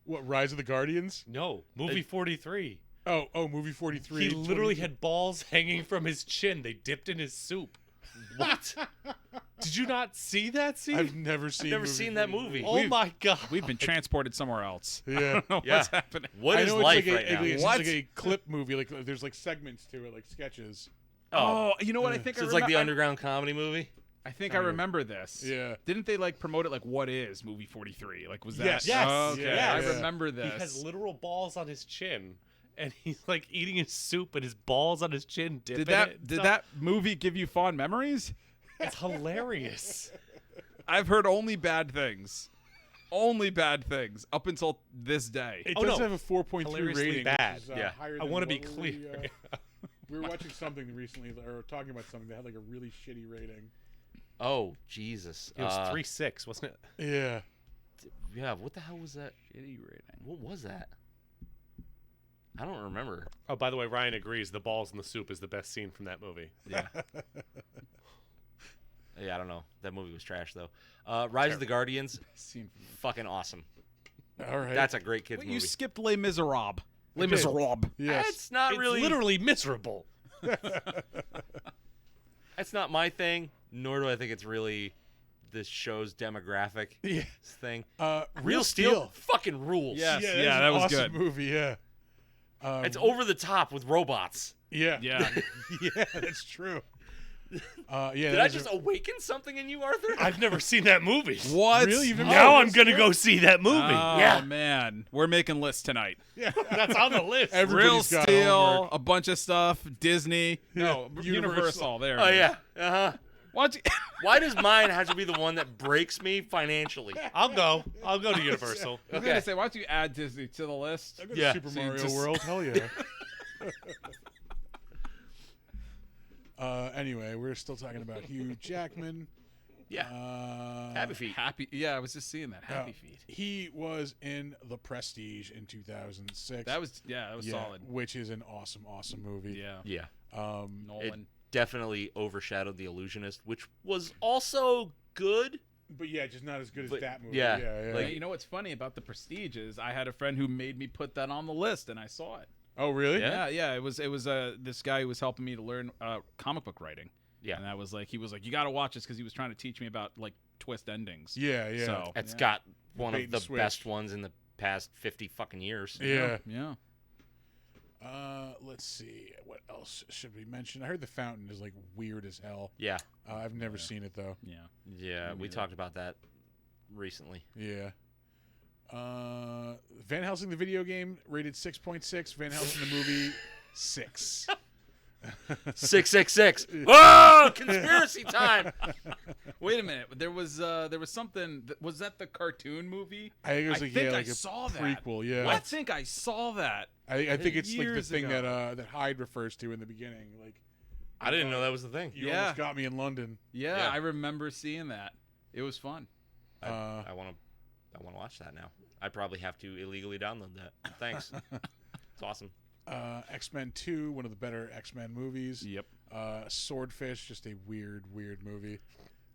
[SPEAKER 3] What, Rise of the Guardians?
[SPEAKER 4] No, movie 43.
[SPEAKER 3] Oh, movie 43.
[SPEAKER 4] He literally had balls hanging from his chin. They dipped in his soup. What? Did you not see that scene?
[SPEAKER 3] I've never seen.
[SPEAKER 1] Never
[SPEAKER 3] movie
[SPEAKER 1] seen that
[SPEAKER 3] 43.
[SPEAKER 1] movie.
[SPEAKER 4] Oh my god!
[SPEAKER 2] We've been transported somewhere else.
[SPEAKER 3] Yeah.
[SPEAKER 2] I don't know
[SPEAKER 1] Yeah.
[SPEAKER 2] what's happening.
[SPEAKER 1] What
[SPEAKER 3] I
[SPEAKER 1] is
[SPEAKER 3] know it's
[SPEAKER 1] life
[SPEAKER 3] like
[SPEAKER 1] right
[SPEAKER 3] a,
[SPEAKER 1] now?
[SPEAKER 3] It's
[SPEAKER 2] What?
[SPEAKER 3] like a clip movie. Like there's like segments to it, like sketches.
[SPEAKER 2] Oh, you know what? I think
[SPEAKER 1] So
[SPEAKER 2] I
[SPEAKER 1] it's like the
[SPEAKER 2] remem-
[SPEAKER 1] underground comedy movie.
[SPEAKER 2] I think I remember this.
[SPEAKER 3] Yeah.
[SPEAKER 2] Didn't they like promote it like what is movie 43? Like was that?
[SPEAKER 3] Yes.
[SPEAKER 4] Yes.
[SPEAKER 2] Oh, okay.
[SPEAKER 3] Yes.
[SPEAKER 2] I
[SPEAKER 3] Yeah.
[SPEAKER 2] remember
[SPEAKER 4] He
[SPEAKER 2] this.
[SPEAKER 4] has literal balls on his chin, and he's like eating his soup, and his balls on his chin dip
[SPEAKER 2] Did
[SPEAKER 4] in
[SPEAKER 2] that
[SPEAKER 4] it and
[SPEAKER 2] did
[SPEAKER 4] stuff.
[SPEAKER 2] that movie give you fond memories?
[SPEAKER 4] It's hilarious.
[SPEAKER 2] I've heard only bad things. Only bad things up until this day.
[SPEAKER 3] It
[SPEAKER 4] Oh,
[SPEAKER 3] does
[SPEAKER 4] no.
[SPEAKER 3] have a 4.3
[SPEAKER 4] Hilariously
[SPEAKER 3] rating.
[SPEAKER 4] bad.
[SPEAKER 3] Which is,
[SPEAKER 1] Yeah.
[SPEAKER 3] higher
[SPEAKER 4] I
[SPEAKER 3] than
[SPEAKER 4] want to be
[SPEAKER 3] what
[SPEAKER 4] clear.
[SPEAKER 3] We were watching something recently, or talking about something that had like a really shitty rating.
[SPEAKER 1] Oh Jesus!
[SPEAKER 4] It was 3.6, wasn't it?
[SPEAKER 3] Yeah.
[SPEAKER 1] Yeah. What the hell was that?
[SPEAKER 2] Shitty rating.
[SPEAKER 1] What was that? I don't remember.
[SPEAKER 4] Oh, by the way, Ryan agrees. The balls in the soup is the best scene from that movie.
[SPEAKER 1] Yeah. Yeah, I don't know. That movie was trash though. Rise of the Guardians,
[SPEAKER 2] Scene.
[SPEAKER 1] fucking awesome.
[SPEAKER 3] All right.
[SPEAKER 1] That's a great kids
[SPEAKER 2] Wait,
[SPEAKER 1] movie.
[SPEAKER 2] you skipped Les Miserables. Les
[SPEAKER 3] did.
[SPEAKER 2] Miserables.
[SPEAKER 3] yes.
[SPEAKER 1] It's not
[SPEAKER 4] It's
[SPEAKER 1] really.
[SPEAKER 4] literally miserable.
[SPEAKER 1] That's not my thing. Nor do I think it's really this show's demographic
[SPEAKER 3] Yeah.
[SPEAKER 1] thing.
[SPEAKER 3] Real
[SPEAKER 1] Steel fucking rules.
[SPEAKER 2] Yes.
[SPEAKER 3] Yeah,
[SPEAKER 2] Yeah, that was
[SPEAKER 3] awesome
[SPEAKER 2] good.
[SPEAKER 3] movie. Yeah.
[SPEAKER 1] It's over the top with robots.
[SPEAKER 3] Yeah.
[SPEAKER 2] Yeah.
[SPEAKER 3] Yeah, that's true. Yeah.
[SPEAKER 1] Did I just awaken something in you, Arthur?
[SPEAKER 4] I've never seen that movie.
[SPEAKER 2] What?
[SPEAKER 3] Really? You've never
[SPEAKER 4] Now
[SPEAKER 3] seen
[SPEAKER 4] I'm
[SPEAKER 3] this?
[SPEAKER 4] gonna go see that movie.
[SPEAKER 2] Oh,
[SPEAKER 1] Yeah.
[SPEAKER 2] man. We're making lists tonight.
[SPEAKER 3] Yeah.
[SPEAKER 4] That's on the list.
[SPEAKER 3] Everybody's
[SPEAKER 2] Real
[SPEAKER 3] got
[SPEAKER 2] Steel,
[SPEAKER 3] homework.
[SPEAKER 2] a bunch of stuff. Disney. No,
[SPEAKER 3] Universal.
[SPEAKER 2] Universal. There.
[SPEAKER 1] Oh
[SPEAKER 2] it is.
[SPEAKER 1] yeah. Uh huh.
[SPEAKER 2] Why don't you...
[SPEAKER 1] Why does mine have to be the one that breaks me financially?
[SPEAKER 4] I'll go to Universal.
[SPEAKER 2] I was
[SPEAKER 1] Okay.
[SPEAKER 2] gonna say, why don't you add Disney to the list?
[SPEAKER 3] I'll go to
[SPEAKER 1] Yeah.
[SPEAKER 3] Super
[SPEAKER 2] See,
[SPEAKER 3] Mario
[SPEAKER 2] just-
[SPEAKER 3] World. Hell yeah. Anyway, we're still talking about Hugh Jackman.
[SPEAKER 1] Yeah. Happy Feet.
[SPEAKER 2] Happy. Yeah, I was just seeing that. Happy
[SPEAKER 3] Uh,
[SPEAKER 2] Feet.
[SPEAKER 3] He was in The Prestige in 2006.
[SPEAKER 2] That was solid.
[SPEAKER 3] Which is an awesome movie.
[SPEAKER 2] Yeah.
[SPEAKER 1] Yeah. It
[SPEAKER 2] Nolan.
[SPEAKER 1] definitely overshadowed The Illusionist, which was also good.
[SPEAKER 3] But yeah, just not as good as
[SPEAKER 1] But,
[SPEAKER 3] that movie.
[SPEAKER 1] yeah,
[SPEAKER 3] yeah.
[SPEAKER 1] like-
[SPEAKER 2] You know what's funny about the Prestige is I had a friend who made me put that on the list, and I saw it.
[SPEAKER 3] Oh, really?
[SPEAKER 1] Yeah.
[SPEAKER 2] Yeah. It was this guy who was helping me to learn comic book writing.
[SPEAKER 1] Yeah.
[SPEAKER 2] And that was like he was like, you got to watch this because he was trying to teach me about like twist endings.
[SPEAKER 3] Yeah, yeah.
[SPEAKER 2] So
[SPEAKER 1] It's
[SPEAKER 2] yeah.
[SPEAKER 1] got one
[SPEAKER 3] bait
[SPEAKER 1] of
[SPEAKER 3] and
[SPEAKER 1] the
[SPEAKER 3] switch.
[SPEAKER 1] best ones in the past 50 fucking years.
[SPEAKER 3] Yeah.
[SPEAKER 2] Yeah.
[SPEAKER 3] Let's see. What else should we mention? I heard The Fountain is like weird as hell.
[SPEAKER 1] Yeah.
[SPEAKER 3] I've never seen it though.
[SPEAKER 2] Yeah.
[SPEAKER 1] Yeah.
[SPEAKER 2] Me
[SPEAKER 1] We
[SPEAKER 2] neither.
[SPEAKER 1] talked about that recently.
[SPEAKER 3] Yeah. Van Helsing the video game rated 6.6. Van Helsing the movie 6.
[SPEAKER 1] 666. Whoa! Conspiracy time.
[SPEAKER 2] Wait a minute. There was something. Was that the cartoon movie?
[SPEAKER 3] I think it was
[SPEAKER 2] I
[SPEAKER 3] like
[SPEAKER 2] think
[SPEAKER 3] yeah,
[SPEAKER 2] I
[SPEAKER 3] like a
[SPEAKER 2] saw that.
[SPEAKER 3] prequel. Yeah.
[SPEAKER 2] I think I saw that.
[SPEAKER 3] I think it's like the
[SPEAKER 2] Years
[SPEAKER 3] thing
[SPEAKER 2] ago.
[SPEAKER 3] that Hyde refers to in the beginning. Like
[SPEAKER 1] I didn't know that was the thing.
[SPEAKER 3] you
[SPEAKER 2] Yeah.
[SPEAKER 3] almost got me in London.
[SPEAKER 2] Yeah,
[SPEAKER 1] Yeah.
[SPEAKER 2] I remember seeing that. It was fun.
[SPEAKER 1] I want to watch that now. I probably have to illegally download that. Thanks. It's awesome.
[SPEAKER 3] X-Men 2, one of the better X-Men movies.
[SPEAKER 2] Yep.
[SPEAKER 3] Swordfish, just a weird movie.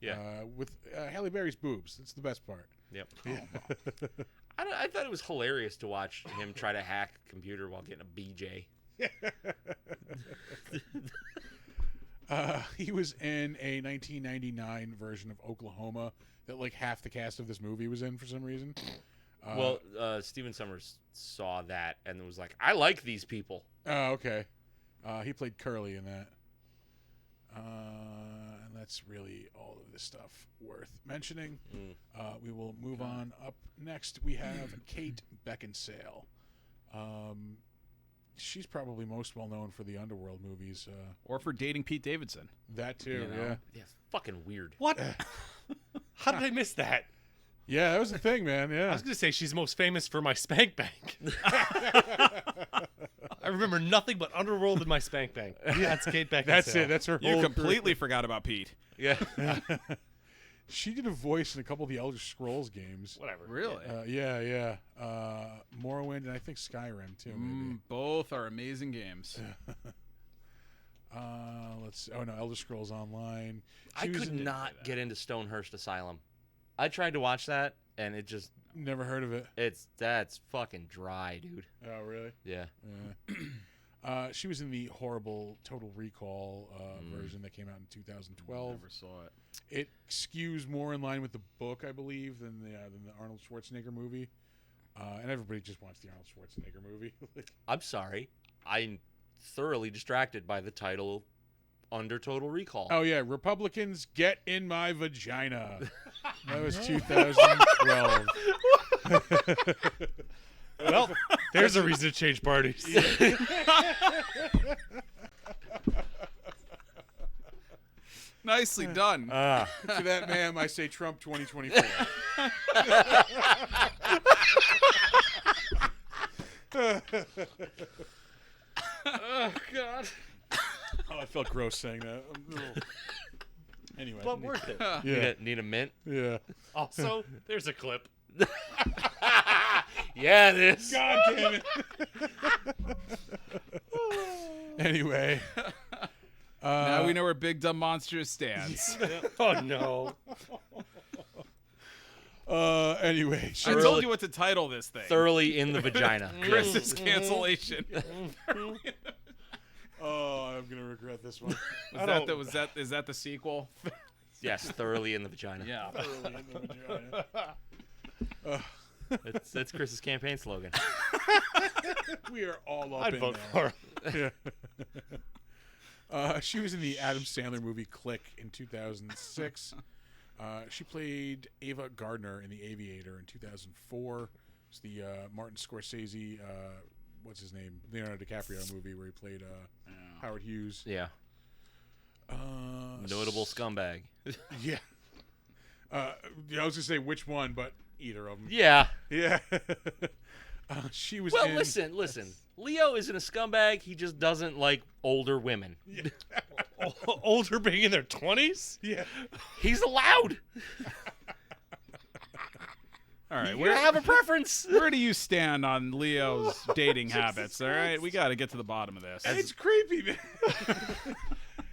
[SPEAKER 1] Yeah.
[SPEAKER 3] With Halle Berry's boobs. That's the best part.
[SPEAKER 1] Yep. I thought it was hilarious to watch him try to hack a computer while getting a BJ.
[SPEAKER 3] He was in a 1999 version of Oklahoma that like half the cast of this movie was in for some reason.
[SPEAKER 1] Steven Summers saw that and was like, I like these people.
[SPEAKER 3] Oh, okay. He played Curly in that. And that's really all of this stuff worth mentioning. We will move on. Up next, we have Kate Beckinsale. She's probably most well known for the Underworld movies.
[SPEAKER 2] Or for dating Pete Davidson.
[SPEAKER 3] That too,
[SPEAKER 2] You know?
[SPEAKER 3] yeah.
[SPEAKER 1] Yeah, fucking weird.
[SPEAKER 4] What? How did I miss that?
[SPEAKER 3] Yeah, that was the thing, man.
[SPEAKER 4] I
[SPEAKER 3] Yeah.
[SPEAKER 4] was going to say she's most famous for my Spank Bank. I remember nothing but Underworld in my Spank Bank. Yeah, it's Kate Beckinsale.
[SPEAKER 3] That's it. That's her
[SPEAKER 2] You
[SPEAKER 3] whole
[SPEAKER 2] completely forgot about Pete.
[SPEAKER 1] Yeah.
[SPEAKER 3] She did a voice in a couple of the Elder Scrolls games.
[SPEAKER 4] Whatever.
[SPEAKER 2] Really?
[SPEAKER 3] Yeah. Morrowind and I think Skyrim too, maybe.
[SPEAKER 2] Both are amazing games.
[SPEAKER 3] Let's. Oh no, Elder Scrolls Online.
[SPEAKER 1] I could not get into Stonehurst Asylum. I tried to watch that, and it just
[SPEAKER 3] Never heard of it.
[SPEAKER 1] that's fucking dry, dude.
[SPEAKER 3] Oh really?
[SPEAKER 1] Yeah.
[SPEAKER 3] She was in the horrible Total Recall version that came out in 2012.
[SPEAKER 2] Never saw it.
[SPEAKER 3] It skews more in line with the book, I believe, than the Arnold Schwarzenegger movie. And everybody just wants the Arnold Schwarzenegger movie.
[SPEAKER 1] I'm sorry. I'm thoroughly distracted by the title Under Total Recall.
[SPEAKER 3] Oh yeah, Republicans get in my vagina. That was 2012.
[SPEAKER 4] Well, there's a reason to change parties.
[SPEAKER 2] Nicely done.
[SPEAKER 3] To that, ma'am, I say Trump 2024.
[SPEAKER 1] Oh, God.
[SPEAKER 3] Oh, I felt gross saying that. Anyway.
[SPEAKER 4] But worth it.
[SPEAKER 3] Yeah.
[SPEAKER 1] Need a mint?
[SPEAKER 3] Yeah.
[SPEAKER 4] Also, there's a clip.
[SPEAKER 1] Yeah, it is.
[SPEAKER 3] God damn it. Anyway.
[SPEAKER 2] Now we know where Big Dumb Monster stands.
[SPEAKER 4] Oh, no.
[SPEAKER 3] Anyway.
[SPEAKER 2] I told you what to title this thing.
[SPEAKER 1] Thoroughly in the vagina.
[SPEAKER 2] Chris's cancellation.
[SPEAKER 3] Oh, I'm gonna regret this one.
[SPEAKER 2] Is that the sequel?
[SPEAKER 1] Yes, thoroughly in the vagina.
[SPEAKER 2] Yeah.
[SPEAKER 3] Thoroughly in the vagina.
[SPEAKER 1] That's Chris's campaign slogan.
[SPEAKER 3] We are all up
[SPEAKER 4] I'd
[SPEAKER 3] in
[SPEAKER 4] vote
[SPEAKER 3] there.
[SPEAKER 4] for her.
[SPEAKER 3] Yeah. She was in the Adam Sandler movie Click in 2006. She played Ava Gardner in The Aviator in 2004. It's the Martin Scorsese, what's his name? Leonardo DiCaprio movie where he played Howard Hughes.
[SPEAKER 1] Yeah. Notable scumbag.
[SPEAKER 3] Yeah. I was gonna say which one, but either of them.
[SPEAKER 1] Yeah.
[SPEAKER 3] Yeah. She was.
[SPEAKER 1] Well,
[SPEAKER 3] in...
[SPEAKER 1] listen. Leo isn't a scumbag. He just doesn't like older women.
[SPEAKER 3] Yeah.
[SPEAKER 4] Older being in their 20s?
[SPEAKER 3] Yeah.
[SPEAKER 1] He's allowed.
[SPEAKER 2] All right.
[SPEAKER 1] You have a preference.
[SPEAKER 2] Where do you stand on Leo's dating habits? All right, we got to get to the bottom of this.
[SPEAKER 3] It's creepy, man.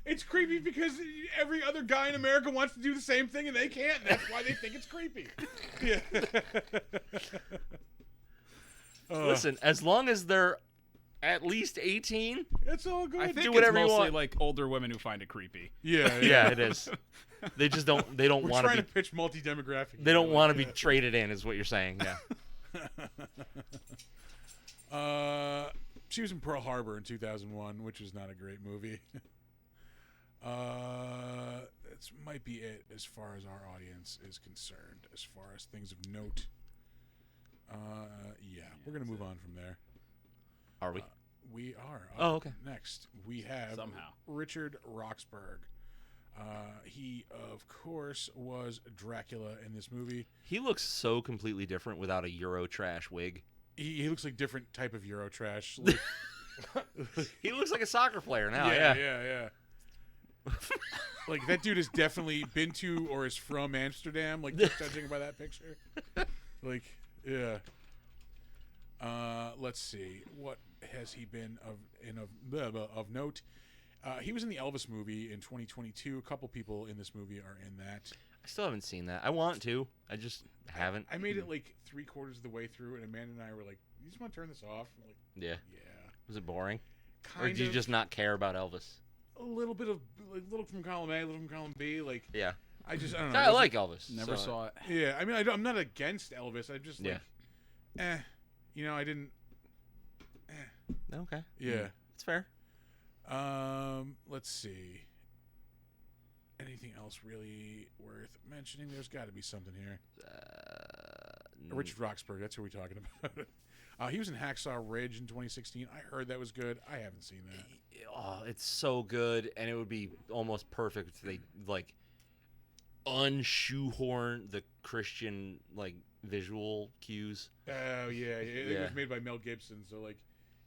[SPEAKER 3] It's creepy because every other guy in America wants to do the same thing and they can't. And that's why they think it's creepy. Yeah.
[SPEAKER 1] Listen, as long as they're at least 18.
[SPEAKER 3] It's all good.
[SPEAKER 2] I think
[SPEAKER 1] do whatever
[SPEAKER 2] it's
[SPEAKER 1] you
[SPEAKER 2] mostly
[SPEAKER 1] want.
[SPEAKER 2] like older women who find it creepy.
[SPEAKER 3] Yeah.
[SPEAKER 1] Yeah, it is. They just don't. They don't
[SPEAKER 3] We're
[SPEAKER 1] want
[SPEAKER 3] trying
[SPEAKER 1] to
[SPEAKER 3] to
[SPEAKER 1] be.
[SPEAKER 3] pitch multi-demographic.
[SPEAKER 1] They don't want to be traded in, is what you're saying. Yeah.
[SPEAKER 3] She was in Pearl Harbor in 2001, which was not a great movie. That might be it as far as our audience is concerned. As far as things of note, we're gonna move on from there.
[SPEAKER 1] Are we?
[SPEAKER 3] We are.
[SPEAKER 1] Oh, okay.
[SPEAKER 3] Next, we have
[SPEAKER 2] Somehow.
[SPEAKER 3] Richard Roxburgh. He, of course, was Dracula in this movie.
[SPEAKER 1] He looks so completely different without a Eurotrash wig.
[SPEAKER 3] He looks like different type of Eurotrash. Like,
[SPEAKER 1] He looks like a soccer player now.
[SPEAKER 3] yeah. Like that dude has definitely been to or is from Amsterdam. Like just judging by that picture. Like, yeah. Let's see. What has he been of note? He was in the Elvis movie in 2022. A couple people in this movie are in that.
[SPEAKER 1] I still haven't seen that. I want to. I just haven't.
[SPEAKER 3] I made it like 3/4 of the way through, and Amanda and I were like, "You just want to turn this off?" I'm like,
[SPEAKER 1] Yeah.
[SPEAKER 3] "Yeah."
[SPEAKER 1] Was it boring?
[SPEAKER 3] Kind
[SPEAKER 1] Or do you
[SPEAKER 3] of.
[SPEAKER 1] just not care about Elvis?
[SPEAKER 3] A little bit of like, little from column A, little from column B. Like
[SPEAKER 1] Yeah.
[SPEAKER 3] I don't know.
[SPEAKER 1] I like Elvis.
[SPEAKER 2] Never
[SPEAKER 1] so-
[SPEAKER 2] saw it.
[SPEAKER 3] Yeah, I mean, I'm not against Elvis. I just like, I didn't.
[SPEAKER 1] Okay.
[SPEAKER 3] Yeah.
[SPEAKER 1] It's fair.
[SPEAKER 3] Let's see. Anything else really worth mentioning? There's got to be something here. Richard Roxburgh. That's who we're talking about. He was in Hacksaw Ridge in 2016. I heard that was good. I haven't seen that.
[SPEAKER 1] Oh, it's so good, and it would be almost perfect if they like unshoehorn the Christian like visual cues.
[SPEAKER 3] Oh yeah, it
[SPEAKER 1] Yeah.
[SPEAKER 3] was made by Mel Gibson. So like,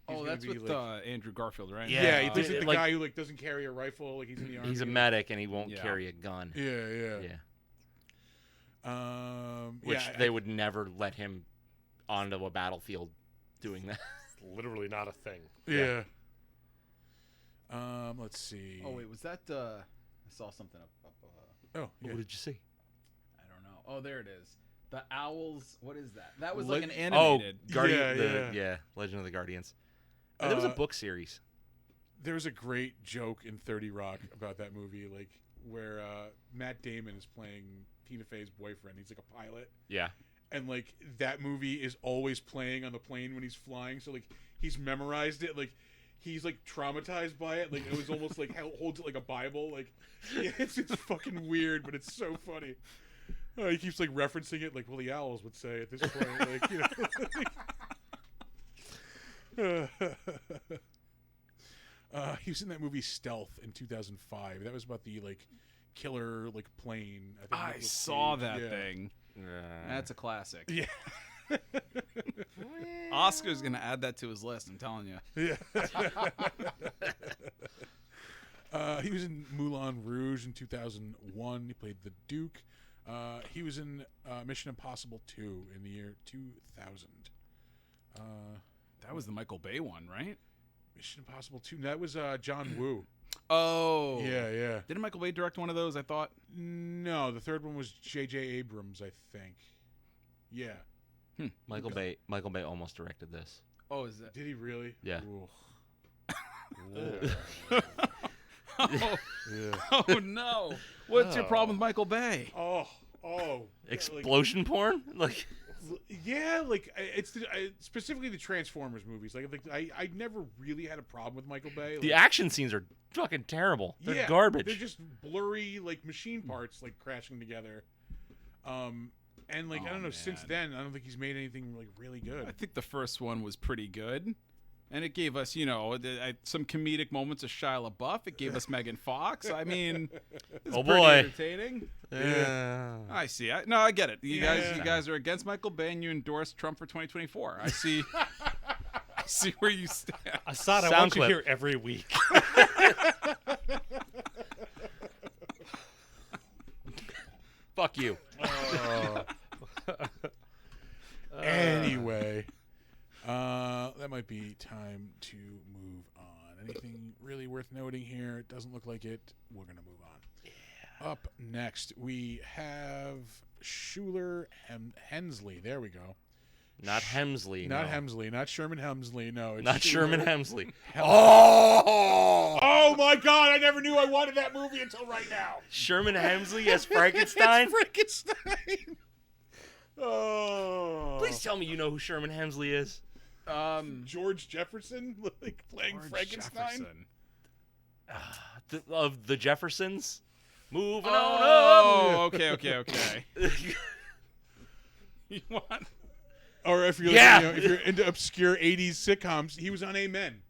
[SPEAKER 3] he's
[SPEAKER 2] Oh,
[SPEAKER 3] gonna
[SPEAKER 2] that's
[SPEAKER 3] be,
[SPEAKER 2] with
[SPEAKER 3] like,
[SPEAKER 2] Andrew Garfield, right?
[SPEAKER 3] yeah, he plays
[SPEAKER 1] it-
[SPEAKER 3] the
[SPEAKER 1] like-
[SPEAKER 3] guy who like doesn't carry a rifle. Like he's in the army.
[SPEAKER 1] He's a medic, and he won't
[SPEAKER 2] Yeah.
[SPEAKER 1] carry a gun.
[SPEAKER 3] Yeah.
[SPEAKER 1] Yeah.
[SPEAKER 3] Which
[SPEAKER 1] They would never let him onto a battlefield doing that.
[SPEAKER 4] Literally not a thing.
[SPEAKER 3] Yeah. Let's see.
[SPEAKER 2] Oh wait, was that? I saw something up.
[SPEAKER 3] Oh, yeah.
[SPEAKER 1] What did you see?
[SPEAKER 2] I don't know. Oh, there it is. The Owls. What is that? That was
[SPEAKER 3] Le-
[SPEAKER 2] like an animated.
[SPEAKER 3] Yeah.
[SPEAKER 1] Yeah, Legend of the Guardians. There was a
[SPEAKER 3] Uh,
[SPEAKER 1] book series.
[SPEAKER 3] There was a great joke in 30 Rock about that movie, like where Matt Damon is playing Tina Fey's boyfriend. He's like a pilot,
[SPEAKER 1] Yeah.
[SPEAKER 3] and like that movie is always playing on the plane when he's flying. So like he's memorized it. Like he's like traumatized by it. Like it was almost like how holds it like a Bible. Like yeah, it's fucking weird, but it's so funny. He keeps like referencing it, like well the Owls would say at this point, like he was in that movie Stealth in 2005. That was about the like killer like plane. think
[SPEAKER 2] I
[SPEAKER 3] Nicolas
[SPEAKER 2] saw
[SPEAKER 3] Cage.
[SPEAKER 2] that
[SPEAKER 3] Yeah.
[SPEAKER 2] thing. That's a classic.
[SPEAKER 3] Yeah.
[SPEAKER 2] Oscar's gonna add that to his list. I'm telling you.
[SPEAKER 3] Yeah. He was in Moulin Rouge in 2001. He played the Duke. He was in Mission Impossible 2 in the year 2000.
[SPEAKER 2] That was the Michael Bay one, right?
[SPEAKER 3] Mission Impossible 2. That was John Woo.
[SPEAKER 2] Oh.
[SPEAKER 3] Yeah.
[SPEAKER 2] Didn't Michael Bay direct one of those? I thought.
[SPEAKER 3] No, the third one was J.J. Abrams, I think. Yeah.
[SPEAKER 1] Michael Bay almost directed this.
[SPEAKER 2] Oh, is that?
[SPEAKER 3] Did he really?
[SPEAKER 1] Yeah.
[SPEAKER 3] Ooh.
[SPEAKER 2] Oh,
[SPEAKER 3] Yeah.
[SPEAKER 2] oh no! What's your problem with Michael Bay?
[SPEAKER 3] Oh.
[SPEAKER 1] Explosion porn? Like
[SPEAKER 3] Yeah, like it's specifically the Transformers movies. Like I never really had a problem with Michael Bay.
[SPEAKER 1] the
[SPEAKER 3] Like,
[SPEAKER 1] action scenes are fucking terrible. They're
[SPEAKER 3] yeah,
[SPEAKER 1] garbage.
[SPEAKER 3] They're just blurry like machine parts like crashing together. And like I don't know. Since
[SPEAKER 2] man.
[SPEAKER 3] then, I don't think he's made anything like really good.
[SPEAKER 2] I think the first one was pretty good, and it gave us, some comedic moments of Shia LaBeouf. It gave us Megan Fox. I mean, it's
[SPEAKER 1] Oh,
[SPEAKER 2] pretty
[SPEAKER 1] boy.
[SPEAKER 2] entertaining. I see. I get it. You guys are against Michael Bay, and you endorse Trump for 2024. I see. I see where you stand.
[SPEAKER 4] Assad, I
[SPEAKER 1] Sound
[SPEAKER 4] want you
[SPEAKER 1] clip.
[SPEAKER 4] here every week.
[SPEAKER 1] Fuck you.
[SPEAKER 3] Anyway, that might be time to move on. Anything really worth noting here? It doesn't look like it. We're gonna move on. Yeah. Up next, we have Schuler Hensley. There we go.
[SPEAKER 1] Not Hemsley.
[SPEAKER 3] Not
[SPEAKER 1] no.
[SPEAKER 3] Hemsley. Not Sherman Hemsley. No, it's
[SPEAKER 1] Not Sherman
[SPEAKER 3] Schuler.
[SPEAKER 1] Hemsley.
[SPEAKER 3] Oh my God! I never knew I wanted that movie until right now.
[SPEAKER 1] Sherman Hemsley as Frankenstein?
[SPEAKER 3] It's Frankenstein. Oh.
[SPEAKER 1] Please tell me you know who Sherman Hemsley is.
[SPEAKER 3] George Jefferson, like playing
[SPEAKER 2] George
[SPEAKER 3] Frankenstein.
[SPEAKER 2] Jefferson.
[SPEAKER 1] Of the Jeffersons? Moving
[SPEAKER 2] Oh, okay.
[SPEAKER 1] on
[SPEAKER 2] You want?
[SPEAKER 3] Or if you're
[SPEAKER 1] Yeah.
[SPEAKER 3] if you're into obscure '80s sitcoms, he was on Amen.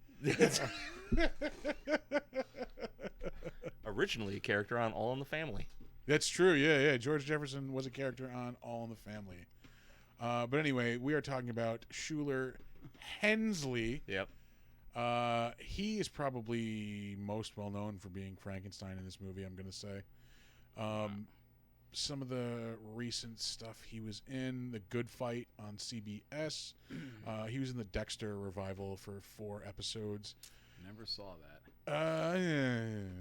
[SPEAKER 1] Originally a character on All in the Family.
[SPEAKER 3] That's true. Yeah. George Jefferson was a character on All in the Family. But anyway, we are talking about Schuler Hensley.
[SPEAKER 1] Yep.
[SPEAKER 3] He is probably most well known for being Frankenstein in this movie, I'm going to say. Some of the recent stuff he was in, The Good Fight on CBS. He was in the Dexter revival for 4 episodes.
[SPEAKER 2] Never saw that.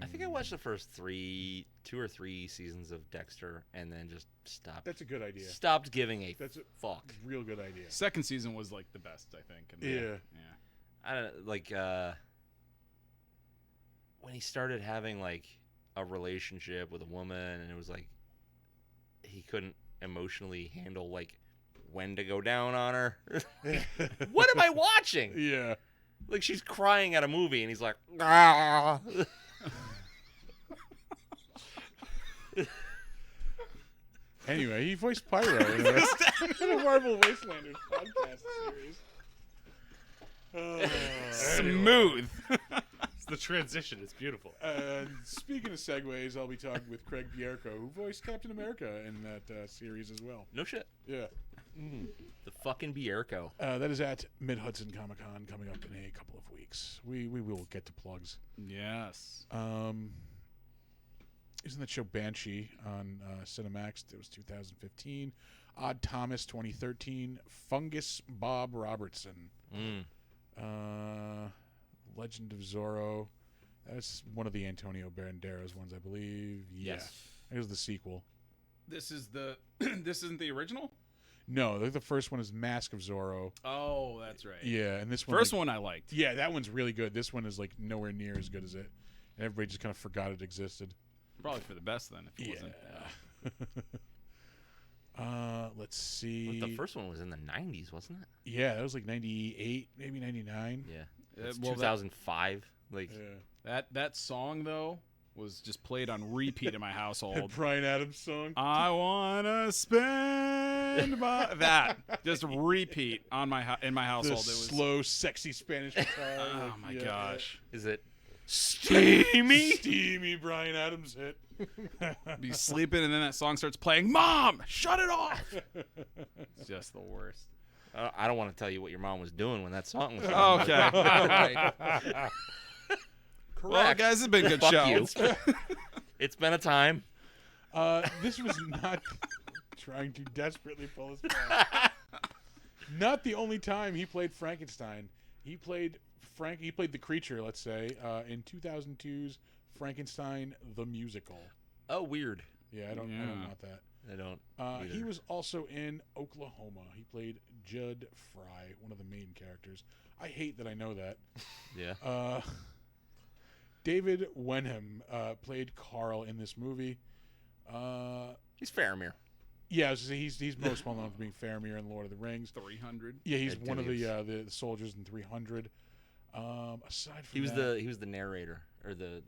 [SPEAKER 1] I think I watched the first 2 or 3 seasons of Dexter, and then just stopped.
[SPEAKER 3] That's a good idea.
[SPEAKER 1] Stopped giving a
[SPEAKER 3] That's a
[SPEAKER 1] fuck.
[SPEAKER 3] real good idea.
[SPEAKER 2] Second season was like the best, I think. And
[SPEAKER 3] Yeah.
[SPEAKER 1] I don't like when he started having like a relationship with a woman, and it was like he couldn't emotionally handle like when to go down on her. What am I watching?
[SPEAKER 3] Yeah.
[SPEAKER 1] Like she's crying at a movie, and he's like, ah.
[SPEAKER 3] Anyway, he voiced Pyro in a Marvel Wastelanders podcast series.
[SPEAKER 2] Smooth.
[SPEAKER 4] It's the transition. It's beautiful.
[SPEAKER 3] And speaking of segues, I'll be talking with Craig Bierko, who voiced Captain America in that series as well.
[SPEAKER 1] No shit.
[SPEAKER 3] Yeah.
[SPEAKER 1] The fucking Bierko.
[SPEAKER 3] That is at Mid-Hudson Comic-Con coming up in a couple of weeks. We will get to plugs.
[SPEAKER 2] Yes.
[SPEAKER 3] Isn't that show Banshee on Cinemax? It was 2015. Odd Thomas 2013. Fungus Bob Robertson. Legend of Zorro. That's one of the Antonio Banderas ones, I believe. Yeah.
[SPEAKER 1] Yes.
[SPEAKER 3] It was the sequel.
[SPEAKER 2] This is the. This isn't the original.
[SPEAKER 3] No, I think the first one is Mask of Zorro.
[SPEAKER 2] Oh, that's right.
[SPEAKER 3] Yeah, and this one.
[SPEAKER 2] First one I liked.
[SPEAKER 3] Yeah, that one's really good. This one is like nowhere near as good as it, and everybody just kind of forgot it existed.
[SPEAKER 2] Probably for the best then. If it wasn't.
[SPEAKER 3] Let's see.
[SPEAKER 1] But the first one was in the 90s, wasn't it?
[SPEAKER 3] Yeah, that was like 98, maybe 99.
[SPEAKER 1] Yeah. It's
[SPEAKER 2] well,
[SPEAKER 1] 2005. Like
[SPEAKER 3] Yeah.
[SPEAKER 2] That song though was just played on repeat in my household.
[SPEAKER 3] Bryan Adams song.
[SPEAKER 2] I wanna spend my that just repeat on in my
[SPEAKER 3] The
[SPEAKER 2] household. It was
[SPEAKER 3] slow, sexy Spanish guitar.
[SPEAKER 2] oh my gosh.
[SPEAKER 1] is it steamy?
[SPEAKER 3] Steamy Bryan Adams hit.
[SPEAKER 2] Be sleeping and then that song starts playing. Mom, shut it off. It's just the worst.
[SPEAKER 1] I don't want to tell you what your mom was doing when that song was
[SPEAKER 2] Okay.
[SPEAKER 1] on.
[SPEAKER 2] All right. Well, guys, it's been a good
[SPEAKER 1] Fuck
[SPEAKER 2] show.
[SPEAKER 1] you. It's been a time.
[SPEAKER 3] This was not trying to desperately pull us back. Not the only time he played Frankenstein. He played the creature, let's say, in 2002's Frankenstein the Musical.
[SPEAKER 1] Oh, weird.
[SPEAKER 3] Yeah, I don't want that.
[SPEAKER 1] I don't.
[SPEAKER 3] He was also in Oklahoma. He played Judd Fry, one of the main characters. I hate that I know that.
[SPEAKER 1] Yeah.
[SPEAKER 3] David Wenham played Carl in this movie.
[SPEAKER 1] He's Faramir.
[SPEAKER 3] Yeah, I was gonna say he's most well known for being Faramir in Lord of the Rings.
[SPEAKER 2] 300.
[SPEAKER 3] Yeah, he's
[SPEAKER 1] Ed
[SPEAKER 3] one of
[SPEAKER 1] Dillius.
[SPEAKER 3] the soldiers in 300. Aside from
[SPEAKER 1] He was
[SPEAKER 3] that,
[SPEAKER 1] the narrator or the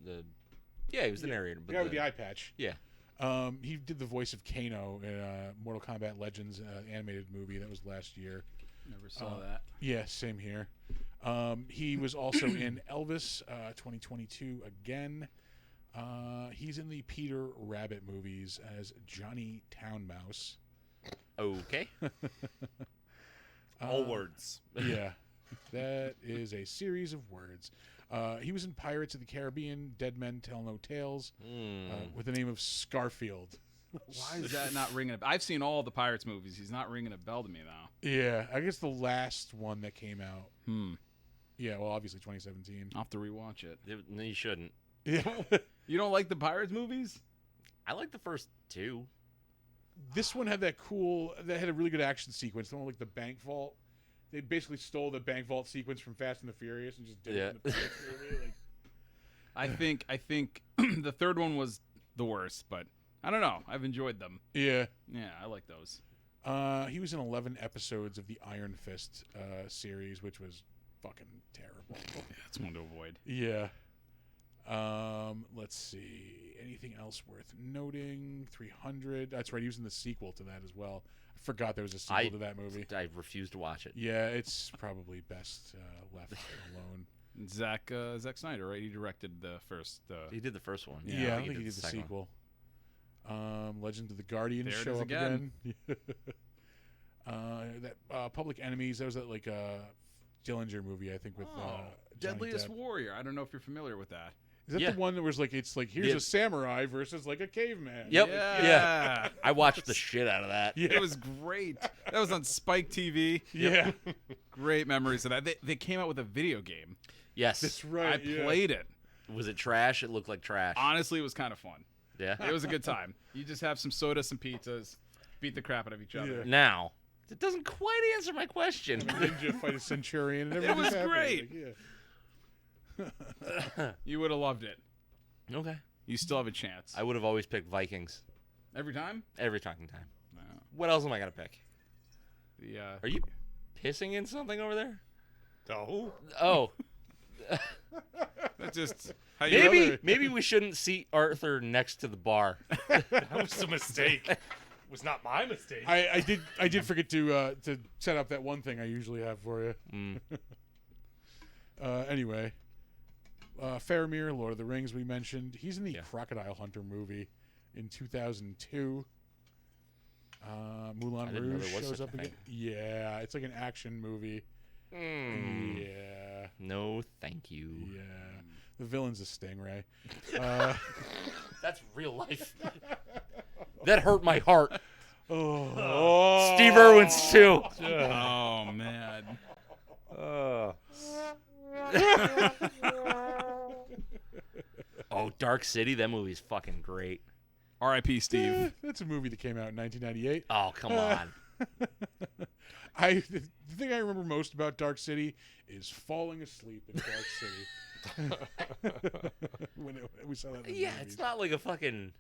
[SPEAKER 1] yeah, he was the narrator. But
[SPEAKER 3] guy with the eye patch.
[SPEAKER 1] Yeah.
[SPEAKER 3] He did the voice of Kano in Mortal Kombat Legends animated movie that was last year.
[SPEAKER 2] Never saw that.
[SPEAKER 3] Yeah, same here. He was also in Elvis 2022 again. He's in the Peter Rabbit movies as Johnny Townmouse.
[SPEAKER 1] Okay.
[SPEAKER 4] All words.
[SPEAKER 3] Yeah, that is a series of words. He was in Pirates of the Caribbean, Dead Men Tell No Tales, with the name of Scarfield.
[SPEAKER 2] Why is that not ringing a bell? I've seen all the Pirates movies. He's not ringing a bell to me now.
[SPEAKER 3] Yeah, I guess the last one that came out.
[SPEAKER 2] Hmm.
[SPEAKER 3] Yeah, well, obviously 2017.
[SPEAKER 2] I'll have to rewatch it.
[SPEAKER 1] No, you shouldn't.
[SPEAKER 3] Yeah.
[SPEAKER 2] You don't like the Pirates movies?
[SPEAKER 1] I like the first 2.
[SPEAKER 3] This one had that had a really good action sequence. The one with like the bank vault. They basically stole the bank vault sequence from Fast and the Furious and just did it in the Pirates movie. Like,
[SPEAKER 2] I think the third one was the worst, but I don't know. I've enjoyed them.
[SPEAKER 3] yeah.
[SPEAKER 2] Yeah, I like those.
[SPEAKER 3] He was in 11 episodes of the Iron Fist series, which was fucking terrible.
[SPEAKER 2] Yeah, it's one to avoid.
[SPEAKER 3] Yeah. Let's see. Anything else worth noting? 300. That's right. He was in the sequel to that as well. I forgot there was a sequel to that movie.
[SPEAKER 1] I refuse to watch it.
[SPEAKER 3] Yeah, it's probably best left alone.
[SPEAKER 2] Zack Snyder, right? He directed the first.
[SPEAKER 1] He did the first one.
[SPEAKER 3] Yeah, I
[SPEAKER 1] think
[SPEAKER 3] think he did the
[SPEAKER 1] second
[SPEAKER 3] sequel. Legend of the Guardian
[SPEAKER 2] There it
[SPEAKER 3] show
[SPEAKER 2] is
[SPEAKER 3] up
[SPEAKER 2] again.
[SPEAKER 3] That Public Enemies. That was that like Dillinger movie, I think, with Johnny
[SPEAKER 2] Deadliest
[SPEAKER 3] Depp.
[SPEAKER 2] Warrior. I don't know if you're familiar with that.
[SPEAKER 3] Is that
[SPEAKER 1] Yeah.
[SPEAKER 3] the one that was like it's like here's
[SPEAKER 1] Yeah.
[SPEAKER 3] a samurai versus like a caveman?
[SPEAKER 1] Yep.
[SPEAKER 2] Yeah.
[SPEAKER 1] I watched the shit out of that.
[SPEAKER 3] Yeah.
[SPEAKER 2] It was great. That was on Spike TV.
[SPEAKER 3] Yeah.
[SPEAKER 2] Great memories of that. They came out with a video game.
[SPEAKER 1] Yes.
[SPEAKER 3] That's right.
[SPEAKER 2] I played it.
[SPEAKER 1] Was it trash? It looked like trash.
[SPEAKER 2] Honestly, it was kind of fun.
[SPEAKER 1] Yeah.
[SPEAKER 2] It was a good time. You just have some soda, some pizzas, beat the crap out of each other.
[SPEAKER 3] Yeah.
[SPEAKER 1] Now, it doesn't quite answer my question.
[SPEAKER 3] Ninja fight a centurion and everything.
[SPEAKER 2] was great.
[SPEAKER 3] Yeah.
[SPEAKER 2] You would have loved it.
[SPEAKER 1] Okay.
[SPEAKER 2] You still have a chance.
[SPEAKER 1] I would have always picked Vikings
[SPEAKER 2] Every time?
[SPEAKER 1] every fucking time.
[SPEAKER 2] No.
[SPEAKER 1] What else am I gonna pick?
[SPEAKER 2] The,
[SPEAKER 1] Are you pissing in something over there?
[SPEAKER 4] No.
[SPEAKER 1] Oh,
[SPEAKER 2] That's just how you
[SPEAKER 1] maybe we shouldn't seat Arthur next to the bar.
[SPEAKER 4] That was a mistake. It was not my mistake.
[SPEAKER 3] I did forget to set up that one thing I usually have for you.
[SPEAKER 1] Mm.
[SPEAKER 3] Anyway, Faramir, Lord of the Rings, we mentioned. He's in the
[SPEAKER 1] Yeah.
[SPEAKER 3] Crocodile Hunter movie in 2002. Moulin
[SPEAKER 1] I didn't know
[SPEAKER 3] Rouge
[SPEAKER 1] there was
[SPEAKER 3] shows
[SPEAKER 1] such
[SPEAKER 3] up
[SPEAKER 1] a
[SPEAKER 3] again.
[SPEAKER 1] thing.
[SPEAKER 3] Yeah, it's like an action movie. Yeah,
[SPEAKER 1] No, thank you.
[SPEAKER 3] yeah. The villain's a stingray.
[SPEAKER 1] That's real life. That hurt my heart.
[SPEAKER 3] Oh,
[SPEAKER 1] Steve Irwin's too.
[SPEAKER 2] Oh, man.
[SPEAKER 1] Oh, Dark City. That movie's fucking great.
[SPEAKER 2] R.I.P. Steve.
[SPEAKER 3] That's a movie that came out in 1998.
[SPEAKER 1] Oh, come on.
[SPEAKER 3] The thing I remember most about Dark City is falling asleep in Dark City. when we saw that. In the
[SPEAKER 1] Yeah,
[SPEAKER 3] movies.
[SPEAKER 1] it's not like a fucking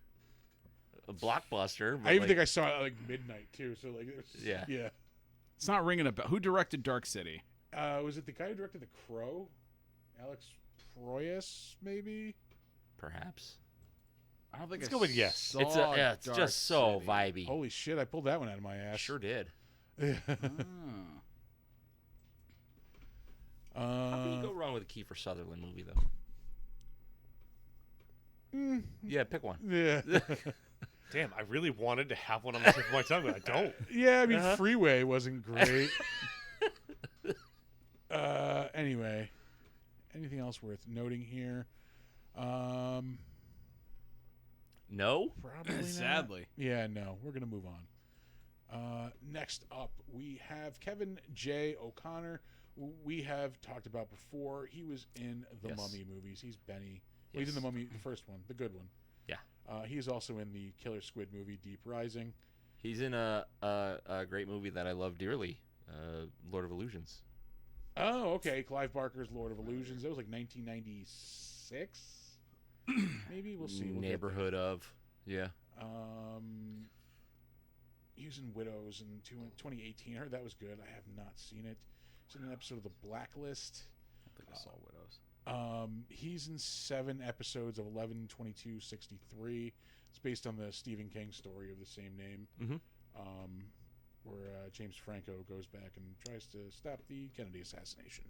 [SPEAKER 1] a blockbuster. But
[SPEAKER 3] I even
[SPEAKER 1] like,
[SPEAKER 3] think I saw it at like midnight too. So like, it was,
[SPEAKER 1] Yeah.
[SPEAKER 3] yeah.
[SPEAKER 2] It's not ringing a bell. Who directed Dark City?
[SPEAKER 3] Was it the guy who directed The Crow? Alex Proyas, maybe.
[SPEAKER 1] perhaps.
[SPEAKER 2] I don't think
[SPEAKER 4] Let's
[SPEAKER 2] I
[SPEAKER 4] go with yes.
[SPEAKER 1] It's
[SPEAKER 2] saw
[SPEAKER 1] it's
[SPEAKER 2] Dark
[SPEAKER 1] just so
[SPEAKER 2] City.
[SPEAKER 1] vibey.
[SPEAKER 3] Holy shit! I pulled that one out of my ass.
[SPEAKER 1] Sure did.
[SPEAKER 3] Yeah.
[SPEAKER 2] Oh.
[SPEAKER 1] How can you go wrong with a Kiefer Sutherland movie, though? Yeah, pick one.
[SPEAKER 3] Yeah.
[SPEAKER 4] Damn, I really wanted to have one on the tip of my tongue, but I don't.
[SPEAKER 3] Yeah, I mean, Freeway wasn't great. Anyway, anything else worth noting here?
[SPEAKER 1] No?
[SPEAKER 3] Probably not.
[SPEAKER 2] Sadly.
[SPEAKER 3] Yeah, no. We're going to move on. Next up, we have Kevin J. O'Connor. We have talked about before. He was in the
[SPEAKER 1] Yes.
[SPEAKER 3] Mummy movies. He's Benny. Well, he's in
[SPEAKER 1] Yes.
[SPEAKER 3] the Mummy, the first one, the good one.
[SPEAKER 1] Yeah.
[SPEAKER 3] He is also in the Killer Squid movie, Deep Rising.
[SPEAKER 1] He's in a great movie that I love dearly, Lord of Illusions.
[SPEAKER 3] Oh, okay. Clive Barker's Lord of Illusions. That was like 1996. Maybe we'll see. We'll get
[SPEAKER 1] Neighborhood of. Yeah.
[SPEAKER 3] there. He was in Widows in 2018. I heard that was good. I have not seen it. It's in an episode of The Blacklist.
[SPEAKER 2] I think I saw Widows.
[SPEAKER 3] He's in 7 episodes of 11/22/63. It's based on the Stephen King story of the same name, where James Franco goes back and tries to stop the Kennedy assassination.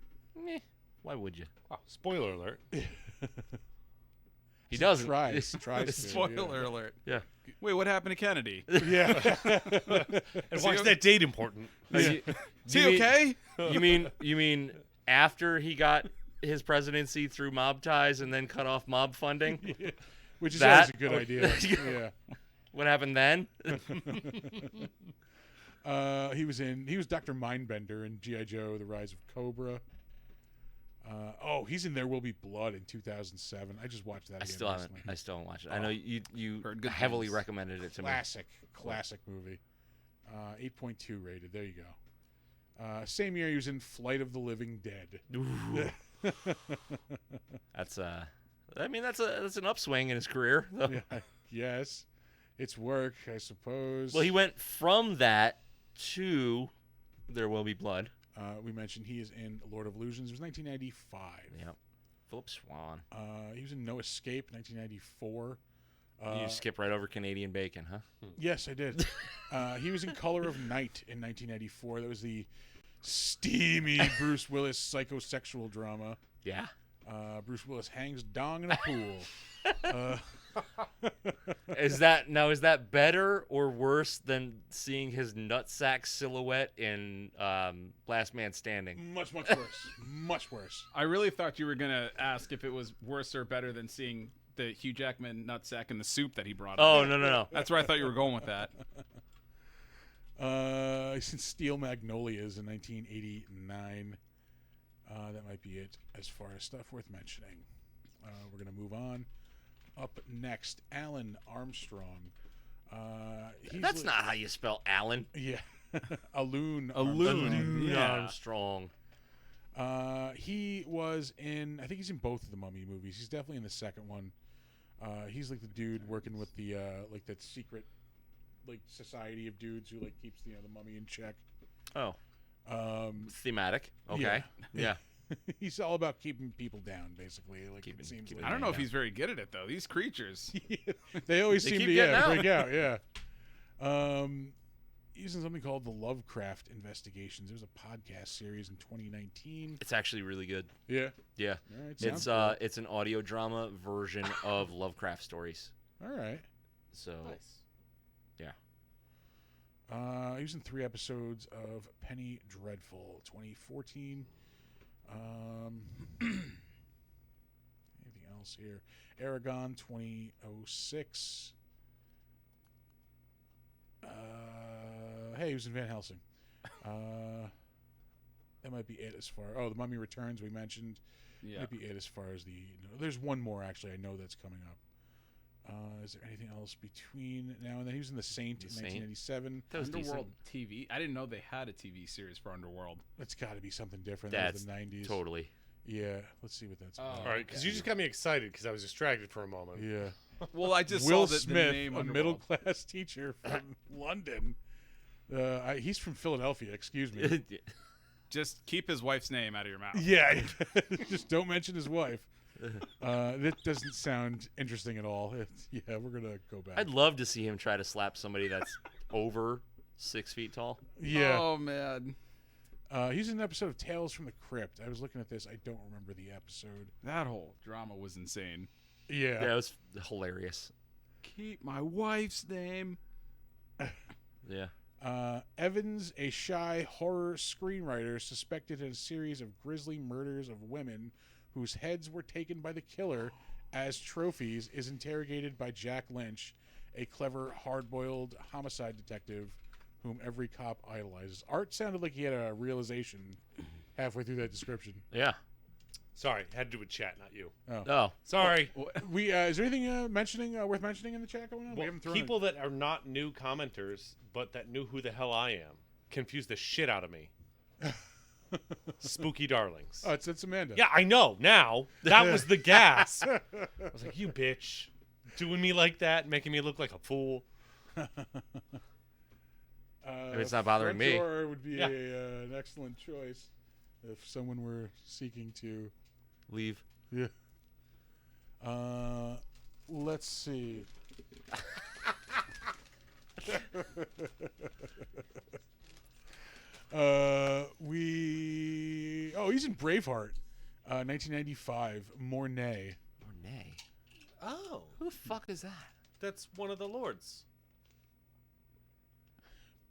[SPEAKER 1] Why would you?
[SPEAKER 4] Oh, spoiler alert.
[SPEAKER 1] He doesn't.
[SPEAKER 3] Tries to.
[SPEAKER 2] Spoiler alert.
[SPEAKER 1] Yeah.
[SPEAKER 2] Wait, what happened to Kennedy?
[SPEAKER 3] Yeah.
[SPEAKER 4] And why is that date important?
[SPEAKER 2] Is he okay?
[SPEAKER 1] You mean after he got his presidency through mob ties and then cut off mob funding?
[SPEAKER 3] Which is
[SPEAKER 1] That-
[SPEAKER 3] always a good idea. Yeah.
[SPEAKER 1] What happened then?
[SPEAKER 3] He was Dr. Mindbender in G.I. Joe: The Rise of Cobra. He's in There Will Be Blood in 2007. I just watched that
[SPEAKER 1] I
[SPEAKER 3] again
[SPEAKER 1] still haven't.
[SPEAKER 3] recently.
[SPEAKER 1] I still haven't watched it. I know you
[SPEAKER 2] Heard good
[SPEAKER 1] heavily
[SPEAKER 2] things.
[SPEAKER 1] recommended it to me.
[SPEAKER 3] Classic movie. 8.2 rated. There you go. Same year he was in Flight of the Living Dead.
[SPEAKER 1] Ooh. That's that's an upswing in his career. Though.
[SPEAKER 3] Yeah, yes, it's work, I suppose.
[SPEAKER 1] Well, he went from that to There Will Be Blood.
[SPEAKER 3] We mentioned he is in Lord of Illusions. It was 1995.
[SPEAKER 1] Yep. Philip Swan.
[SPEAKER 3] He was in No Escape, 1994.
[SPEAKER 1] You skip right over Canadian Bacon, huh?
[SPEAKER 3] Yes, I did. He was in Color of Night in 1994. That was the steamy Bruce Willis psychosexual drama.
[SPEAKER 1] Yeah.
[SPEAKER 3] Bruce Willis hangs dong in a pool.
[SPEAKER 1] Is that better or worse than seeing his nutsack silhouette in Last Man Standing?
[SPEAKER 3] Much worse. Much worse.
[SPEAKER 2] I really thought you were going to ask if it was worse or better than seeing the Hugh Jackman nutsack in the soup that he brought up.
[SPEAKER 1] Oh, no.
[SPEAKER 2] That's where I thought you were going with that.
[SPEAKER 3] He's in Steel Magnolias in 1989. That might be it as far as stuff worth mentioning. We're going to move on. Up next, Alan Armstrong.
[SPEAKER 1] That's not how you spell Alan.
[SPEAKER 3] Yeah. Alun.
[SPEAKER 2] Alun.
[SPEAKER 1] Armstrong.
[SPEAKER 3] He was in, I think he's in both of the Mummy movies. He's definitely in the second one. He's like the dude working with the like that secret like society of dudes who like keeps the mummy in check.
[SPEAKER 1] Oh. Thematic. Okay.
[SPEAKER 3] Yeah.
[SPEAKER 1] Yeah.
[SPEAKER 3] He's all about keeping people down, basically. Like it seems
[SPEAKER 1] keeping
[SPEAKER 3] like.
[SPEAKER 2] I don't know if
[SPEAKER 1] Yeah.
[SPEAKER 2] he's very good at it though. These creatures.
[SPEAKER 3] They always
[SPEAKER 1] They
[SPEAKER 3] seem
[SPEAKER 1] keep
[SPEAKER 3] to
[SPEAKER 1] getting out.
[SPEAKER 3] break out. Yeah. Using something called the Lovecraft Investigations. There was a podcast series in 2019.
[SPEAKER 1] It's actually really good.
[SPEAKER 3] Yeah.
[SPEAKER 1] Yeah.
[SPEAKER 3] All right. Sounds cool.
[SPEAKER 1] It's an audio drama version of Lovecraft stories.
[SPEAKER 3] All right.
[SPEAKER 1] So yeah.
[SPEAKER 3] He was in 3 episodes of Penny Dreadful, 2014. Anything else here? Aragon, 2006. Hey, he was in Van Helsing. That might be it as far. Oh, The Mummy Returns we mentioned.
[SPEAKER 2] Yeah.
[SPEAKER 3] Might be it as far as the. There's one more actually. I know that's coming up. Is there anything else between now and then? He was in The Saint in 1987.
[SPEAKER 1] That was
[SPEAKER 2] Underworld TV. I didn't know they had a TV series for Underworld.
[SPEAKER 3] That's got to be something different.
[SPEAKER 1] That's
[SPEAKER 3] that was the 90s.
[SPEAKER 1] totally.
[SPEAKER 3] Yeah. Let's see what that's about.
[SPEAKER 4] All right, because you just got me excited because I was distracted for a moment.
[SPEAKER 3] Yeah.
[SPEAKER 2] Well, I just
[SPEAKER 3] Will
[SPEAKER 2] saw the
[SPEAKER 3] Smith,
[SPEAKER 2] name
[SPEAKER 3] a
[SPEAKER 2] Underworld.
[SPEAKER 3] middle-class teacher from London. He's from Philadelphia. Excuse me.
[SPEAKER 2] Just keep his wife's name out of your mouth.
[SPEAKER 3] Yeah, just don't mention his wife. That doesn't sound interesting at all. Yeah, we're gonna go back.
[SPEAKER 1] I'd love to see him try to slap somebody that's over 6 feet tall.
[SPEAKER 3] Yeah,
[SPEAKER 2] Oh man,
[SPEAKER 3] he's in an episode of Tales from the Crypt. I was looking at this. I don't remember the episode.
[SPEAKER 2] that whole drama was insane.
[SPEAKER 3] Yeah,
[SPEAKER 1] Yeah, it was hilarious.
[SPEAKER 2] Keep my wife's name.
[SPEAKER 1] Yeah.
[SPEAKER 3] Evans, a shy horror screenwriter suspected in a series of grisly murders of women whose heads were taken by the killer as trophies, is interrogated by Jack Lynch, a clever, hard-boiled homicide detective whom every cop idolizes. Art sounded like he had a realization halfway through that description.
[SPEAKER 1] Yeah.
[SPEAKER 4] Sorry, had to do with chat, not you.
[SPEAKER 1] Oh.
[SPEAKER 4] Sorry.
[SPEAKER 3] We is there anything worth mentioning in the chat going on? We
[SPEAKER 4] Well,
[SPEAKER 3] haven't thrown
[SPEAKER 4] people that are not new commenters, but that knew who the hell I am, confused the shit out of me. Spooky darlings.
[SPEAKER 3] Oh, it's Amanda.
[SPEAKER 4] Yeah, I know. Now that was the gas. I was like, "You bitch, doing me like that, making me look like a fool."
[SPEAKER 1] It's not bothering me.
[SPEAKER 3] French would be
[SPEAKER 4] Yeah.
[SPEAKER 3] an excellent choice if someone were seeking to.
[SPEAKER 1] Leave.
[SPEAKER 3] Yeah. Let's see. He's in Braveheart, 1995. Mornay.
[SPEAKER 1] Mornay.
[SPEAKER 4] Oh,
[SPEAKER 1] Who the fuck is that?
[SPEAKER 4] that's one of the lords.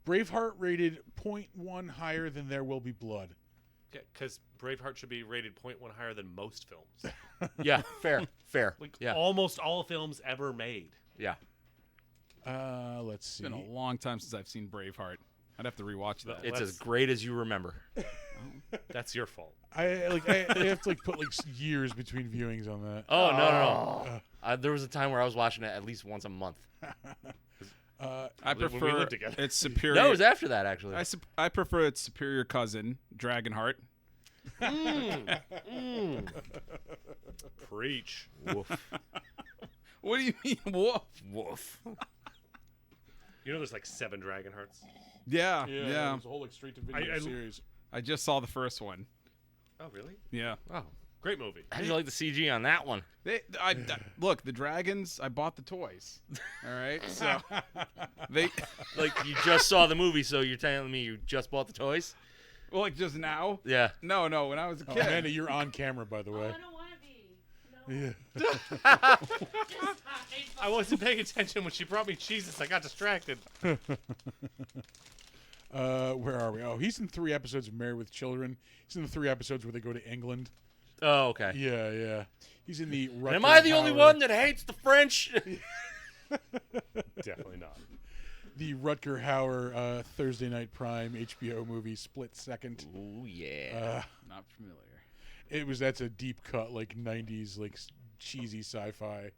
[SPEAKER 3] Braveheart rated 0.1 higher than There Will Be Blood.
[SPEAKER 4] Because Braveheart should be rated 0.1 higher than most films.
[SPEAKER 1] Yeah, fair.
[SPEAKER 4] Like
[SPEAKER 1] Yeah.
[SPEAKER 4] almost all films ever made.
[SPEAKER 1] Yeah.
[SPEAKER 3] Let's see.
[SPEAKER 2] It's been a long time since I've seen Braveheart. I'd have to rewatch that.
[SPEAKER 1] It's
[SPEAKER 4] Let's-
[SPEAKER 1] as great as you remember.
[SPEAKER 4] That's your fault.
[SPEAKER 3] I have to put years between viewings on that.
[SPEAKER 1] Oh, no. There was a time where I was watching it at least once a month.
[SPEAKER 2] I
[SPEAKER 4] when we
[SPEAKER 2] prefer
[SPEAKER 4] lived together.
[SPEAKER 2] its superior.
[SPEAKER 1] No, it was after that, actually.
[SPEAKER 2] I prefer its superior cousin, Dragonheart.
[SPEAKER 4] Preach.
[SPEAKER 1] Woof.
[SPEAKER 2] What do you mean, woof?
[SPEAKER 1] Woof.
[SPEAKER 4] You know, there's like 7 Dragonhearts.
[SPEAKER 2] Yeah.
[SPEAKER 3] There's a whole straight to video
[SPEAKER 4] I-
[SPEAKER 3] series.
[SPEAKER 2] I just saw the first one.
[SPEAKER 4] Oh, really?
[SPEAKER 2] Yeah.
[SPEAKER 1] Oh.
[SPEAKER 4] Great movie.
[SPEAKER 1] How did you like the CG on that one?
[SPEAKER 2] Look, the dragons. I bought the toys. All right, so they
[SPEAKER 1] Like, you just saw the movie, so you're telling me you just bought the toys?
[SPEAKER 2] well, like just now.
[SPEAKER 1] Yeah.
[SPEAKER 2] No, when I was a
[SPEAKER 3] Oh,
[SPEAKER 2] kid.
[SPEAKER 3] Amanda, you're on camera, by the
[SPEAKER 6] Oh,
[SPEAKER 3] way.
[SPEAKER 6] I don't want to be. No.
[SPEAKER 3] Yeah.
[SPEAKER 6] Just
[SPEAKER 4] I wasn't paying attention when she brought me cheeses. I got distracted.
[SPEAKER 3] Where are we? Oh, he's in 3 episodes of Married with Children. He's in the 3 episodes where they go to England.
[SPEAKER 1] Oh, okay.
[SPEAKER 3] Yeah. He's in the.
[SPEAKER 1] And am I the only one that hates the French?
[SPEAKER 4] Definitely not.
[SPEAKER 3] The Rutger Hauer Thursday Night Prime HBO movie Split Second.
[SPEAKER 1] Ooh, yeah.
[SPEAKER 2] Not familiar.
[SPEAKER 3] That's a deep cut, 90s cheesy sci-fi.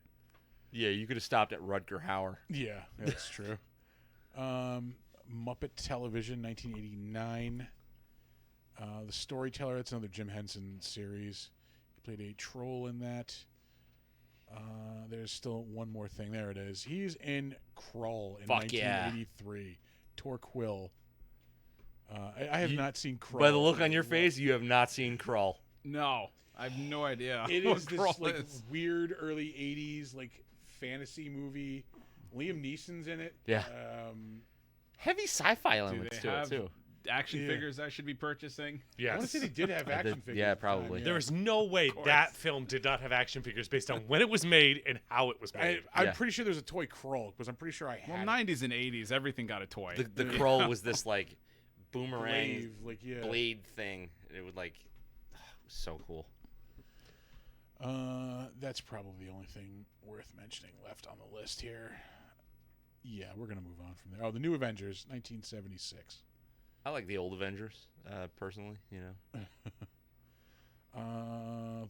[SPEAKER 1] Yeah, you could have stopped at Rutger Hauer.
[SPEAKER 3] Yeah, that's true. Muppet Television, 1989. The Storyteller, that's another Jim Henson series. He played a troll in that. There's still one more thing. There it is. He's in Krull in
[SPEAKER 1] Fuck yeah.
[SPEAKER 3] 1983. Torquil. I have not seen Krull.
[SPEAKER 1] By the look on your face, you have not seen Krull.
[SPEAKER 2] No, I have no idea.
[SPEAKER 3] It
[SPEAKER 2] what
[SPEAKER 3] is this
[SPEAKER 2] Krull
[SPEAKER 3] like
[SPEAKER 2] is.
[SPEAKER 3] weird early 80s like fantasy movie. Liam Neeson's in it.
[SPEAKER 1] Yeah. Heavy sci-fi elements
[SPEAKER 2] they
[SPEAKER 1] to it,
[SPEAKER 2] have
[SPEAKER 1] too.
[SPEAKER 2] action
[SPEAKER 3] Yeah.
[SPEAKER 2] figures I should be purchasing?
[SPEAKER 3] I want to
[SPEAKER 4] Yes.
[SPEAKER 3] say they did have action figures.
[SPEAKER 1] yeah,
[SPEAKER 3] at the time,
[SPEAKER 1] probably.
[SPEAKER 3] yeah.
[SPEAKER 4] There is no way
[SPEAKER 2] course.
[SPEAKER 4] that film did not have action figures based on when it was made and how it was made.
[SPEAKER 3] I'm
[SPEAKER 1] Yeah.
[SPEAKER 3] pretty sure there's a toy Krull because I'm pretty sure I had
[SPEAKER 2] Well,
[SPEAKER 3] it.
[SPEAKER 2] 90s and 80s, everything got a toy.
[SPEAKER 1] The Krull was this, like, boomerang
[SPEAKER 3] Glaive, like yeah.
[SPEAKER 1] blade thing. It would, like, it was so cool.
[SPEAKER 3] That's probably the only thing worth mentioning left on the list here. Yeah, we're gonna move on from there. Oh, the New Avengers, 1976.
[SPEAKER 1] I like the old Avengers, personally, you know.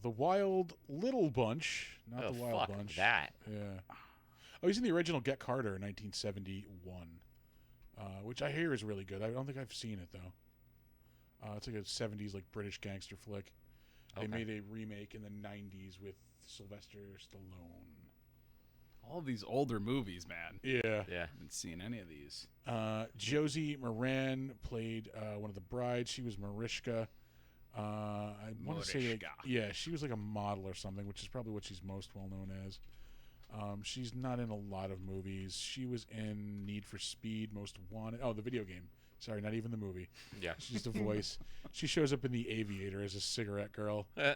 [SPEAKER 3] The Wild Little Bunch, not
[SPEAKER 1] Oh,
[SPEAKER 3] the Wild
[SPEAKER 1] fuck
[SPEAKER 3] Bunch.
[SPEAKER 1] that.
[SPEAKER 3] Yeah. Oh, he's in the original Get Carter in 1971, which I hear is really good. I don't think I've seen it though. It's like a 70s like British gangster flick. They
[SPEAKER 1] Okay.
[SPEAKER 3] made a remake in the 90s with Sylvester Stallone.
[SPEAKER 2] All these older movies, man.
[SPEAKER 3] Yeah.
[SPEAKER 1] Yeah.
[SPEAKER 2] I haven't seen any of these.
[SPEAKER 3] Josie Moran played one of the brides. She was Mariska. I want to say, like,
[SPEAKER 2] Mariska.
[SPEAKER 3] yeah, she was like a model or something, which is probably what she's most well known as. She's not in a lot of movies. She was in Need for Speed, Most Wanted. Oh, the video game. Sorry, not even the movie.
[SPEAKER 1] Yeah.
[SPEAKER 3] She's just a voice. She shows up in The Aviator as a cigarette girl.
[SPEAKER 1] Eh.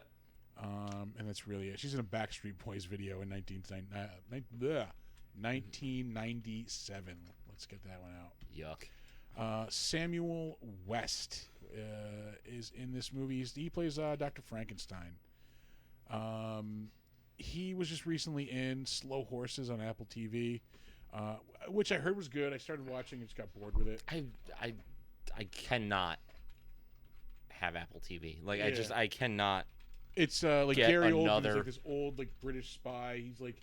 [SPEAKER 3] And that's really it. She's in a Backstreet Boys video in 1997. Let's get that one out.
[SPEAKER 1] Yuck.
[SPEAKER 3] Samuel West is in this movie. He plays Dr. Frankenstein. He was just recently in Slow Horses on Apple TV, which I heard was good. I started watching and just got bored with it.
[SPEAKER 1] I cannot have Apple TV. Like,
[SPEAKER 3] Yeah.
[SPEAKER 1] I cannot.
[SPEAKER 3] It's like
[SPEAKER 1] Get
[SPEAKER 3] Gary Oldman is
[SPEAKER 1] another-
[SPEAKER 3] like this old like British spy. He's like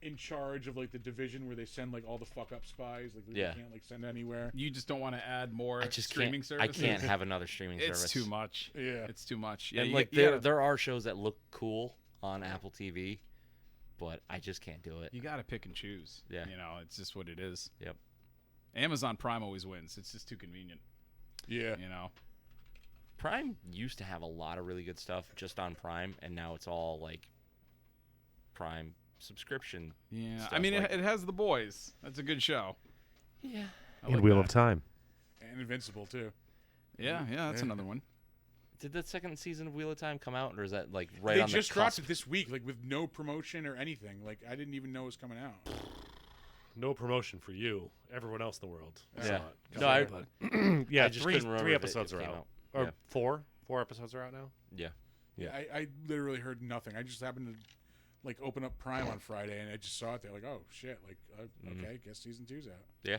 [SPEAKER 3] in charge of like the division where they send like all the fuck up spies. Like they
[SPEAKER 1] Yeah.
[SPEAKER 3] can't like send anywhere.
[SPEAKER 2] You just don't want to add more
[SPEAKER 1] I just
[SPEAKER 2] streaming
[SPEAKER 1] can't. I
[SPEAKER 2] services?
[SPEAKER 1] can't have another streaming
[SPEAKER 2] It's
[SPEAKER 1] service.
[SPEAKER 2] too much.
[SPEAKER 3] Yeah.
[SPEAKER 2] It's too much. Yeah,
[SPEAKER 1] And
[SPEAKER 2] you-
[SPEAKER 1] like
[SPEAKER 2] you
[SPEAKER 1] there
[SPEAKER 2] gotta-
[SPEAKER 1] there are shows that look cool on Apple TV, but I just can't do it.
[SPEAKER 2] You got to pick and choose.
[SPEAKER 1] Yeah.
[SPEAKER 2] You know, it's just what it is.
[SPEAKER 1] Yep.
[SPEAKER 2] Amazon Prime always wins. It's just too convenient.
[SPEAKER 3] Yeah.
[SPEAKER 2] You know.
[SPEAKER 1] Prime used to have a lot of really good stuff just on Prime, and now it's all like Prime subscription.
[SPEAKER 2] Yeah.
[SPEAKER 1] Stuff
[SPEAKER 2] I mean,
[SPEAKER 1] like-
[SPEAKER 2] it has The Boys. That's a good show.
[SPEAKER 1] Yeah.
[SPEAKER 2] I
[SPEAKER 4] And
[SPEAKER 2] like
[SPEAKER 4] Wheel
[SPEAKER 2] that.
[SPEAKER 4] of Time.
[SPEAKER 3] And Invincible too.
[SPEAKER 2] Yeah, that's another one.
[SPEAKER 1] Did the second season of Wheel of Time come out, or is that like right
[SPEAKER 3] They
[SPEAKER 1] on
[SPEAKER 3] just
[SPEAKER 1] the
[SPEAKER 3] dropped
[SPEAKER 1] cusp?
[SPEAKER 3] it this week, like with no promotion or anything. Like I didn't even know it was coming out.
[SPEAKER 4] No promotion for you. Everyone else in the world.
[SPEAKER 1] Yeah.
[SPEAKER 4] saw it.
[SPEAKER 1] No, I,
[SPEAKER 4] Yeah,
[SPEAKER 1] I just couldn't remember
[SPEAKER 4] three
[SPEAKER 1] if it
[SPEAKER 4] episodes are
[SPEAKER 1] came
[SPEAKER 4] out.
[SPEAKER 1] out.
[SPEAKER 4] Or
[SPEAKER 1] Yeah.
[SPEAKER 4] four episodes are out now.
[SPEAKER 1] yeah.
[SPEAKER 3] Yeah, I literally heard nothing. I just happened to like open up Prime on Friday and I just saw it there. Like, oh shit! Like, okay, guess season 2's out.
[SPEAKER 1] Yeah.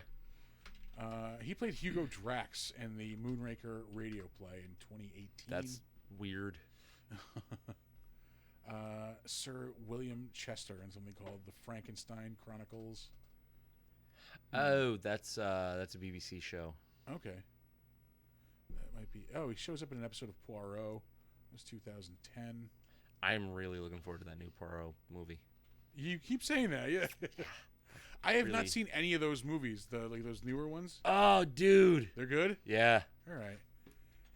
[SPEAKER 3] He played Hugo Drax in the Moonraker radio play in 2018.
[SPEAKER 1] That's weird.
[SPEAKER 3] Sir William Chester in something called The Frankenstein Chronicles.
[SPEAKER 1] Oh, that's a BBC show.
[SPEAKER 3] Okay. That might be. Oh, he shows up in an episode of Poirot. It was 2010.
[SPEAKER 1] I'm really looking forward to that new Poirot movie.
[SPEAKER 3] You keep saying that, yeah. I have
[SPEAKER 1] Really.
[SPEAKER 3] not seen any of those movies, the like those newer ones.
[SPEAKER 1] Oh, dude.
[SPEAKER 3] They're good.
[SPEAKER 1] Yeah.
[SPEAKER 3] All right.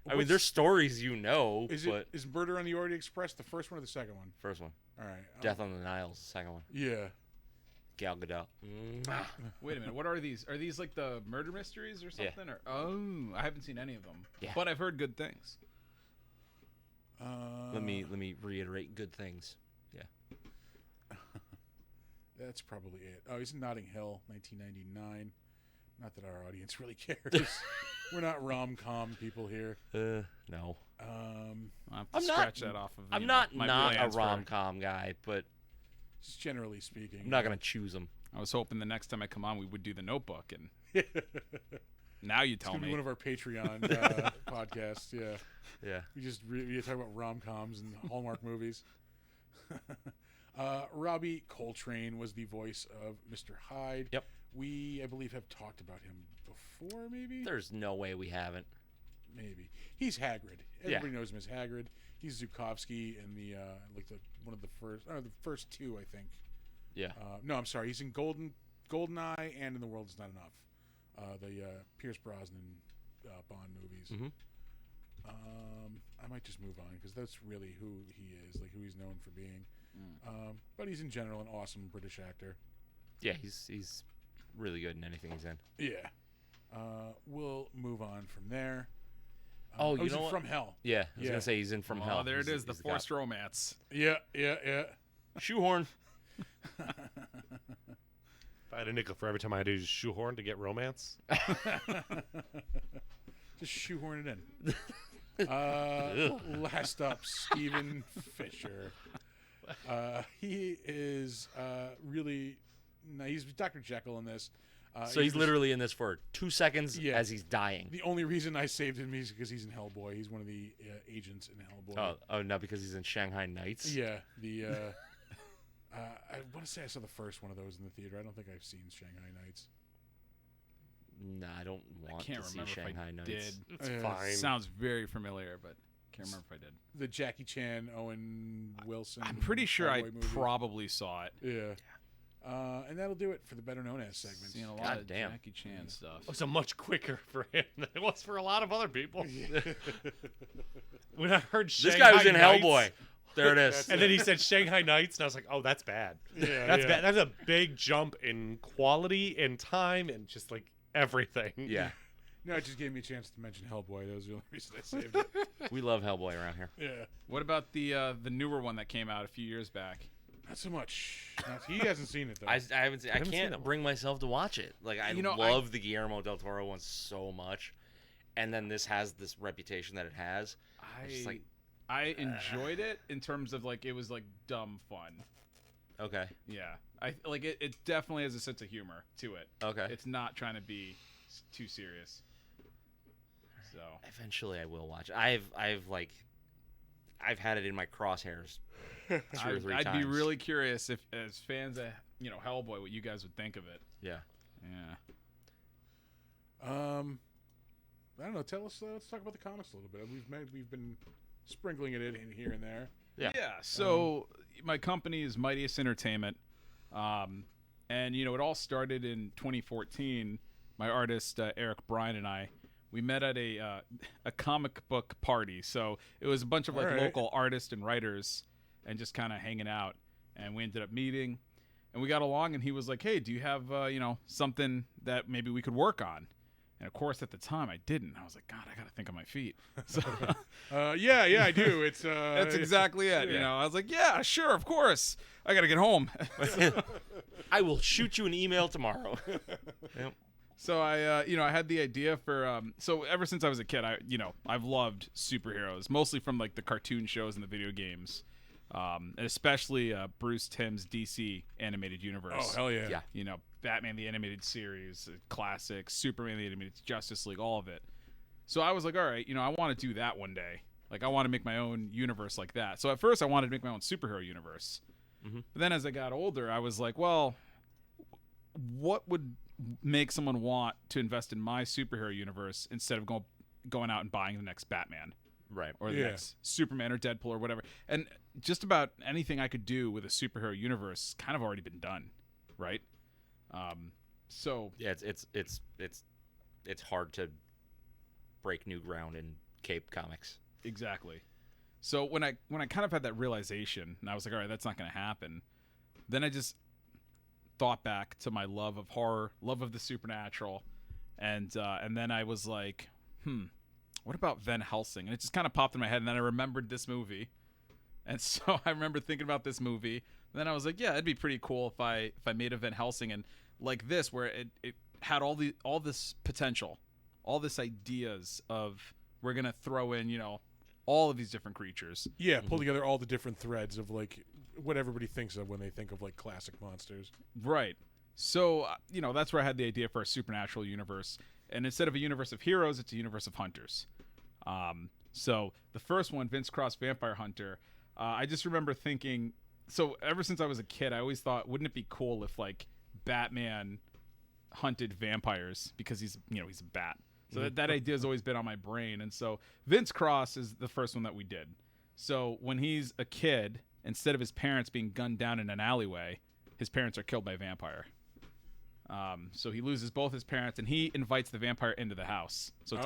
[SPEAKER 1] I mean, there's stories you know,
[SPEAKER 3] Is
[SPEAKER 1] but
[SPEAKER 3] is Murder on the Orient Express the first one or the second one?
[SPEAKER 1] first one,
[SPEAKER 3] All right.
[SPEAKER 1] Death on the Nile, is the second one.
[SPEAKER 3] Yeah.
[SPEAKER 1] Gal Gadot.
[SPEAKER 2] Wait a minute. What are these? Are these like the murder mysteries or
[SPEAKER 1] Yeah.
[SPEAKER 2] something? Or I haven't seen any of them.
[SPEAKER 1] Yeah.
[SPEAKER 2] But I've heard good things.
[SPEAKER 1] Let me reiterate good things. Yeah.
[SPEAKER 3] That's probably it. Oh, he's in Notting Hill, 1999. Not that our audience really cares. We're not rom-com people here.
[SPEAKER 1] No.
[SPEAKER 2] I'll have to
[SPEAKER 1] I'm not-
[SPEAKER 2] scratch that off of.
[SPEAKER 1] I'm
[SPEAKER 2] you
[SPEAKER 1] not
[SPEAKER 2] know, my
[SPEAKER 1] not a
[SPEAKER 2] plans for-
[SPEAKER 1] rom-com guy, but
[SPEAKER 3] Just generally speaking.
[SPEAKER 1] I'm not gonna choose them.
[SPEAKER 2] I was hoping the next time I come on, we would do the Notebook, and now you
[SPEAKER 3] It's
[SPEAKER 2] tell
[SPEAKER 3] gonna be
[SPEAKER 2] me.
[SPEAKER 3] one of our Patreon podcasts. Yeah,
[SPEAKER 1] Yeah.
[SPEAKER 3] we just we talk about rom-coms and Hallmark movies. Robbie Coltrane was the voice of Mr. Hyde.
[SPEAKER 1] Yep.
[SPEAKER 3] We, I believe, have talked about him before, maybe?
[SPEAKER 1] There's no way we haven't.
[SPEAKER 3] Maybe. He's Hagrid. Everybody knows him as Hagrid. He's Zukovsky in the the first two, I think.
[SPEAKER 1] Yeah.
[SPEAKER 3] No, I'm sorry. He's in Goldeneye and in The World Is Not Enough. The Pierce Brosnan Bond movies.
[SPEAKER 1] Mm-hmm.
[SPEAKER 3] I might just move on because that's really who he is, like who he's known for being. But he's in general an awesome British actor.
[SPEAKER 1] Yeah, he's really good in anything he's in.
[SPEAKER 3] Yeah. We'll move on from there.
[SPEAKER 1] You
[SPEAKER 3] he's
[SPEAKER 1] know
[SPEAKER 3] in
[SPEAKER 1] what?
[SPEAKER 3] From Hell.
[SPEAKER 1] Yeah, I was gonna say he's in From Hell.
[SPEAKER 2] Oh, there it
[SPEAKER 1] He's-
[SPEAKER 2] is, the
[SPEAKER 1] he's
[SPEAKER 2] forced
[SPEAKER 1] cop.
[SPEAKER 2] romance.
[SPEAKER 3] Yeah.
[SPEAKER 1] Shoehorn.
[SPEAKER 4] If I had a nickel for every time I do shoehorn to get romance.
[SPEAKER 3] Just shoehorn it in. Last up, Stephen Fisher. He is really nice. He's Dr. Jekyll in this.
[SPEAKER 1] So he's literally in this for 2 seconds
[SPEAKER 3] Yeah.
[SPEAKER 1] as he's dying.
[SPEAKER 3] The only reason I saved him is because he's in Hellboy. He's one of the agents in Hellboy.
[SPEAKER 1] Oh, not because he's in Shanghai Nights.
[SPEAKER 3] Yeah, I want to say I saw the first one of those in the theater. I don't think I've seen Shanghai Nights.
[SPEAKER 1] Nah, I don't want
[SPEAKER 2] Can't
[SPEAKER 1] to see
[SPEAKER 2] remember if
[SPEAKER 1] Shanghai
[SPEAKER 2] I
[SPEAKER 1] Nights.
[SPEAKER 2] did.
[SPEAKER 4] It's
[SPEAKER 3] Yeah.
[SPEAKER 4] fine.
[SPEAKER 2] Sounds very familiar, but can't remember if I did.
[SPEAKER 3] The Jackie Chan, Owen Wilson.
[SPEAKER 2] I'm pretty sure I
[SPEAKER 3] Hellboy movie.
[SPEAKER 2] probably saw it.
[SPEAKER 3] Yeah. And that'll do it for the better known as segment.
[SPEAKER 2] Seen a lot
[SPEAKER 1] God
[SPEAKER 2] of
[SPEAKER 1] damn.
[SPEAKER 2] Jackie Chan stuff.
[SPEAKER 4] It was much quicker for him than it was for a lot of other people. When I heard
[SPEAKER 1] This
[SPEAKER 4] Shanghai
[SPEAKER 1] guy was in
[SPEAKER 4] Nights,
[SPEAKER 1] Hellboy. There it is.
[SPEAKER 4] and then he said Shanghai Nights, and I was like, "Oh, that's bad.
[SPEAKER 3] Yeah,
[SPEAKER 4] That's
[SPEAKER 3] yeah.
[SPEAKER 4] bad. That's a big jump in quality and time and just like everything."
[SPEAKER 1] Yeah,
[SPEAKER 3] No, it just gave me a chance to mention Hellboy. That was the only reason I saved it.
[SPEAKER 1] we love Hellboy around here.
[SPEAKER 3] Yeah.
[SPEAKER 2] What about the newer one that came out a few years back?
[SPEAKER 3] Not so much. He hasn't seen it, though.
[SPEAKER 1] I haven't seen. I
[SPEAKER 4] haven't seen
[SPEAKER 1] can't
[SPEAKER 4] that one.
[SPEAKER 1] bring myself to watch it. Like I
[SPEAKER 2] You know,
[SPEAKER 1] love the Guillermo del Toro one so much, and then this has this reputation that it has. It's just like,
[SPEAKER 2] I enjoyed it in terms of like it was like dumb fun.
[SPEAKER 1] okay,
[SPEAKER 2] Yeah, I like it. It definitely has a sense of humor to it.
[SPEAKER 1] okay.
[SPEAKER 2] It's not trying to be too serious. So
[SPEAKER 1] Eventually, I will watch it. I've had it in my crosshairs 2 or 3
[SPEAKER 2] I'd
[SPEAKER 1] times.
[SPEAKER 2] be really curious if, as fans of Hellboy, what you guys would think of it.
[SPEAKER 1] Yeah.
[SPEAKER 2] Yeah.
[SPEAKER 3] I don't know. Tell us. Let's talk about the comics a little bit. We've been sprinkling it in here and there.
[SPEAKER 1] Yeah.
[SPEAKER 2] So my company is Mightiest Entertainment, and it all started in 2014. My artist Eric Bryan and I, we met at a comic book party. So it was a bunch of like
[SPEAKER 3] All right.
[SPEAKER 2] local artists and writers, and just kind of hanging out. And we ended up meeting, and we got along. And he was like, "Hey, do you have something that maybe we could work on?" And of course, at the time, I didn't. I was like, "God, I got to think on my feet." So
[SPEAKER 3] Yeah, I do. It's
[SPEAKER 2] that's exactly it.
[SPEAKER 3] yeah.
[SPEAKER 2] I was like, "Yeah, sure, of course. I got to get home."
[SPEAKER 1] I will shoot you an email tomorrow. Yep.
[SPEAKER 2] So I had the idea for so ever since I was a kid, I've loved superheroes, mostly from like the cartoon shows and the video games, and especially Bruce Timm's DC animated universe.
[SPEAKER 3] Oh hell yeah!
[SPEAKER 1] Yeah.
[SPEAKER 2] Batman the animated series, classic, Superman the animated, Justice League, all of it. So I was like, all right, I want to do that one day. Like I want to make my own universe like that. So at first I wanted to make my own superhero universe.
[SPEAKER 1] Mhm.
[SPEAKER 2] But then as I got older, I was like, well, what would make someone want to invest in my superhero universe instead of going out and buying the next Batman
[SPEAKER 1] Right.
[SPEAKER 2] or the
[SPEAKER 3] Yeah.
[SPEAKER 2] next Superman or Deadpool or whatever? And just about anything I could do with a superhero universe kind of already been done, right? So
[SPEAKER 1] Yeah, it's hard to break new ground in Cape Comics.
[SPEAKER 2] exactly. So when I kind of had that realization, and I was like, all right, that's not going to happen. Then I just thought back to my love of horror, love of the supernatural, and then I was like, what about Van Helsing? And it just kind of popped in my head, and then I remembered this movie, and so I remember thinking about this movie. And then I was like, yeah, it'd be pretty cool if I made a Van Helsing and like this, where it had all this potential, all this ideas of we're gonna throw in, all of these different creatures.
[SPEAKER 3] Yeah, pull together all the different threads of like what everybody thinks of when they think of like classic monsters.
[SPEAKER 2] Right. So, that's where I had the idea for a supernatural universe. And instead of a universe of heroes, it's a universe of hunters. So the first one, Vince Cross Vampire Hunter, I just remember thinking, so ever since I was a kid, I always thought, wouldn't it be cool if like Batman hunted vampires because he's a bat. So that idea has always been on my brain. And so Vince Cross is the first one that we did. So when he's a kid, instead of his parents being gunned down in an alleyway, his parents are killed by a vampire. So he loses both his parents, and he invites the vampire into the house. So it's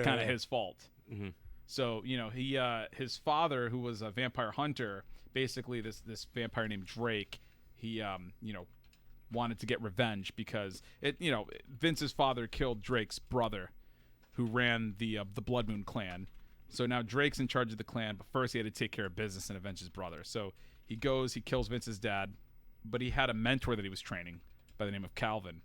[SPEAKER 2] kind of his fault.
[SPEAKER 1] Mm-hmm.
[SPEAKER 2] So he his father, who was a vampire hunter, basically this vampire named Drake, he wanted to get revenge because Vince's father killed Drake's brother, who ran the Blood Moon clan. So now Drake's in charge of the clan, but first he had to take care of business and avenge his brother. So he kills Vince's dad, but he had a mentor that he was training by the name of Calvin.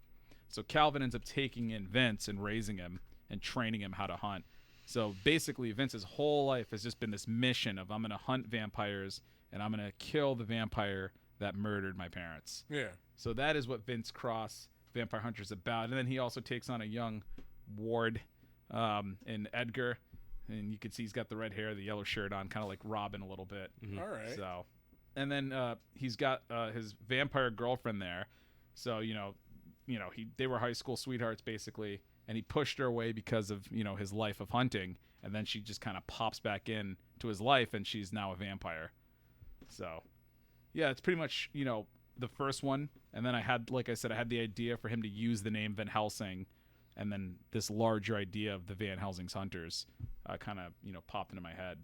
[SPEAKER 2] So Calvin ends up taking in Vince and raising him and training him how to hunt. So basically Vince's whole life has just been this mission of, I'm going to hunt vampires and I'm going to kill the vampire that murdered my parents.
[SPEAKER 3] Yeah.
[SPEAKER 2] So that is what Vince Cross, Vampire Hunter, is about. And then he also takes on a young Ward in Edgar. And you can see he's got the red hair, the yellow shirt on, kind of like Robin a little bit.
[SPEAKER 3] All right.
[SPEAKER 2] So, and then he's got his vampire girlfriend there. So they were high school sweethearts basically, and he pushed her away because of his life of hunting, and then she just kind of pops back in to his life, and she's now a vampire. So, yeah, it's pretty much the first one, and then I had the idea for him to use the name Van Helsing. And then this larger idea of the Van Helsing's Hunters kind of, popped into my head.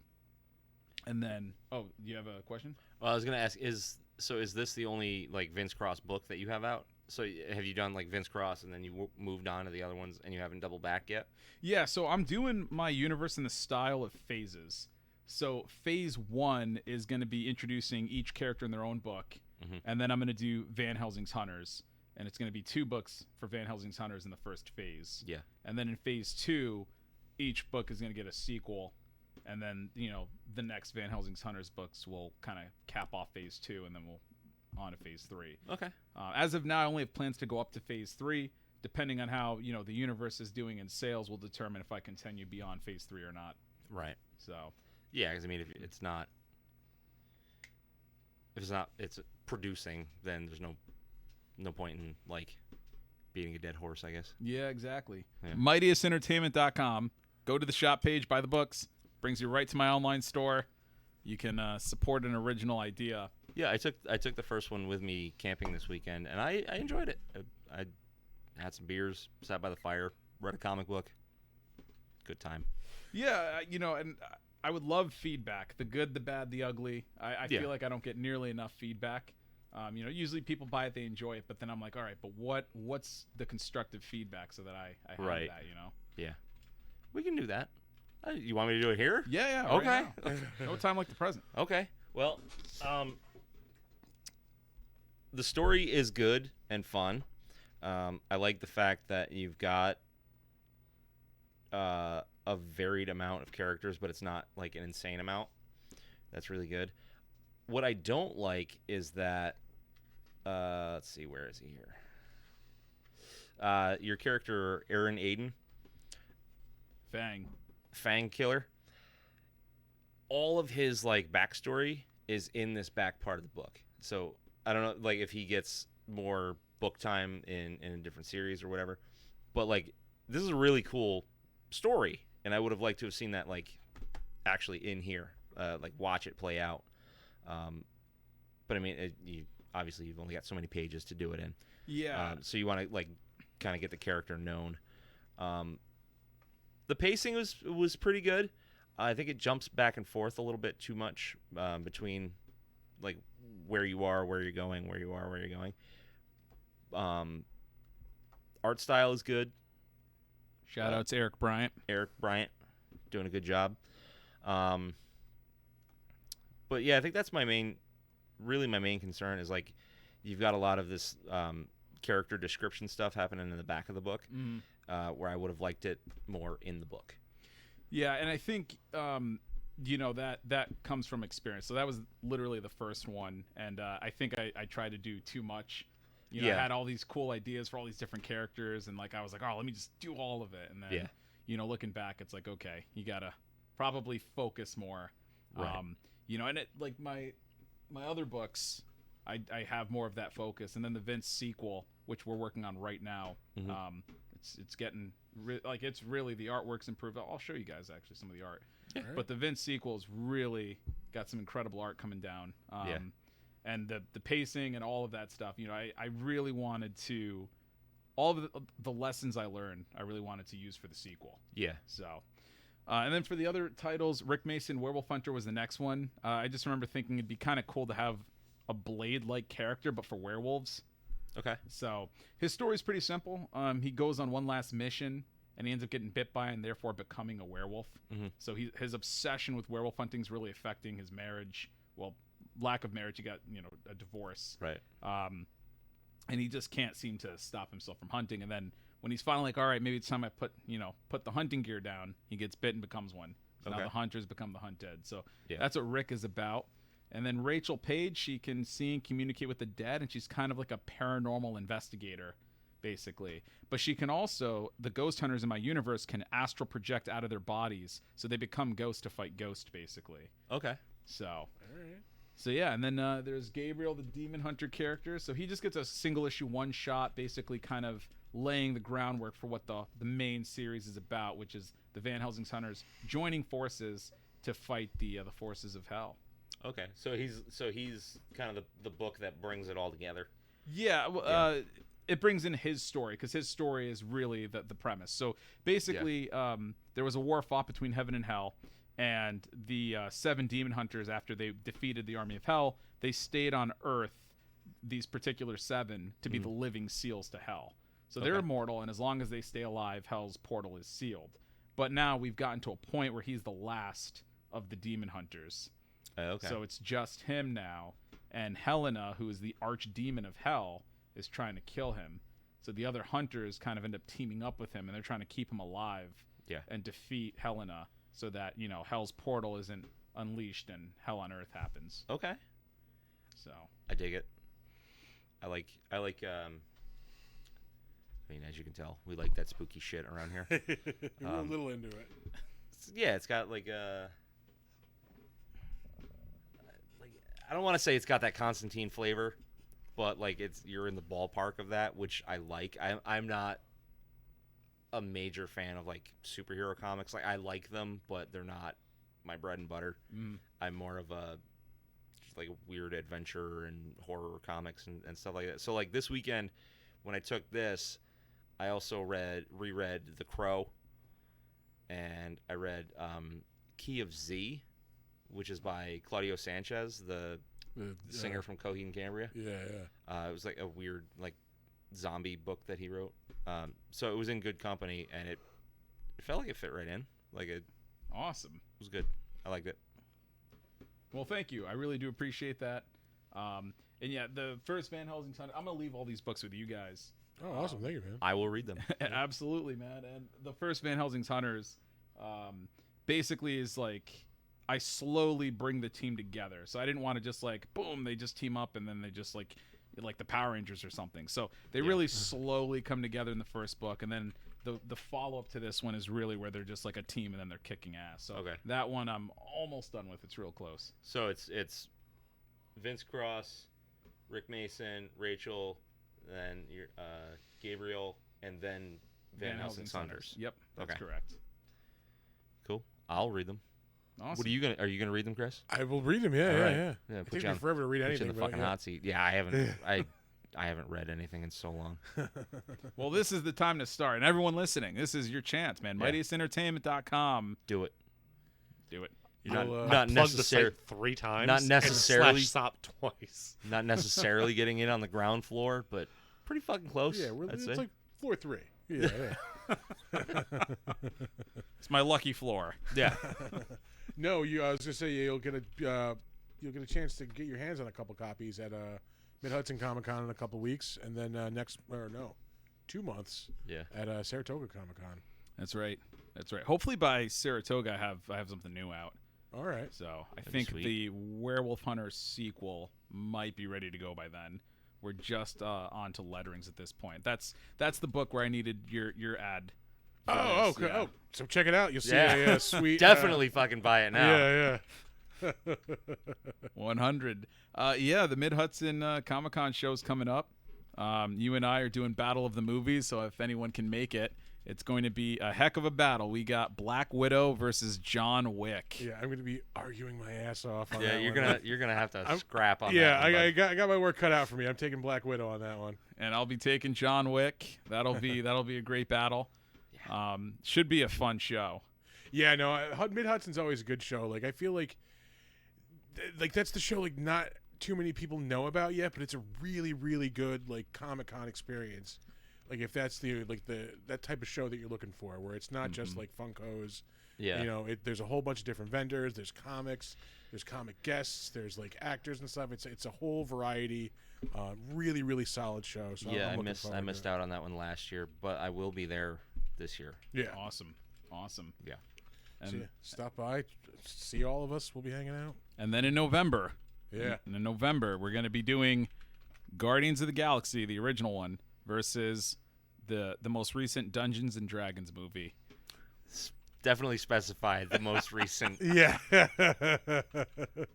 [SPEAKER 2] And then, do you have a question?
[SPEAKER 1] Well, I was going to ask, is this the only, like, Vince Cross book that you have out? So have you done, like, Vince Cross and then you moved on to the other ones and you haven't doubled back yet?
[SPEAKER 2] Yeah, so I'm doing my universe in the style of phases. So phase 1 is going to be introducing each character in their own book. Mm-hmm. And then I'm going to do Van Helsing's Hunters. And it's going to be 2 books for Van Helsing's Hunters in the first phase.
[SPEAKER 1] Yeah.
[SPEAKER 2] And then in phase 2, each book is going to get a sequel. And then, the next Van Helsing's Hunters books will kind of cap off phase 2, and then we'll on to phase 3.
[SPEAKER 1] Okay.
[SPEAKER 2] As of now, I only have plans to go up to phase 3. Depending on how, the universe is doing in sales will determine if I continue beyond phase 3 or not.
[SPEAKER 1] Right.
[SPEAKER 2] So.
[SPEAKER 1] Yeah, because, if it's producing, then there's no point in, like, beating a dead horse, I guess.
[SPEAKER 2] Yeah, exactly.
[SPEAKER 1] Yeah.
[SPEAKER 2] MightiestEntertainment.com. Go to the shop page, buy the books. Brings you right to my online store. You can support an original idea.
[SPEAKER 1] Yeah, I took the first one with me camping this weekend, and I enjoyed it. I had some beers, sat by the fire, read a comic book. Good time.
[SPEAKER 2] Yeah, and I would love feedback. The good, the bad, the ugly. I feel like I don't get nearly enough feedback. Usually people buy it, they enjoy it, but then I'm like, all right, but what's the constructive feedback so that I have
[SPEAKER 1] right.
[SPEAKER 2] that,
[SPEAKER 1] Yeah. We can do that. You want me to do it here?
[SPEAKER 2] Yeah.
[SPEAKER 1] Okay.
[SPEAKER 2] Right no time like the present.
[SPEAKER 1] Okay. Well, the story is good and fun. I like the fact that you've got a varied amount of characters, but it's not like an insane amount. That's really good. What I don't like is that let's see, where is he here? Your character Aaron Aiden, Fang Killer. All of his like backstory is in this back part of the book. So I don't know, like if he gets more book time in a different series or whatever. But like this is a really cool story, and I would have liked to have seen that like actually in here, like watch it play out. But obviously you've only got so many pages to do it in.
[SPEAKER 2] Yeah.
[SPEAKER 1] So you want to like kind of get the character known. The pacing was pretty good. I think it jumps back and forth a little bit too much between like where you are, where you're going, where you are, where you're going. Art style is good.
[SPEAKER 2] Shout out to Eric Bryant.
[SPEAKER 1] Eric Bryant doing a good job. But yeah, I think that's my main concern is like you've got a lot of this character description stuff happening in the back of the book, where I would have liked it more in the book.
[SPEAKER 2] Yeah, and I think that comes from experience. So that was literally the first one, and I think I tried to do too much. I had all these cool ideas for all these different characters, and like I was like, oh, let me just do all of it. And then, looking back, it's like, okay, you gotta probably focus more.
[SPEAKER 1] Right.
[SPEAKER 2] And it like my other books, I have more of that focus, and then the Vince sequel, which we're working on right now. It's getting it's really the artwork's improved. I'll show you guys actually some of the art.
[SPEAKER 3] Right.
[SPEAKER 2] But the Vince sequel's really got some incredible art coming down. And the pacing and all of that stuff. You know, I really wanted to all of the lessons I learned. I really wanted to use for the sequel.
[SPEAKER 1] Yeah.
[SPEAKER 2] So. And then for the other titles, Rick Mason, Werewolf Hunter was the next one. I just remember thinking it'd be kind of cool to have a Blade-like character, but for werewolves.
[SPEAKER 1] Okay.
[SPEAKER 2] So his story's pretty simple. He goes on one last mission, and he ends up getting bit by and therefore becoming a werewolf. So his obsession with werewolf hunting is really affecting his marriage. Well, lack of marriage. He got a divorce.
[SPEAKER 1] Right.
[SPEAKER 2] And he just can't seem to stop himself from hunting. And then when he's finally like, all right, maybe it's time I put the hunting gear down, he gets bit and becomes one. So now the hunters become the hunted. So that's what Rick is about. And then Rachel Page, she can see and communicate with the dead, and she's kind of like a paranormal investigator, basically. But she can also, the ghost hunters in my universe can astral project out of their bodies, so they become ghosts to fight ghosts, basically.
[SPEAKER 1] Okay.
[SPEAKER 2] So.
[SPEAKER 3] All right.
[SPEAKER 2] So yeah, and then there's Gabriel, the demon hunter character. So he just gets a single issue one shot, basically kind of laying the groundwork for what the main series is about, which is the Van Helsing's hunters joining forces to fight the forces of hell.
[SPEAKER 1] Okay, so he's kind of the book that brings it all together.
[SPEAKER 2] Yeah, well, it brings in his story because his story is really the premise. So basically, there was a war fought between heaven and hell, and the 7 demon hunters, after they defeated the army of hell, they stayed on Earth, these particular 7, to be the living seals to hell. So they're immortal, and as long as they stay alive, hell's portal is sealed. But now we've gotten to a point where he's the last of the demon hunters.
[SPEAKER 1] Okay.
[SPEAKER 2] So it's just him now, and Helena, who is the archdemon of hell, is trying to kill him. So the other hunters kind of end up teaming up with him, and they're trying to keep him alive and defeat Helena so that, hell's portal isn't unleashed and hell on earth happens.
[SPEAKER 1] Okay.
[SPEAKER 2] So
[SPEAKER 1] I dig it. I like I mean, as you can tell, we like that spooky shit around here.
[SPEAKER 3] We're a little into it.
[SPEAKER 1] It's got I don't want to say it's got that Constantine flavor, but you're in the ballpark of that, which I like. I'm not a major fan of superhero comics. I like them, but they're not my bread and butter. I'm more of a weird adventure and horror comics and stuff like that. So this weekend when I took this, I also reread The Crow, and I read Key of Z, which is by Claudio Sanchez, the singer from Coheed and Cambria.
[SPEAKER 3] Yeah.
[SPEAKER 1] It was a weird zombie book that he wrote. So it was in good company, and it felt like it fit right in.
[SPEAKER 2] Awesome.
[SPEAKER 1] It was good. I liked it.
[SPEAKER 2] Well, thank you. I really do appreciate that. And yeah, the first Van Helsing's Hunter, I'm going to leave all these books with you guys.
[SPEAKER 3] Oh, awesome. Thank you, man.
[SPEAKER 1] I will read them.
[SPEAKER 2] Absolutely, man. And the first Van Helsing's Hunters basically is I slowly bring the team together. So I didn't want to just boom, they just team up and then they just like the Power Rangers or something. So they really slowly come together in the first book, and then the follow-up to this one is really where they're just a team and then they're kicking ass. So that one I'm almost done with. It's real close.
[SPEAKER 1] So it's Vince Cross, Rick Mason, Rachel, then Gabriel, and then Van Helsing's Hunters.
[SPEAKER 2] Yep, that's correct.
[SPEAKER 1] Cool. I'll read them.
[SPEAKER 2] Awesome.
[SPEAKER 1] What are you gonna read them, Chris?
[SPEAKER 3] I will read them. Yeah,
[SPEAKER 1] All right.
[SPEAKER 3] yeah.
[SPEAKER 1] Put
[SPEAKER 3] It takes
[SPEAKER 1] you
[SPEAKER 3] me
[SPEAKER 1] on-
[SPEAKER 3] forever to read
[SPEAKER 1] Put you
[SPEAKER 3] anything.
[SPEAKER 1] in the
[SPEAKER 3] but
[SPEAKER 1] fucking hot seat. Yeah, I haven't. I haven't read anything in so long.
[SPEAKER 2] Well, this is the time to start. And everyone listening, this is your chance, man.
[SPEAKER 1] Yeah.
[SPEAKER 2] MightiestEntertainment.com.
[SPEAKER 1] Do it.
[SPEAKER 2] Do it.
[SPEAKER 1] You're
[SPEAKER 3] I'll,
[SPEAKER 1] not
[SPEAKER 4] Plug the
[SPEAKER 1] necessarily
[SPEAKER 4] site 3 times.
[SPEAKER 1] not necessarily-
[SPEAKER 4] And stop twice.
[SPEAKER 1] not necessarily getting in on the ground floor, but pretty fucking close.
[SPEAKER 3] Yeah,
[SPEAKER 1] I'd
[SPEAKER 3] it's
[SPEAKER 1] say.
[SPEAKER 3] floor 3. Yeah, yeah.
[SPEAKER 2] It's my lucky floor.
[SPEAKER 1] Yeah.
[SPEAKER 3] No, I was gonna say you'll get a chance to get your hands on a couple copies at Mid Hudson Comic Con in a couple weeks, and then 2 months.
[SPEAKER 1] Yeah.
[SPEAKER 3] At Saratoga Comic Con.
[SPEAKER 2] That's right. That's right. Hopefully by Saratoga I have something new out.
[SPEAKER 3] All right.
[SPEAKER 2] So I
[SPEAKER 1] That'd be
[SPEAKER 2] think
[SPEAKER 1] sweet.
[SPEAKER 2] the Werewolf Hunter sequel might be ready to go by then. We're just on to letterings at this point. That's the book where I needed your ad. for
[SPEAKER 3] Oh,
[SPEAKER 2] this,
[SPEAKER 3] okay.
[SPEAKER 2] yeah.
[SPEAKER 3] Oh, so check it out. You'll see
[SPEAKER 1] Yeah.
[SPEAKER 3] a sweet.
[SPEAKER 1] Definitely fucking buy it now.
[SPEAKER 3] Yeah,
[SPEAKER 2] 100. Yeah, the Mid Hudson Comic Con show's coming up. You and I are doing Battle of the Movies, so if anyone can make it, it's going to be a heck of a battle. We got Black Widow versus John Wick.
[SPEAKER 3] Yeah, I'm going to be arguing my ass off on
[SPEAKER 1] Yeah,
[SPEAKER 3] that
[SPEAKER 1] you're
[SPEAKER 3] one.
[SPEAKER 1] gonna have to scrap on
[SPEAKER 3] Yeah,
[SPEAKER 1] that. one,
[SPEAKER 3] I
[SPEAKER 1] bud.
[SPEAKER 3] got my work cut out for me. I'm taking Black Widow on that one.
[SPEAKER 2] And I'll be taking John Wick. That'll be a great battle. Should be a fun show.
[SPEAKER 3] Yeah, no, Mid Hudson's always a good show. Like I feel like that's the show like not too many people know about yet, but it's a really, really good like Comic-Con experience. Like if that's that type of show that you're looking for, where it's not just like Funkos.
[SPEAKER 1] Yeah.
[SPEAKER 3] You know, there's a whole bunch of different vendors. There's comics. There's comic guests. There's like actors and stuff. It's a whole variety. Really, really solid show. So
[SPEAKER 1] Yeah,
[SPEAKER 3] I'm
[SPEAKER 1] I
[SPEAKER 3] looking
[SPEAKER 1] missed
[SPEAKER 3] forward
[SPEAKER 1] out on that one last year, but I will be there this year.
[SPEAKER 3] to it. Yeah.
[SPEAKER 2] Awesome.
[SPEAKER 1] Yeah.
[SPEAKER 2] And
[SPEAKER 3] So, yeah, stop by, see all of us. We'll be hanging out.
[SPEAKER 2] and then in November,
[SPEAKER 3] Yeah.
[SPEAKER 2] in November, we're going to be doing Guardians of the Galaxy, the original one, versus the most recent Dungeons and Dragons movie.
[SPEAKER 1] Definitely specified the most recent.
[SPEAKER 3] Yeah.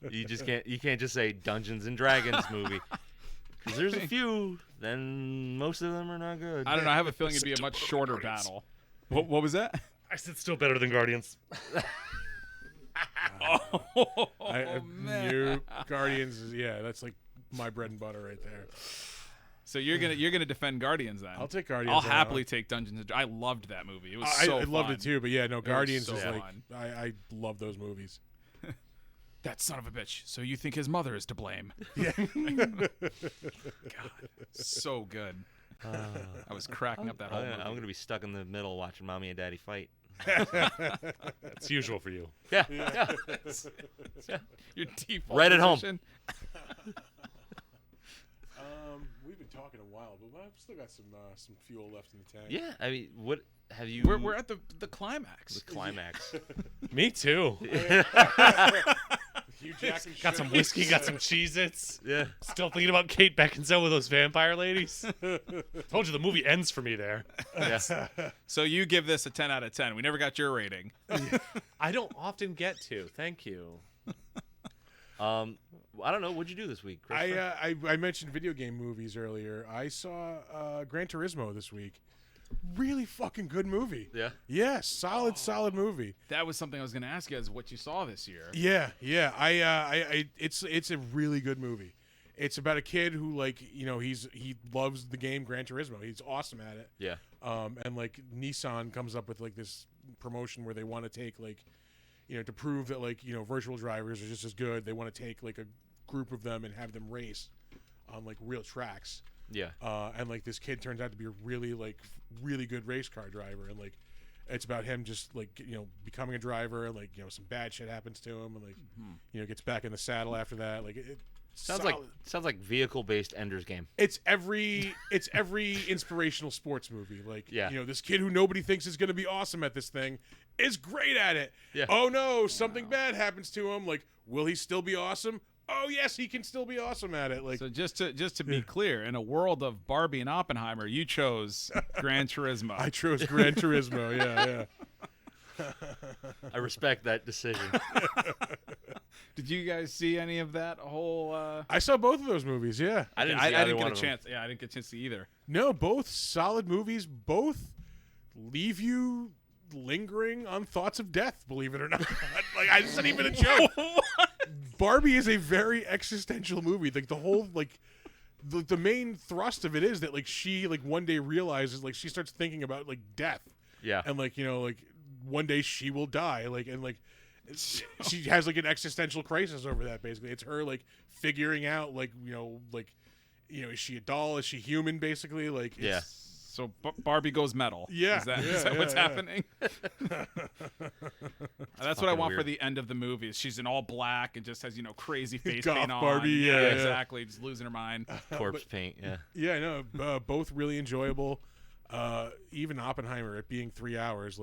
[SPEAKER 1] You can't just say Dungeons and Dragons movie. Because there's a few, then most of them are not good.
[SPEAKER 2] I don't know. I have a feeling it'd be a much shorter battle. What was that?
[SPEAKER 4] I said still better than Guardians.
[SPEAKER 3] New Guardians is that's like my bread and butter right there.
[SPEAKER 2] So you're gonna defend Guardians then?
[SPEAKER 3] I'll take Guardians.
[SPEAKER 2] I'll
[SPEAKER 3] on that
[SPEAKER 2] happily
[SPEAKER 3] one.
[SPEAKER 2] take Dungeons and Dragons. I loved that movie. It was
[SPEAKER 3] I
[SPEAKER 2] so
[SPEAKER 3] loved
[SPEAKER 2] fun.
[SPEAKER 3] it too, but yeah, no, Guardians
[SPEAKER 2] so
[SPEAKER 3] is like
[SPEAKER 2] fun.
[SPEAKER 3] I love those movies.
[SPEAKER 2] That son of a bitch. So you think his mother is to blame?
[SPEAKER 3] Yeah.
[SPEAKER 2] God, so good. I was cracking up that whole movie.
[SPEAKER 1] I'm going to be stuck in the middle watching Mommy and Daddy fight.
[SPEAKER 4] It's usual for you.
[SPEAKER 1] Yeah.
[SPEAKER 2] Your default
[SPEAKER 1] Right at home.
[SPEAKER 2] position.
[SPEAKER 3] We've been talking a while, but I've still got some fuel left in the tank.
[SPEAKER 1] Yeah, I mean, what have you...
[SPEAKER 2] We're at the climax.
[SPEAKER 1] the climax.
[SPEAKER 4] Me too.
[SPEAKER 3] Hugh Jackman
[SPEAKER 4] Got some whiskey, got some Cheez-Its.
[SPEAKER 1] Yeah.
[SPEAKER 4] Still thinking about Kate Beckinsale with those vampire ladies. Told you the movie ends for me there.
[SPEAKER 1] Yeah.
[SPEAKER 2] So you give this a 10 out of 10. We never got your rating.
[SPEAKER 4] I don't often get to. Thank you.
[SPEAKER 1] I don't know. What'd you do this week, Chris?
[SPEAKER 3] I mentioned video game movies earlier. I saw Gran Turismo this week. Really fucking good movie.
[SPEAKER 1] Yeah.
[SPEAKER 3] Yeah, solid movie.
[SPEAKER 2] That was something I was going to ask you, is what you saw this year.
[SPEAKER 3] Yeah. It's a really good movie. It's about a kid who he loves the game Gran Turismo. He's awesome at it.
[SPEAKER 1] Yeah.
[SPEAKER 3] And like Nissan comes up with like this promotion where they want to take to prove that virtual drivers are just as good. They want to take like a group of them and have them race on like real tracks.
[SPEAKER 1] Yeah.
[SPEAKER 3] And like this kid turns out to be a really good race car driver, and like it's about him just becoming a driver, and some bad shit happens to him, and gets back in the saddle after that. Like it
[SPEAKER 1] Sounds
[SPEAKER 3] solid.
[SPEAKER 1] like vehicle-based Ender's Game.
[SPEAKER 3] It's every inspirational sports movie. Like
[SPEAKER 1] Yeah.
[SPEAKER 3] this kid who nobody thinks is going to be awesome at this thing is great at it.
[SPEAKER 1] Yeah.
[SPEAKER 3] Oh no, something bad happens to him. Like, will he still be awesome? Oh yes, he can still be awesome at it. Like,
[SPEAKER 2] So just to be clear, in a world of Barbie and Oppenheimer, you chose Gran Turismo.
[SPEAKER 3] I chose Gran Turismo. Yeah.
[SPEAKER 1] I respect that decision.
[SPEAKER 2] Did you guys see any of that whole?
[SPEAKER 3] I saw both of those movies. Yeah.
[SPEAKER 1] I didn't. See
[SPEAKER 2] I
[SPEAKER 1] either
[SPEAKER 2] didn't
[SPEAKER 1] one
[SPEAKER 2] get a
[SPEAKER 1] of them.
[SPEAKER 2] chance. Yeah, I didn't get a chance to see either.
[SPEAKER 3] No, both solid movies. Both leave you lingering on thoughts of death. Believe it or not. Like, it's not even a joke. Barbie is a very existential movie. Like the whole the main thrust of it is that she one day realizes she starts thinking about death.
[SPEAKER 1] Yeah.
[SPEAKER 3] And one day she will die. She has an existential crisis over that. Basically, it's her figuring out is she a doll? Is she human? Basically,
[SPEAKER 1] Yeah.
[SPEAKER 2] So Barbie goes metal.
[SPEAKER 3] Yeah,
[SPEAKER 2] Is that,
[SPEAKER 3] yeah,
[SPEAKER 2] is that what's
[SPEAKER 3] yeah.
[SPEAKER 2] happening? That's what I
[SPEAKER 1] fucking
[SPEAKER 2] want for
[SPEAKER 1] weird.
[SPEAKER 2] the end of the movie. Is she's in all black and just has crazy face
[SPEAKER 3] Goth
[SPEAKER 2] paint on.
[SPEAKER 3] Barbie, yeah.
[SPEAKER 2] Exactly. Just losing her mind.
[SPEAKER 1] Corpse paint. Yeah.
[SPEAKER 3] Yeah, no, both really enjoyable. Even Oppenheimer, it being 3 hours,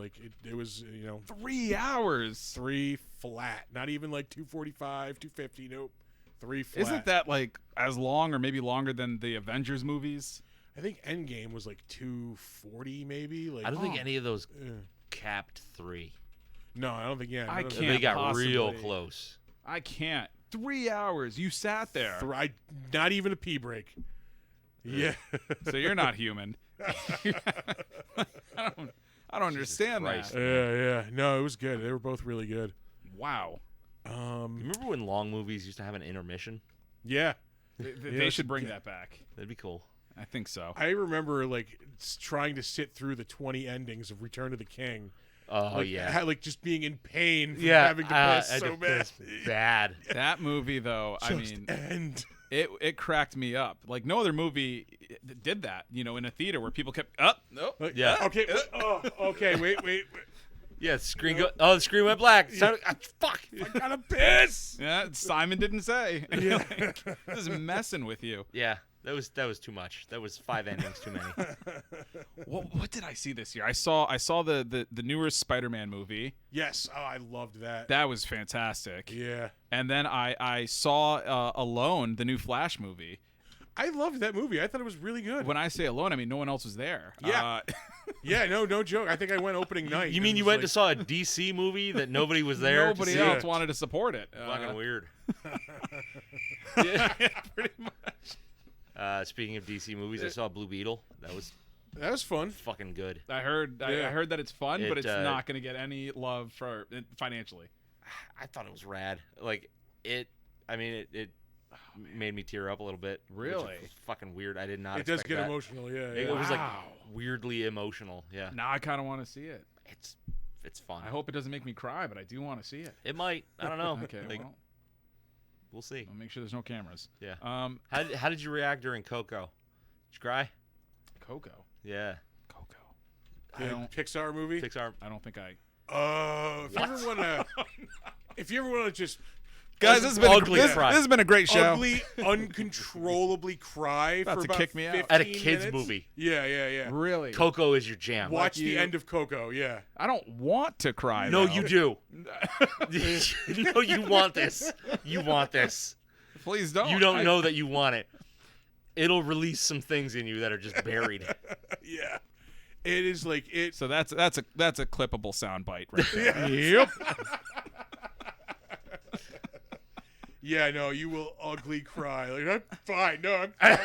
[SPEAKER 3] it was
[SPEAKER 2] 3 hours.
[SPEAKER 3] 3 flat, not even 245, 250. Nope, 3 flat.
[SPEAKER 2] Isn't that as long or maybe longer than the Avengers movies?
[SPEAKER 3] I think Endgame was 240, maybe.
[SPEAKER 1] I don't think any of those
[SPEAKER 3] uh,
[SPEAKER 1] capped 3.
[SPEAKER 3] No, I don't think. Yeah,
[SPEAKER 2] I
[SPEAKER 3] none of
[SPEAKER 2] can't
[SPEAKER 3] them.
[SPEAKER 1] They got
[SPEAKER 2] possibly.
[SPEAKER 1] real close.
[SPEAKER 2] I can't. 3 hours. You sat there.
[SPEAKER 3] Not even a pee break. Yeah.
[SPEAKER 2] So you're not human. I don't understand
[SPEAKER 1] Christ.
[SPEAKER 2] that.
[SPEAKER 3] Yeah. No, it was good. They were both really good.
[SPEAKER 2] Wow.
[SPEAKER 1] Remember when long movies used to have an intermission?
[SPEAKER 3] Yeah.
[SPEAKER 2] They should bring that back.
[SPEAKER 1] That'd be cool.
[SPEAKER 2] I think so.
[SPEAKER 3] I remember like trying to sit through the 20 endings of Return of the King.
[SPEAKER 1] Oh, yeah.
[SPEAKER 3] Like just being in pain from
[SPEAKER 1] Yeah.
[SPEAKER 3] having to piss
[SPEAKER 1] I
[SPEAKER 3] so
[SPEAKER 1] had to
[SPEAKER 3] bad.
[SPEAKER 1] piss bad.
[SPEAKER 2] That movie, though, I
[SPEAKER 3] Just
[SPEAKER 2] mean,
[SPEAKER 3] end.
[SPEAKER 2] it cracked me up. Like no other movie did that. In a theater where people kept up. Nope.
[SPEAKER 1] Yeah.
[SPEAKER 3] Okay. Okay. Wait.
[SPEAKER 1] Yeah, the screen the screen went black. Fuck.
[SPEAKER 3] I gotta piss.
[SPEAKER 2] Yeah, Simon didn't say.
[SPEAKER 3] Yeah.
[SPEAKER 2] Just messing with you.
[SPEAKER 1] Yeah, that was too much. That was 5 endings too many.
[SPEAKER 2] What did I see this year? I saw the newest Spider-Man movie.
[SPEAKER 3] Yes. Oh, I loved that.
[SPEAKER 2] That was fantastic.
[SPEAKER 3] Yeah.
[SPEAKER 2] And then I saw Alone, the new Flash movie.
[SPEAKER 3] I loved that movie. I thought it was really good.
[SPEAKER 2] When I say alone, I mean no one else was there.
[SPEAKER 3] Yeah. Yeah, no joke. I think I went opening night.
[SPEAKER 1] You mean you went to saw a DC movie that nobody was there?
[SPEAKER 2] Nobody
[SPEAKER 1] to see?
[SPEAKER 2] else wanted to support it.
[SPEAKER 1] Fucking weird.
[SPEAKER 2] Yeah, pretty much.
[SPEAKER 1] Speaking of DC movies, I saw Blue Beetle. That was
[SPEAKER 3] fun.
[SPEAKER 1] fucking good.
[SPEAKER 2] I heard that it's fun, but
[SPEAKER 1] It,
[SPEAKER 2] it's not going to get any love for financially.
[SPEAKER 1] I thought it was rad. Like it made me tear up a little bit. which
[SPEAKER 2] Really?
[SPEAKER 1] was fucking weird. I did not.
[SPEAKER 3] It does
[SPEAKER 1] expect
[SPEAKER 3] get
[SPEAKER 1] that.
[SPEAKER 3] emotional. Yeah.
[SPEAKER 1] It
[SPEAKER 3] Yeah.
[SPEAKER 1] was like
[SPEAKER 2] Wow.
[SPEAKER 1] weirdly emotional. Yeah,
[SPEAKER 2] Now I kind of want to see it.
[SPEAKER 1] it's fun.
[SPEAKER 2] I hope it doesn't make me cry, but I do want to see it.
[SPEAKER 1] It might. I don't know.
[SPEAKER 2] Okay,
[SPEAKER 1] Like,
[SPEAKER 2] well,
[SPEAKER 1] we'll see.
[SPEAKER 2] I'll make sure there's no cameras.
[SPEAKER 1] Yeah.
[SPEAKER 2] How
[SPEAKER 1] How did you react during Coco? Did you cry?
[SPEAKER 2] Coco.
[SPEAKER 1] Yeah.
[SPEAKER 2] Coco.
[SPEAKER 3] The Pixar movie.
[SPEAKER 1] Pixar.
[SPEAKER 2] I don't think I.
[SPEAKER 3] If you ever wanna just
[SPEAKER 2] Guys, this has been
[SPEAKER 1] ugly
[SPEAKER 2] this
[SPEAKER 1] cry.
[SPEAKER 2] has been a great show.
[SPEAKER 3] ugly, uncontrollably cry
[SPEAKER 2] About
[SPEAKER 3] for
[SPEAKER 2] to
[SPEAKER 3] about
[SPEAKER 2] kick me out.
[SPEAKER 3] 15
[SPEAKER 1] At a kids
[SPEAKER 3] minutes.
[SPEAKER 1] movie.
[SPEAKER 3] Yeah.
[SPEAKER 2] Really?
[SPEAKER 1] Coco is your jam.
[SPEAKER 3] Watch
[SPEAKER 2] Like
[SPEAKER 3] the
[SPEAKER 2] you.
[SPEAKER 3] end of Coco. Yeah.
[SPEAKER 2] I don't want to cry.
[SPEAKER 1] No,
[SPEAKER 2] though.
[SPEAKER 1] you do. No, you want this. You want this.
[SPEAKER 2] Please don't.
[SPEAKER 1] You don't know that you want it. It'll release some things in you that are just buried.
[SPEAKER 3] Yeah. It is like it.
[SPEAKER 2] So that's a clippable soundbite right there.
[SPEAKER 3] Yep. Yeah, no, you will ugly cry. Like, I'm fine. No, I'm fine.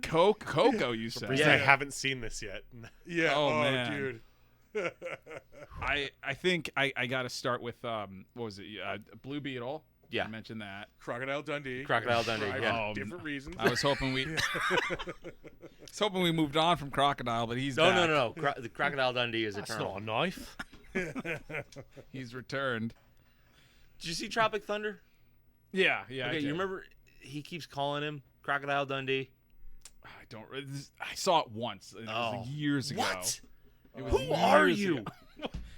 [SPEAKER 2] Coco, you said.
[SPEAKER 4] I haven't seen this yet.
[SPEAKER 3] Yeah.
[SPEAKER 2] Oh,
[SPEAKER 3] Oh,
[SPEAKER 2] man.
[SPEAKER 3] dude.
[SPEAKER 2] I think I got to start with what was it? Blue Beetle.
[SPEAKER 1] Yeah.
[SPEAKER 2] I mentioned that.
[SPEAKER 3] Crocodile Dundee.
[SPEAKER 1] Crocodile Dundee,
[SPEAKER 3] Cry
[SPEAKER 1] yeah.
[SPEAKER 3] for different reasons.
[SPEAKER 2] I was hoping we moved on from Crocodile, but he's back.
[SPEAKER 1] No. The Crocodile Dundee is
[SPEAKER 4] That's
[SPEAKER 1] eternal.
[SPEAKER 4] not a knife.
[SPEAKER 2] He's returned.
[SPEAKER 1] Did you see Tropic Thunder?
[SPEAKER 2] Yeah. I
[SPEAKER 1] Okay,
[SPEAKER 2] did.
[SPEAKER 1] you remember he keeps calling him Crocodile Dundee?
[SPEAKER 2] I don't. I saw it once. It was like years ago.
[SPEAKER 1] What?
[SPEAKER 2] It was
[SPEAKER 1] Who are
[SPEAKER 2] years
[SPEAKER 1] you?
[SPEAKER 2] ago.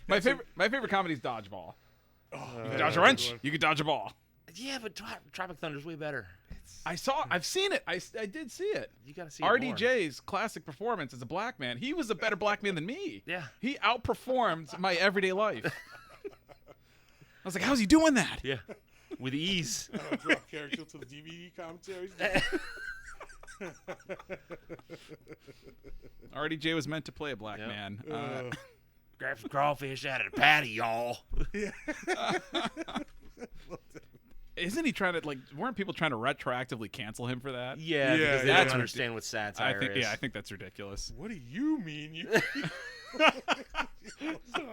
[SPEAKER 2] My favorite comedy is Dodgeball. You can dodge a
[SPEAKER 3] good
[SPEAKER 2] wrench.
[SPEAKER 3] one.
[SPEAKER 2] You can dodge a ball.
[SPEAKER 1] Yeah, but Tropic Thunder's way better.
[SPEAKER 2] I've seen it. I did see it.
[SPEAKER 1] You gotta see it more.
[SPEAKER 2] RDJ's classic performance as a black man. He was a better black man than me.
[SPEAKER 1] Yeah.
[SPEAKER 2] He outperformed my everyday life. I was like, how's he doing that?
[SPEAKER 1] Yeah, with ease.
[SPEAKER 3] Drop character to the DVD commentaries.
[SPEAKER 2] RDJ was meant to play a black
[SPEAKER 1] Yep.
[SPEAKER 2] man.
[SPEAKER 1] Grab some crawfish out of the patty, y'all.
[SPEAKER 2] Isn't he trying to weren't people trying to retroactively cancel him for that?
[SPEAKER 1] Yeah,
[SPEAKER 3] Yeah,
[SPEAKER 1] because they
[SPEAKER 3] yeah.
[SPEAKER 1] don't understand what satire
[SPEAKER 2] I think
[SPEAKER 1] is.
[SPEAKER 2] I think that's ridiculous.
[SPEAKER 3] What do you mean?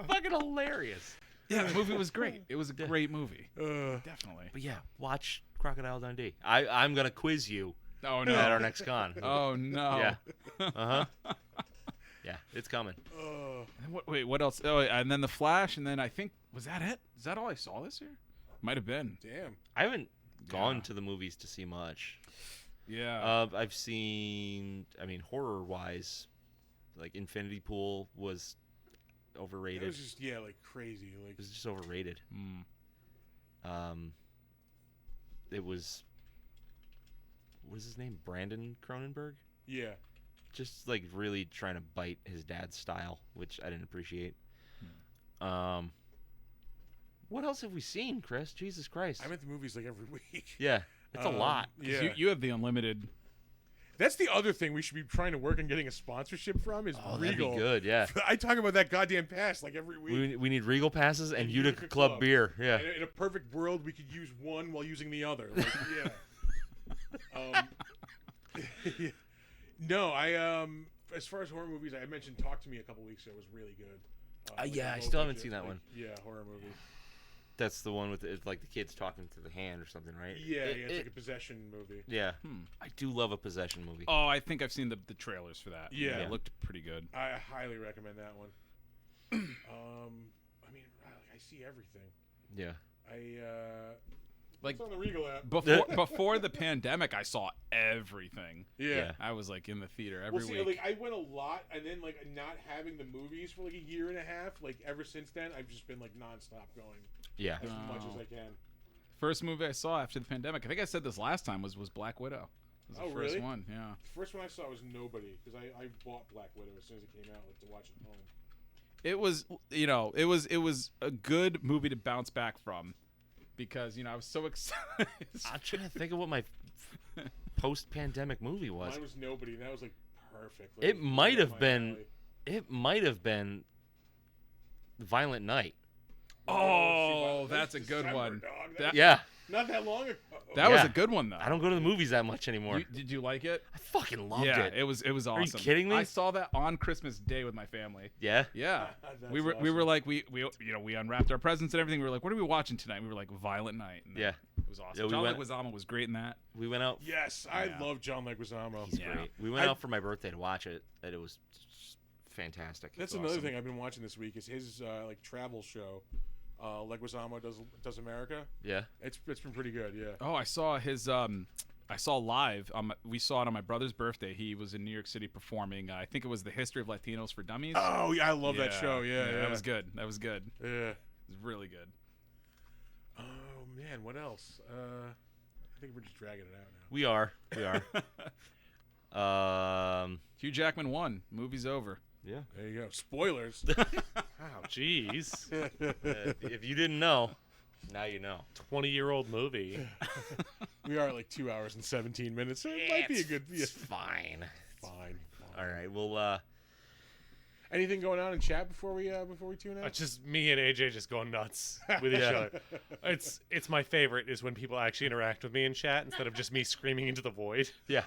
[SPEAKER 1] Fucking hilarious.
[SPEAKER 2] Yeah, the movie was great. It was a great movie.
[SPEAKER 3] Uh,
[SPEAKER 2] Definitely.
[SPEAKER 1] But yeah, watch Crocodile Dundee. I'm gonna quiz you
[SPEAKER 2] Oh
[SPEAKER 1] at
[SPEAKER 2] no.
[SPEAKER 1] our next con.
[SPEAKER 2] Oh no.
[SPEAKER 1] Yeah. Yeah, it's coming.
[SPEAKER 2] What else? Oh, and then The Flash, and then I think was that it? Is that all I saw this year? Might have been.
[SPEAKER 3] damn.
[SPEAKER 1] I haven't gone to the movies to see much.
[SPEAKER 2] Yeah.
[SPEAKER 1] I've seen, horror wise, like Infinity Pool was overrated.
[SPEAKER 3] It was just like crazy. Like
[SPEAKER 1] It was just overrated. It was, what is his name? Brandon Cronenberg?
[SPEAKER 3] yeah.
[SPEAKER 1] Just like really trying to bite his dad's style, which I didn't appreciate. What else have we seen, Chris? Jesus Christ.
[SPEAKER 3] I'm at the movies like every week.
[SPEAKER 1] Yeah, it's a lot.
[SPEAKER 3] Yeah.
[SPEAKER 2] You have the unlimited.
[SPEAKER 3] That's the other thing we should be trying to work on getting a sponsorship from is
[SPEAKER 1] Oh, that'd
[SPEAKER 3] Regal.
[SPEAKER 1] be good. Yeah.
[SPEAKER 3] I talk about that goddamn pass like every week.
[SPEAKER 1] We need Regal passes and Utica
[SPEAKER 3] Utica
[SPEAKER 1] Club
[SPEAKER 3] Club.
[SPEAKER 1] beer. Yeah.
[SPEAKER 3] In a perfect world, we could use one while using the other. Like, yeah. No, as far as horror movies, I mentioned Talk to Me a couple weeks ago. It was really good.
[SPEAKER 1] Yeah, I
[SPEAKER 3] low
[SPEAKER 1] still haven't
[SPEAKER 3] budget,
[SPEAKER 1] seen that one.
[SPEAKER 3] Yeah, horror movie.
[SPEAKER 1] That's the one with it's like the kids talking to the hand or something, right?
[SPEAKER 3] Yeah, it's like a possession movie.
[SPEAKER 1] Yeah. I do love a possession movie.
[SPEAKER 2] Oh, I think I've seen the trailers for that.
[SPEAKER 3] Yeah.
[SPEAKER 2] It looked pretty good.
[SPEAKER 3] I highly recommend that one. I mean, I see everything.
[SPEAKER 1] Yeah.
[SPEAKER 2] Like
[SPEAKER 3] It's on the Regal app.
[SPEAKER 2] before the pandemic, I saw everything.
[SPEAKER 3] Yeah.
[SPEAKER 2] I was like in the theater every
[SPEAKER 3] Well, see,
[SPEAKER 2] week.
[SPEAKER 3] like I went a lot, and then like not having the movies for like a year and a half. Like ever since then, I've just been like nonstop going
[SPEAKER 1] Yeah.
[SPEAKER 3] as much as I can.
[SPEAKER 2] First movie I saw after the pandemic, I think I said this last time, was Black Widow. It was the first
[SPEAKER 3] really?
[SPEAKER 2] one, yeah.
[SPEAKER 3] The first one I saw was Nobody because I bought Black Widow as soon as it came out, like to watch at home.
[SPEAKER 2] It was, it was a good movie to bounce back from, because I was so excited.
[SPEAKER 1] I'm trying to think of what my post-pandemic movie was.
[SPEAKER 3] Mine was Nobody, and that was like perfect. Like,
[SPEAKER 1] It might
[SPEAKER 3] right up
[SPEAKER 1] have
[SPEAKER 3] my
[SPEAKER 1] been.
[SPEAKER 3] alley.
[SPEAKER 1] It might have been Violent Night.
[SPEAKER 2] Oh,
[SPEAKER 3] That was
[SPEAKER 2] that's a good
[SPEAKER 3] December,
[SPEAKER 2] one.
[SPEAKER 3] dog.
[SPEAKER 2] That-
[SPEAKER 1] Yeah.
[SPEAKER 3] Not that long ago.
[SPEAKER 2] That was
[SPEAKER 1] Yeah.
[SPEAKER 2] a good one though.
[SPEAKER 1] I don't go to the movies that much anymore.
[SPEAKER 2] Did you like it?
[SPEAKER 1] I fucking loved
[SPEAKER 2] Yeah,
[SPEAKER 1] it.
[SPEAKER 2] it was awesome.
[SPEAKER 1] Are you kidding me?
[SPEAKER 2] I saw that on Christmas Day with my family.
[SPEAKER 1] Yeah.
[SPEAKER 2] Yeah,
[SPEAKER 3] That's
[SPEAKER 2] we were
[SPEAKER 3] awesome.
[SPEAKER 2] like we unwrapped our presents and everything. We were like, what are we watching tonight? We were like, Violent Night. And
[SPEAKER 1] Yeah.
[SPEAKER 2] it was awesome.
[SPEAKER 1] Yeah, we
[SPEAKER 2] John
[SPEAKER 1] went-
[SPEAKER 2] Leguizamo was great in that.
[SPEAKER 1] We went out.
[SPEAKER 3] Yes, I
[SPEAKER 2] Yeah.
[SPEAKER 3] love John Leguizamo.
[SPEAKER 1] He's
[SPEAKER 2] Yeah.
[SPEAKER 1] great. We went
[SPEAKER 3] I-
[SPEAKER 1] out for my birthday to watch it, and it was just fantastic.
[SPEAKER 3] That's
[SPEAKER 2] It's
[SPEAKER 3] another
[SPEAKER 2] awesome.
[SPEAKER 3] thing I've been watching this week is his like travel show. Leguizamo does America.
[SPEAKER 1] Yeah.
[SPEAKER 3] It's been pretty good. Yeah.
[SPEAKER 2] Oh, I saw his. I saw live. We saw it on my brother's birthday. He was in New York City performing. I think it was the History of Latinos for Dummies.
[SPEAKER 3] Oh yeah, I love that show. Yeah,
[SPEAKER 2] that was good. That was good.
[SPEAKER 3] Yeah.
[SPEAKER 2] It was really good.
[SPEAKER 3] Oh man, what else? I think we're just dragging it out now.
[SPEAKER 1] We are.
[SPEAKER 2] Hugh Jackman won. Movie's over.
[SPEAKER 1] Yeah.
[SPEAKER 3] There you go. Spoilers.
[SPEAKER 4] Wow, jeez.
[SPEAKER 1] If you didn't know, now you know.
[SPEAKER 4] 20-year-old movie.
[SPEAKER 3] We are at like 2 hours and 17 minutes. So it might be a good. Yeah.
[SPEAKER 1] It's fine.
[SPEAKER 3] Fine.
[SPEAKER 1] All right. Well,
[SPEAKER 3] Anything going on in chat before we tune out?
[SPEAKER 4] Just me and AJ just going nuts with each other. It's my favorite is when people actually interact with me in chat instead of just me screaming into the void.
[SPEAKER 1] yeah.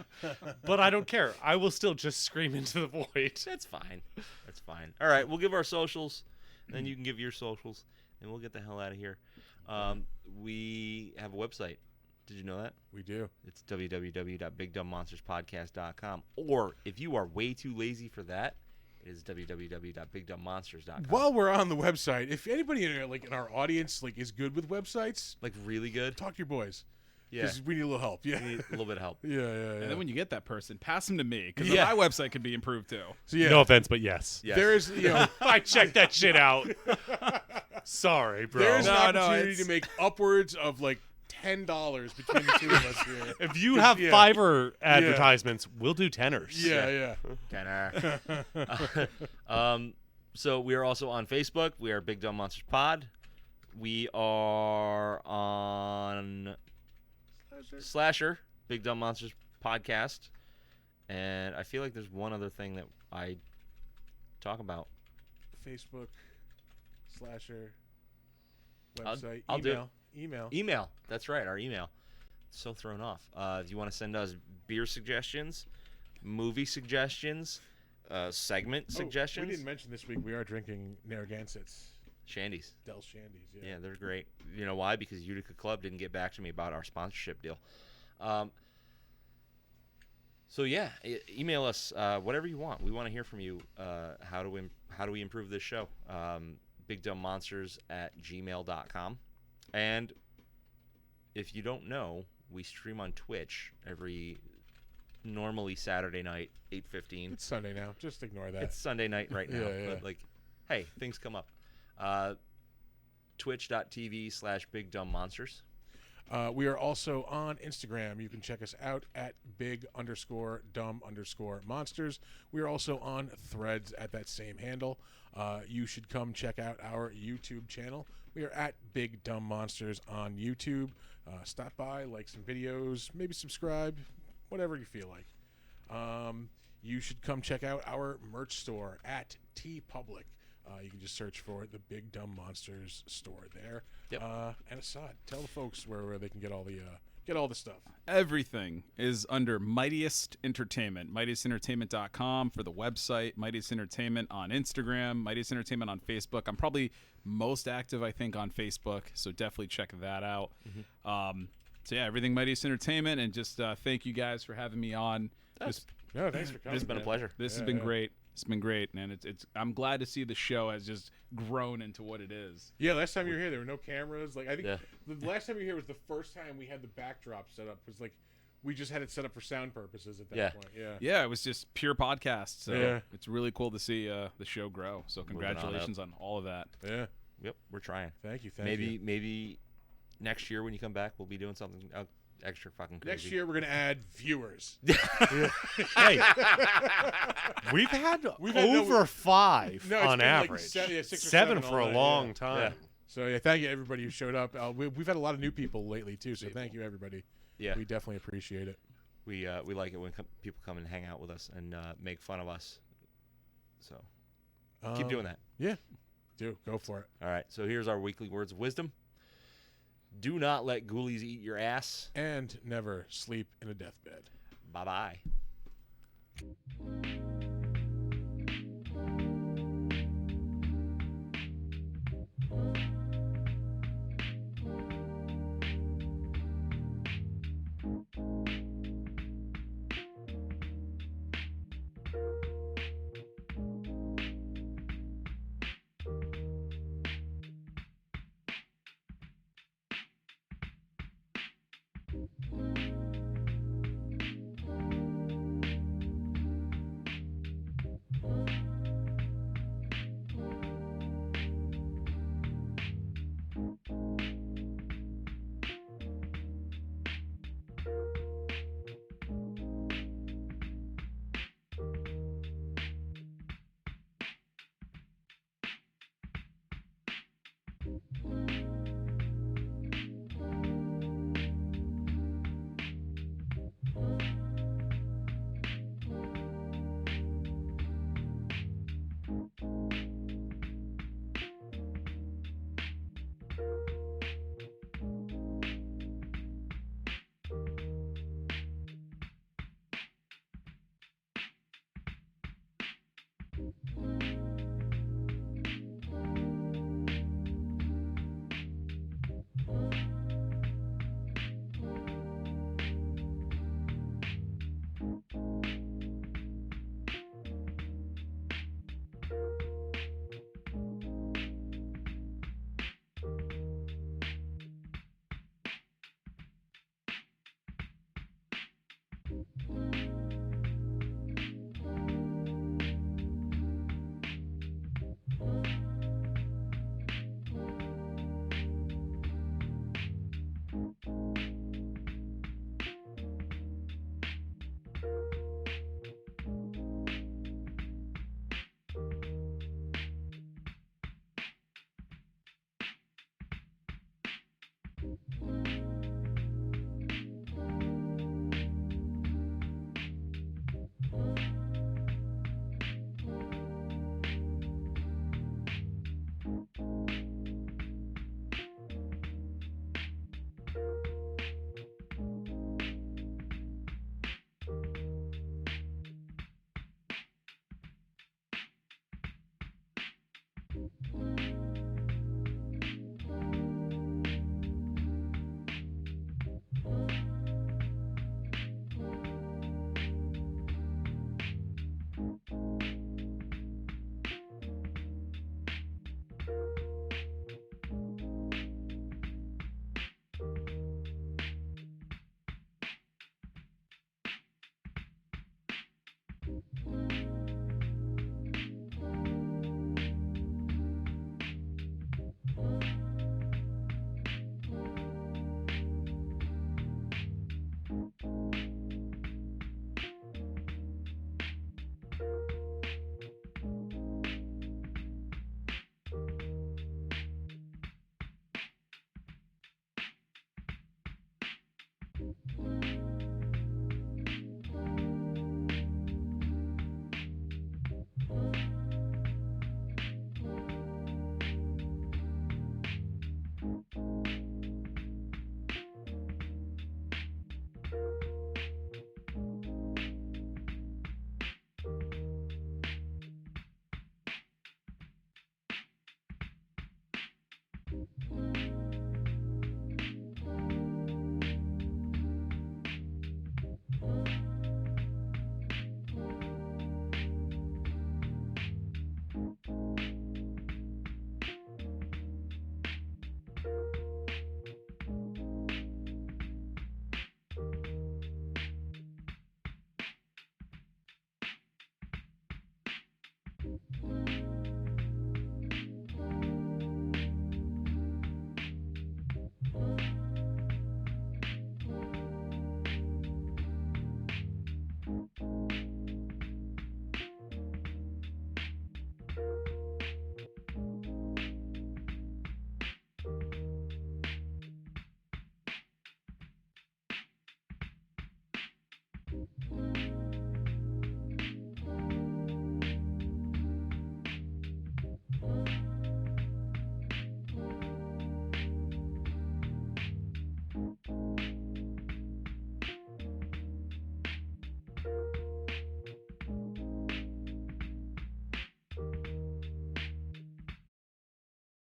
[SPEAKER 4] But I don't care. I will still just scream into the void.
[SPEAKER 1] That's fine. That's fine. All right. We'll give our socials, then you can give your socials, and we'll get the hell out of here. We have a website. Did you know that?
[SPEAKER 3] We do.
[SPEAKER 1] It's www.bigdumbmonsterspodcast.com. Or if you are way too lazy for that, it is www.bigdumbmonsters.com.
[SPEAKER 3] While we're on the website, if anybody in our audience is good with websites,
[SPEAKER 1] Like really good.
[SPEAKER 3] talk to your boys.
[SPEAKER 1] Yeah.
[SPEAKER 3] Because we need a little help. Yeah.
[SPEAKER 1] We need a little bit of help.
[SPEAKER 3] Yeah.
[SPEAKER 2] And then when you get that person, pass them to me, because
[SPEAKER 1] Yeah.
[SPEAKER 2] my website could be improved too.
[SPEAKER 3] So yeah,
[SPEAKER 4] No offense, but yes.
[SPEAKER 1] Yes.
[SPEAKER 3] there is
[SPEAKER 4] I checked that shit out. Sorry, bro.
[SPEAKER 3] there is an
[SPEAKER 2] No,
[SPEAKER 3] opportunity
[SPEAKER 2] it's-
[SPEAKER 3] to make upwards of $10 between the two of us here.
[SPEAKER 4] If you have
[SPEAKER 3] Yeah.
[SPEAKER 4] Fiverr advertisements, we'll do tenors.
[SPEAKER 3] Yeah.
[SPEAKER 1] Tenor. So we are also on Facebook. We are Big Dumb Monsters Pod. We are on Slasher, Big Dumb Monsters Podcast. And I feel like there's one other thing that I talk about.
[SPEAKER 3] Facebook, Slasher,
[SPEAKER 1] I'll-
[SPEAKER 3] website,
[SPEAKER 1] I'll do it.
[SPEAKER 3] email.
[SPEAKER 1] Email. That's right, our email. So thrown off. If you want to send us beer suggestions, movie suggestions, segment suggestions,
[SPEAKER 3] We didn't mention this week we are drinking Narragansett's
[SPEAKER 1] Shandies.
[SPEAKER 3] Del Shandy's.
[SPEAKER 1] Yeah, they're great. You know why? Because Utica Club didn't get back to me about our sponsorship deal. So yeah, email us whatever you want. We want to hear from you. How do we improve this show? BigDumbMonsters@gmail.com. And if you don't know, we stream on Twitch normally Saturday night, 8:15.
[SPEAKER 3] It's Sunday now. Just ignore that.
[SPEAKER 1] It's Sunday night right now.
[SPEAKER 3] Yeah.
[SPEAKER 1] But hey, things come up. Twitch.tv/BigDumbMonsters.
[SPEAKER 3] We are also on Instagram. You can check us out at big_dumb_monsters. We are also on Threads at that same handle. You should come check out our YouTube channel. We are at Big Dumb Monsters on YouTube. Stop by, like some videos, maybe subscribe, whatever you feel like. You should come check out our merch store at T Public. You can just search for the Big Dumb Monsters store there.
[SPEAKER 1] Yep.
[SPEAKER 3] And Assad, tell the folks where they can get all the stuff.
[SPEAKER 2] Everything is under Mightiest Entertainment. MightiestEntertainment.com for the website. Mightiest Entertainment on Instagram. Mightiest Entertainment on Facebook. I'm probably most active, I think, on Facebook, so definitely check that out. So yeah, everything Mightiest Entertainment, and just thank you guys for having me on.
[SPEAKER 3] Thanks for coming.
[SPEAKER 1] It's been a pleasure.
[SPEAKER 2] This has been great. It's been great, man. It's I'm glad to see the show has just grown into what it is.
[SPEAKER 3] Yeah, last time you were here, there were no cameras. Like I think the last time you were here was the first time we had the backdrop set up. It was like we just had it set up for sound purposes at that point.
[SPEAKER 2] Yeah, it was just pure podcast. So
[SPEAKER 3] Yeah.
[SPEAKER 2] it's really cool to see the show grow. So congratulations on all of that.
[SPEAKER 3] Yeah.
[SPEAKER 1] Yep, we're trying.
[SPEAKER 3] Thank you.
[SPEAKER 1] Maybe next year when you come back, we'll be doing something extra fucking crazy.
[SPEAKER 3] Next year we're gonna add viewers.
[SPEAKER 4] Hey, we've had over 5
[SPEAKER 3] No, it's
[SPEAKER 4] on
[SPEAKER 3] been like
[SPEAKER 4] average.
[SPEAKER 3] 6 or
[SPEAKER 4] 7 for
[SPEAKER 3] all
[SPEAKER 4] a
[SPEAKER 3] that,
[SPEAKER 4] long
[SPEAKER 3] yeah.
[SPEAKER 4] time.
[SPEAKER 3] So yeah, thank you everybody who showed up. We've had a lot of new people lately too. So thank you everybody.
[SPEAKER 1] Yeah,
[SPEAKER 3] We definitely appreciate it.
[SPEAKER 1] we like it when people come and hang out with us and make fun of us. So keep doing that.
[SPEAKER 3] Yeah, go for it.
[SPEAKER 1] All right. So here's our weekly words of wisdom. Do not let ghoulies eat your ass.
[SPEAKER 3] And never sleep in a deathbed.
[SPEAKER 1] Bye bye.